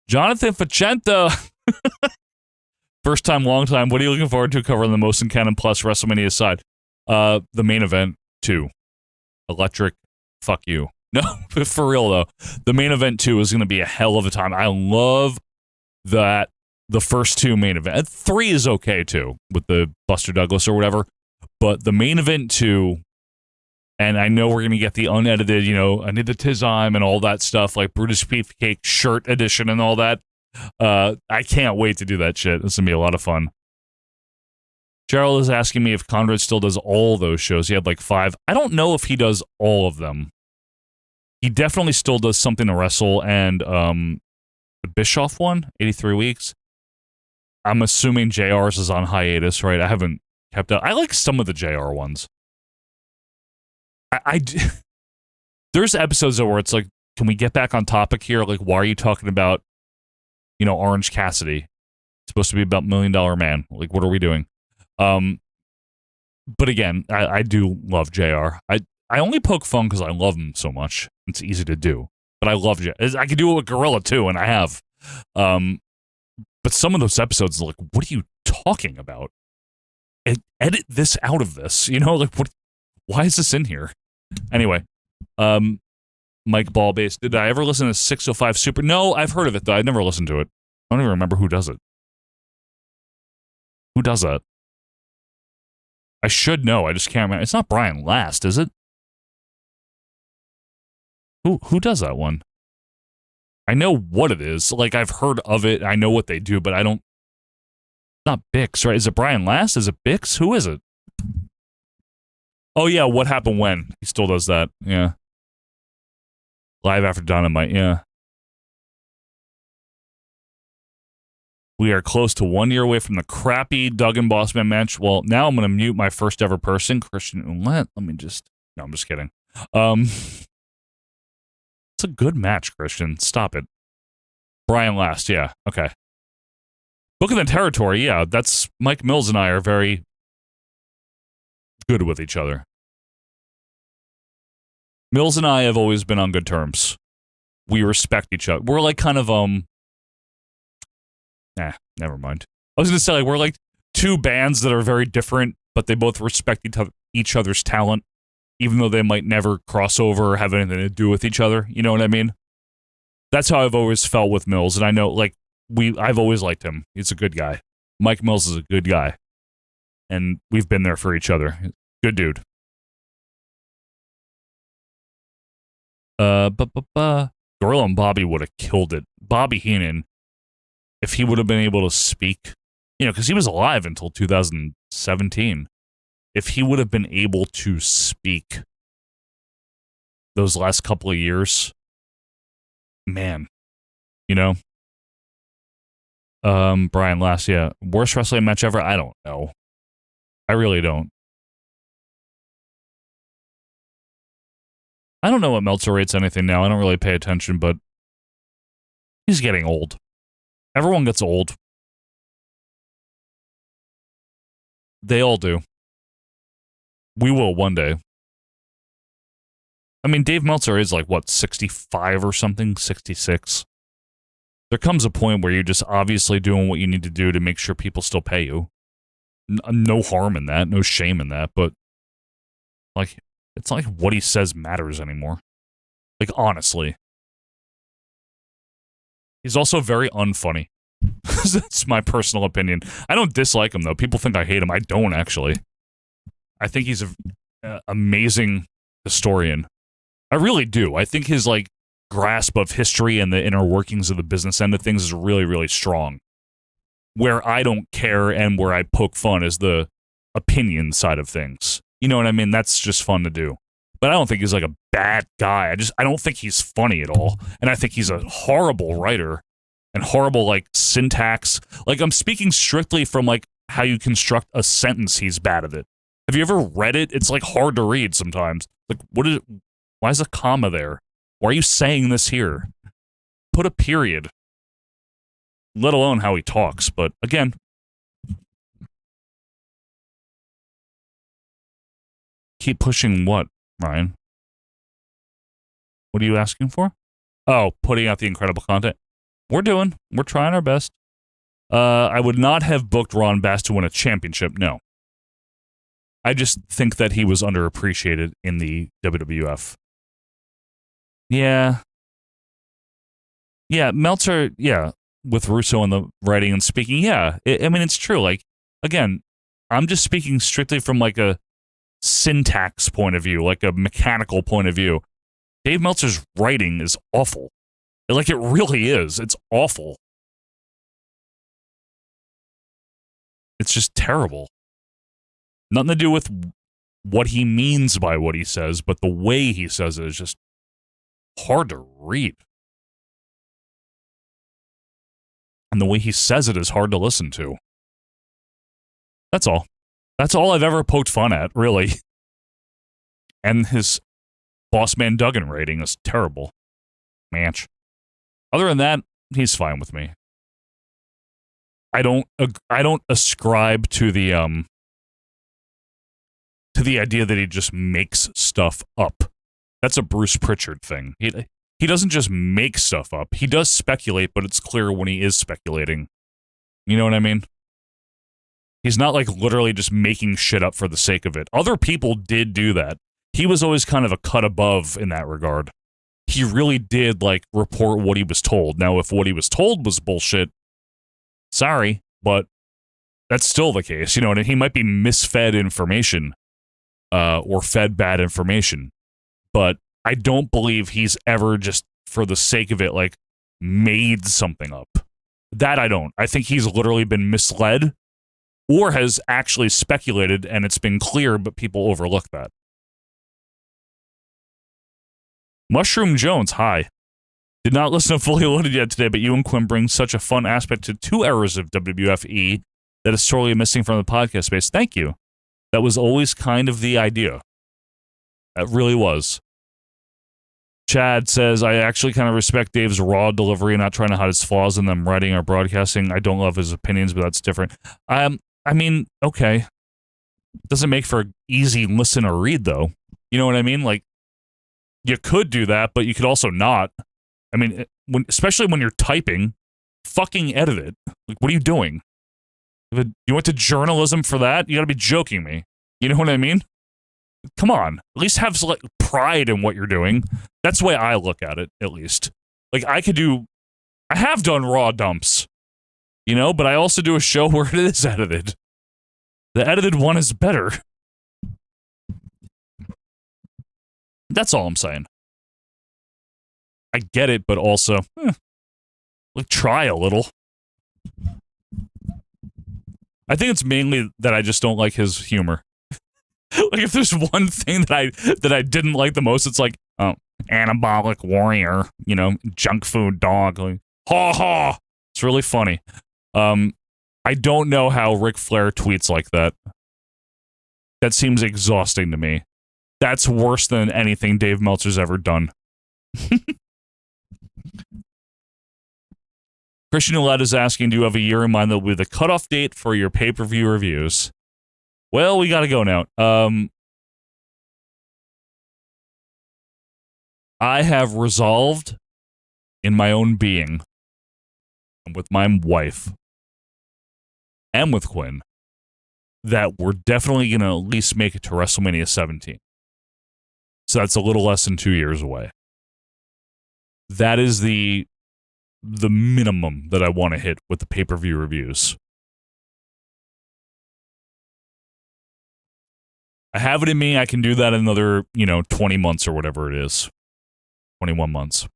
Jonathan Facenta. First time, long time. What are you looking forward to covering the most in Canon Plus WrestleMania side? The main event, 2. Electric, fuck you. No, for real, though. The main event, 2 is going to be a hell of a time. I love that the first 2 main event. 3 is okay, too, with the Buster Douglas or whatever. But the main event, 2, and I know we're going to get the unedited, I need the Tizime and all that stuff, like Brutus Beefcake shirt edition and all that. I can't wait to do that shit. It's going to be a lot of fun. Gerald is asking me if Conrad still does all those shows. He had like 5. I don't know if he does all of them. He definitely still does something to wrestle, and the Bischoff one, 83 weeks. I'm assuming JR's is on hiatus, right? I haven't kept up. I like some of the JR ones. There's episodes where it's like, can we get back on topic here? Like, why are you talking about, Orange Cassidy? It's supposed to be about $1 Million Man. Like, what are we doing? But again, I do love JR. I only poke fun because I love him so much. It's easy to do. But I love JR. I could do it with Gorilla too, and I have. But some of those episodes are like, what are you talking about? Edit this out of this. Like, what? Why is this in here? Anyway, Mike Ballbase. Did I ever listen to 605 Super? No, I've heard of it, though. I've never listened to it. I don't even remember who does it. Who does that? I should know. I just can't remember. It's not Brian Last, is it? Who does that one? I know what it is. Like, I've heard of it. I know what they do, but I don't. Not Bix, right? Is it Brian Last? Is it Bix? Who is it? Oh, yeah. What happened when? He still does that. Yeah. Live After Dynamite. Yeah. We are close to 1 year away from the crappy Duggan Bossman match. Well, now I'm going to mute my first ever person, Christian Ouellette. Let me just. No, I'm just kidding. It's a good match, Christian. Stop it. Brian Last. Yeah. Okay. Booking the territory, yeah, that's Mike Mills and I are very good with each other. Mills and I have always been on good terms. We respect each other. We're like kind of never mind. I was gonna say like we're like two bands that are very different, but they both respect each other's talent, even though they might never cross over or have anything to do with each other. You know what I mean? That's how I've always felt with Mills, and I know like I've always liked him. He's a good guy. Mike Mills is a good guy, and we've been there for each other. Good dude. Gorilla and Bobby would have killed it. Bobby Heenan, if he would have been able to speak, because he was alive until 2017. If he would have been able to speak those last couple of years, man, Brian Last, yeah. Worst wrestling match ever? I don't know. I really don't. I don't know what Meltzer rates anything now. I don't really pay attention, but he's getting old. Everyone gets old. They all do. We will one day. I mean, Dave Meltzer is like, 65 or something? 66. There comes a point where you're just obviously doing what you need to do to make sure people still pay you. No harm in that, no shame in that, but it's not like what he says matters anymore. Like, honestly. He's also very unfunny. That's my personal opinion. I don't dislike him, though. People think I hate him. I don't, actually. I think he's an amazing historian. I really do. I think his, grasp of history and the inner workings of the business end of things is really, really strong. Where I don't care and where I poke fun is the opinion side of things. You know what I mean? That's just fun to do. But I don't think he's a bad guy. I don't think he's funny at all. And I think he's a horrible writer and horrible syntax. I'm speaking strictly from how you construct a sentence. He's bad at it. Have you ever read it? It's hard to read sometimes. Why is a comma there? Why are you saying this here? Put a period. Let alone how he talks. But again, keep pushing what, Ryan? What are you asking for? Oh, putting out the incredible content. We're trying our best. I would not have booked Ron Bass to win a championship, no. I just think that he was underappreciated in the WWF. Yeah. Yeah, Meltzer, yeah, with Russo and the writing and speaking, yeah. I mean, it's true. Again, I'm just speaking strictly from a syntax point of view, a mechanical point of view. Dave Meltzer's writing is awful. It really is. It's awful. It's just terrible. Nothing to do with what he means by what he says, but the way he says it is just hard to read. And the way he says it is hard to listen to. That's all. That's all I've ever poked fun at, really. And his Boss Man Duggan rating is terrible. Manch. Other than that, he's fine with me. I don't ascribe to the idea that he just makes stuff up. That's a Bruce Pritchard thing. He doesn't just make stuff up. He does speculate, but it's clear when he is speculating. You know what I mean? He's not literally just making shit up for the sake of it. Other people did do that. He was always kind of a cut above in that regard. He really did report what he was told. Now, if what he was told was bullshit, sorry, but that's still the case. And he might be misfed information or fed bad information. But I don't believe he's ever just for the sake of it made something up. That I don't. I think he's literally been misled or has actually speculated and it's been clear, but people overlook that. Mushroom Jones, hi. Did not listen to Fully Loaded yet today, but you and Quinn bring such a fun aspect to 2 eras of WWFE that is sorely missing from the podcast space. Thank you. That was always kind of the idea. That really was. Chad says, I actually kind of respect Dave's raw delivery, not trying to hide his flaws in them writing or broadcasting. I don't love his opinions, but that's different. I mean, okay. Doesn't make for an easy listen or read, though. You know what I mean? Like, you could do that, but you could also not. I mean, especially when you're typing, fucking edit it. Like, what are you doing? You went to journalism for that? You gotta be joking me. You know what I mean? Come on. At least have like pride in what you're doing. That's the way I look at it, at least. Like, I have done raw dumps, you know, but I also do a show where it is edited. The edited one is better. That's all I'm saying. I get it, but also, like, try a little. I think it's mainly that I just don't like his humor. Like, if there's one thing that I didn't like the most, it's like, oh, anabolic warrior, you know, junk food dog. Like, ha ha. It's really funny. I don't know how Ric Flair tweets like that. That seems exhausting to me. That's worse than anything Dave Meltzer's ever done. Christian Ouellette is asking, do you have a year in mind that will be the cutoff date for your pay-per-view reviews? Well, we got to go now. I have resolved in my own being, and with my wife, and with Quinn, that we're definitely going to at least make it to WrestleMania 17. So that's a little less than 2 years away. That is the minimum that I want to hit with the pay-per-view reviews. I have it in me. I can do that in another, 20 months or whatever it is. 21 months.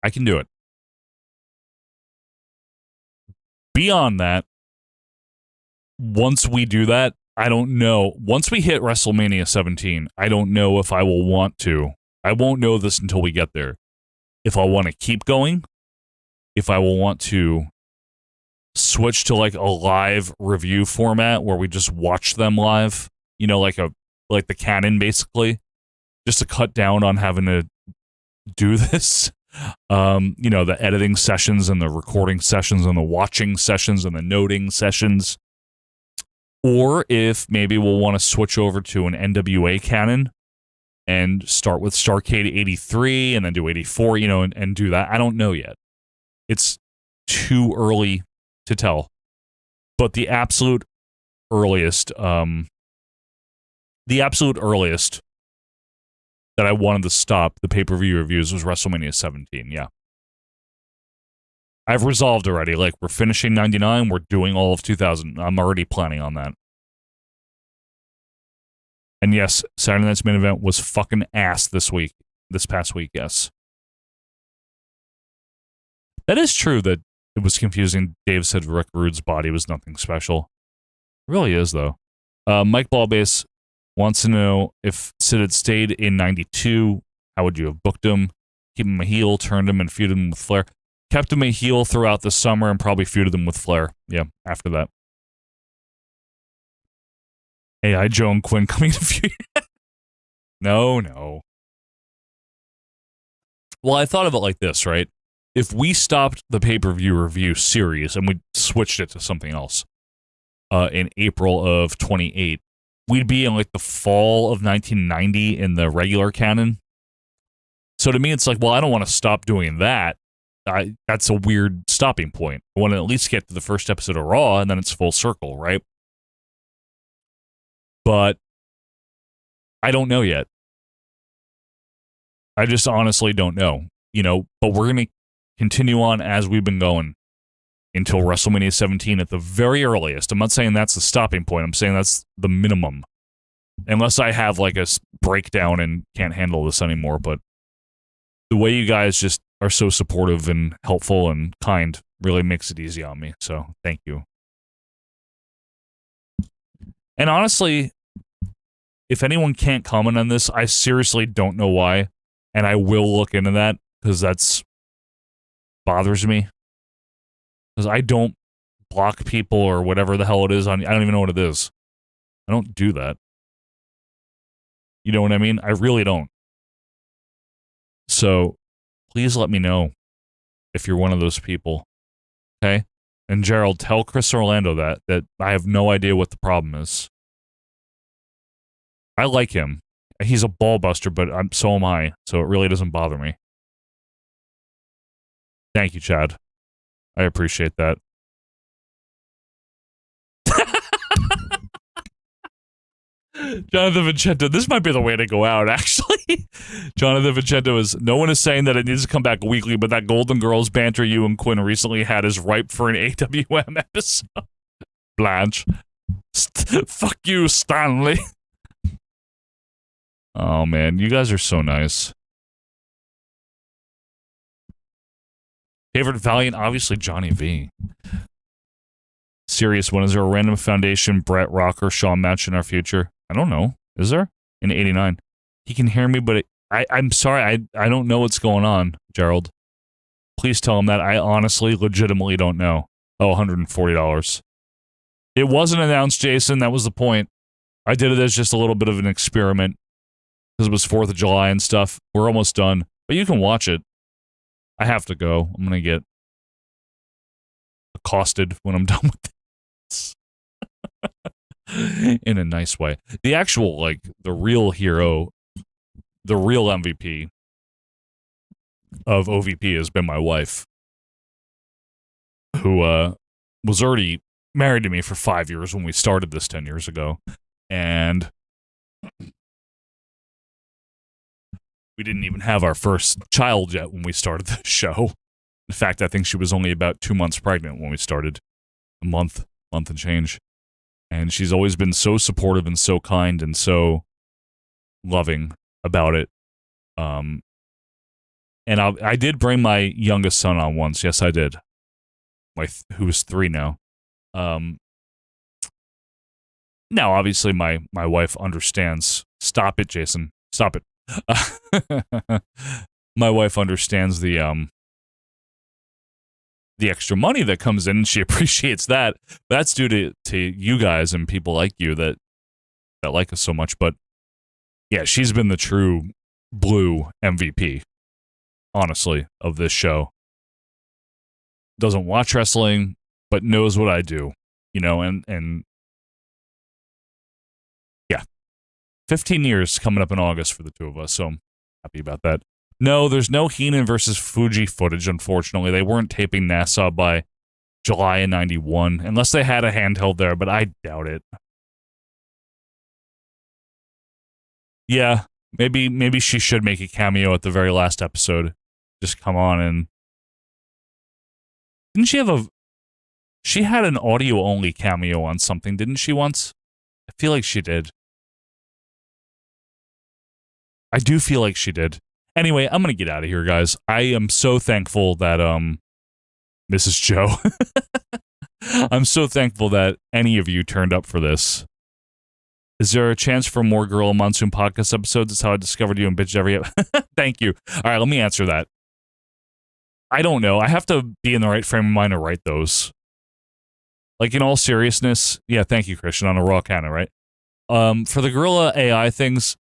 I can do it. Beyond that, once we do that, I don't know. Once we hit WrestleMania 17, I don't know if I will want to. I won't know this until we get there. If I want to keep going, if I will want to switch to like a live review format where we just watch them live, like the canon basically, just to cut down on having to do this. The editing sessions and the recording sessions and the watching sessions and the noting sessions. Or if maybe we'll want to switch over to an NWA canon and start with Starrcade 83 and then do 84, and do that. I don't know yet. It's too early to tell. But the absolute earliest that I wanted to stop the pay-per-view reviews was WrestleMania 17, yeah. I've resolved already. Like, we're finishing 99, we're doing all of 2000. I'm already planning on that. And yes, Saturday Night's Main Event was fucking ass this past week, yes. That is true that it was confusing. Dave said Rick Rude's body was nothing special. It really is, though. Mike Ballbase wants to know if Sid had stayed in 92, how would you have booked him? Keep him a heel, turned him, and feuded him with Flair. Kept him a heel throughout the summer and probably feuded him with Flair. Yeah, after that. AI Joe and Quinn coming to feud. No. Well, I thought of it like this, right? If we stopped the pay-per-view review series and we switched it to something else in April of 28, we'd be in like the fall of 1990 in the regular canon. So to me, it's like, well, I don't want to stop doing that. That's a weird stopping point. I want to at least get to the first episode of Raw, and then it's full circle, right? But I don't know yet. I just honestly don't know, but we're going to continue on as we've been going until WrestleMania 17 at the very earliest. I'm not saying that's the stopping point. I'm saying that's the minimum. Unless I have like a breakdown and can't handle this anymore. But the way you guys just are so supportive and helpful and kind really makes it easy on me. So thank you. And honestly, if anyone can't comment on this, I seriously don't know why. And I will look into that because that's bothers me. Because I don't block people or whatever the hell it is. I don't even know what it is. I don't do that. You know what I mean? I really don't. So please let me know if you're one of those people. Okay? And Gerald, tell Chris Orlando that I have no idea what the problem is. I like him. He's a ball buster, but so am I. So it really doesn't bother me. Thank you, Chad. I appreciate that. Jonathan Vincento, this might be the way to go out, actually. Jonathan Vincento is, no one is saying that it needs to come back weekly, but that Golden Girls banter you and Quinn recently had is ripe for an AWM episode. Blanche. Fuck you, Stanley. Oh, man, you guys are so nice. Favorite Valiant, obviously Johnny V. Serious one, is there a random Foundation, Brett, Rocker, Shawn match in our future? I don't know. Is there? In 89. He can hear me, but I'm sorry, I don't know what's going on, Gerald. Please tell him that. I honestly, legitimately don't know. Oh, $140. It wasn't announced, Jason. That was the point. I did it as just a little bit of an experiment because it was 4th of July and stuff. We're almost done, but you can watch it. I have to go. I'm going to get accosted when I'm done with this. In a nice way. The actual, like, the real hero, the real MVP of OVP has been my wife, who was already married to me for 5 years when we started this 10 years ago. And we didn't even have our first child yet when we started the show. In fact, I think she was only about 2 months pregnant when we started. A month and change. And she's always been so supportive and so kind and so loving about it. And I did bring my youngest son on once. Yes, I did. Who's 3 now. Now, obviously, my wife understands. Stop it, Jason. Stop it. My wife understands the extra money that comes in, and she appreciates that. That's due to you guys and people like you that like us so much. But yeah, she's been the true blue MVP, honestly, of this show. Doesn't watch wrestling, but knows what I do, you know, and yeah, 15 years coming up in August for the two of us, so I'm happy about that. No, there's no Heenan versus Fuji footage, unfortunately. They weren't taping Nassau by July of 91, unless they had a handheld there, but I doubt it. Yeah, maybe she should make a cameo at the very last episode. Just come on and... Didn't she have She had an audio-only cameo on something, didn't she, once? I feel like she did. I do feel like she did. Anyway, I'm going to get out of here, guys. I am so thankful that, Mrs. Joe, I'm so thankful that any of you turned up for this. Is there a chance for more Gorilla Monsoon podcast episodes? That's how I discovered you and bitched every... Thank you. All right, let me answer that. I don't know. I have to be in the right frame of mind to write those. Like, in all seriousness, yeah, thank you, Christian, on a raw cannon, right? For the Gorilla AI things,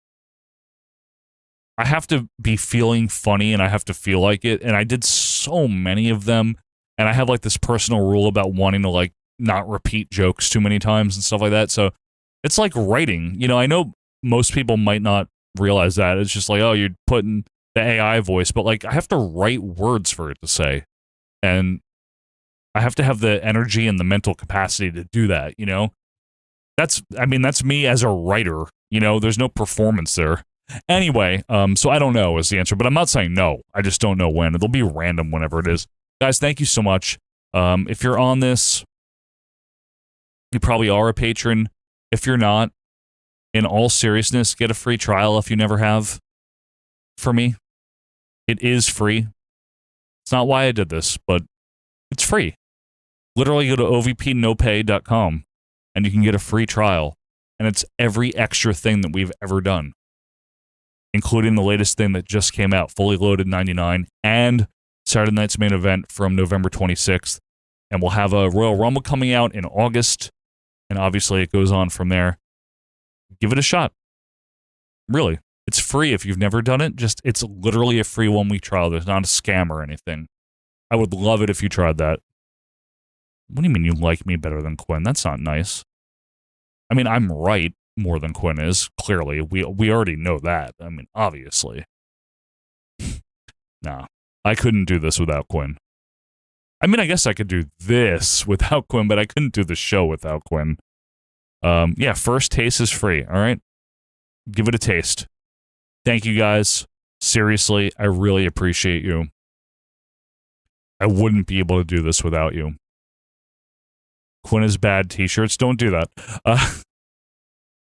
I have to be feeling funny and I have to feel like it. And I did so many of them. And I have like this personal rule about wanting to like not repeat jokes too many times and stuff like that. So it's like writing. You know, I know most people might not realize that. It's just like, oh, you're putting the AI voice. But like I have to write words for it to say. And I have to have the energy and the mental capacity to do that, you know? That's me as a writer. You know, there's no performance there. Anyway, so I don't know is the answer, but I'm not saying no. I just don't know when. It'll be random whenever it is. Guys, thank you so much. If you're on this, you probably are a patron. If you're not, in all seriousness, get a free trial if you never have. For me, it is free. It's not why I did this, but it's free. Literally go to ovpnopay.com and you can get a free trial. And it's every extra thing that we've ever done, including the latest thing that just came out, Fully Loaded 99, and Saturday Night's Main Event from November 26th. And we'll have a Royal Rumble coming out in August, and obviously it goes on from there. Give it a shot. Really. It's free if you've never done it. Just it's literally a free 1-week trial. There's not a scam or anything. I would love it if you tried that. What do you mean you like me better than Quinn? That's not nice. I mean, I'm right more than Quinn is, clearly. We already know that. I mean, obviously. Nah, I couldn't do this without Quinn. I mean, I guess I could do this without Quinn, but I couldn't do the show without Quinn. Yeah, first taste is free, all right? Give it a taste. Thank you, guys. Seriously, I really appreciate you. I wouldn't be able to do this without you. Quinn is bad t-shirts. Don't do that.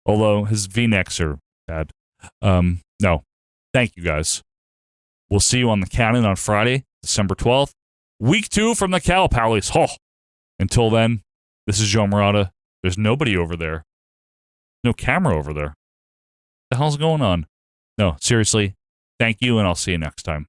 Although his V-necks are bad. No. Thank you, guys. We'll see you on the Cannon on Friday, December 12th. Week 2 from the Cow Palace. Oh. Until then, this is Joe Murata. There's nobody over there. No camera over there. What the hell's going on? No, seriously. Thank you, and I'll see you next time.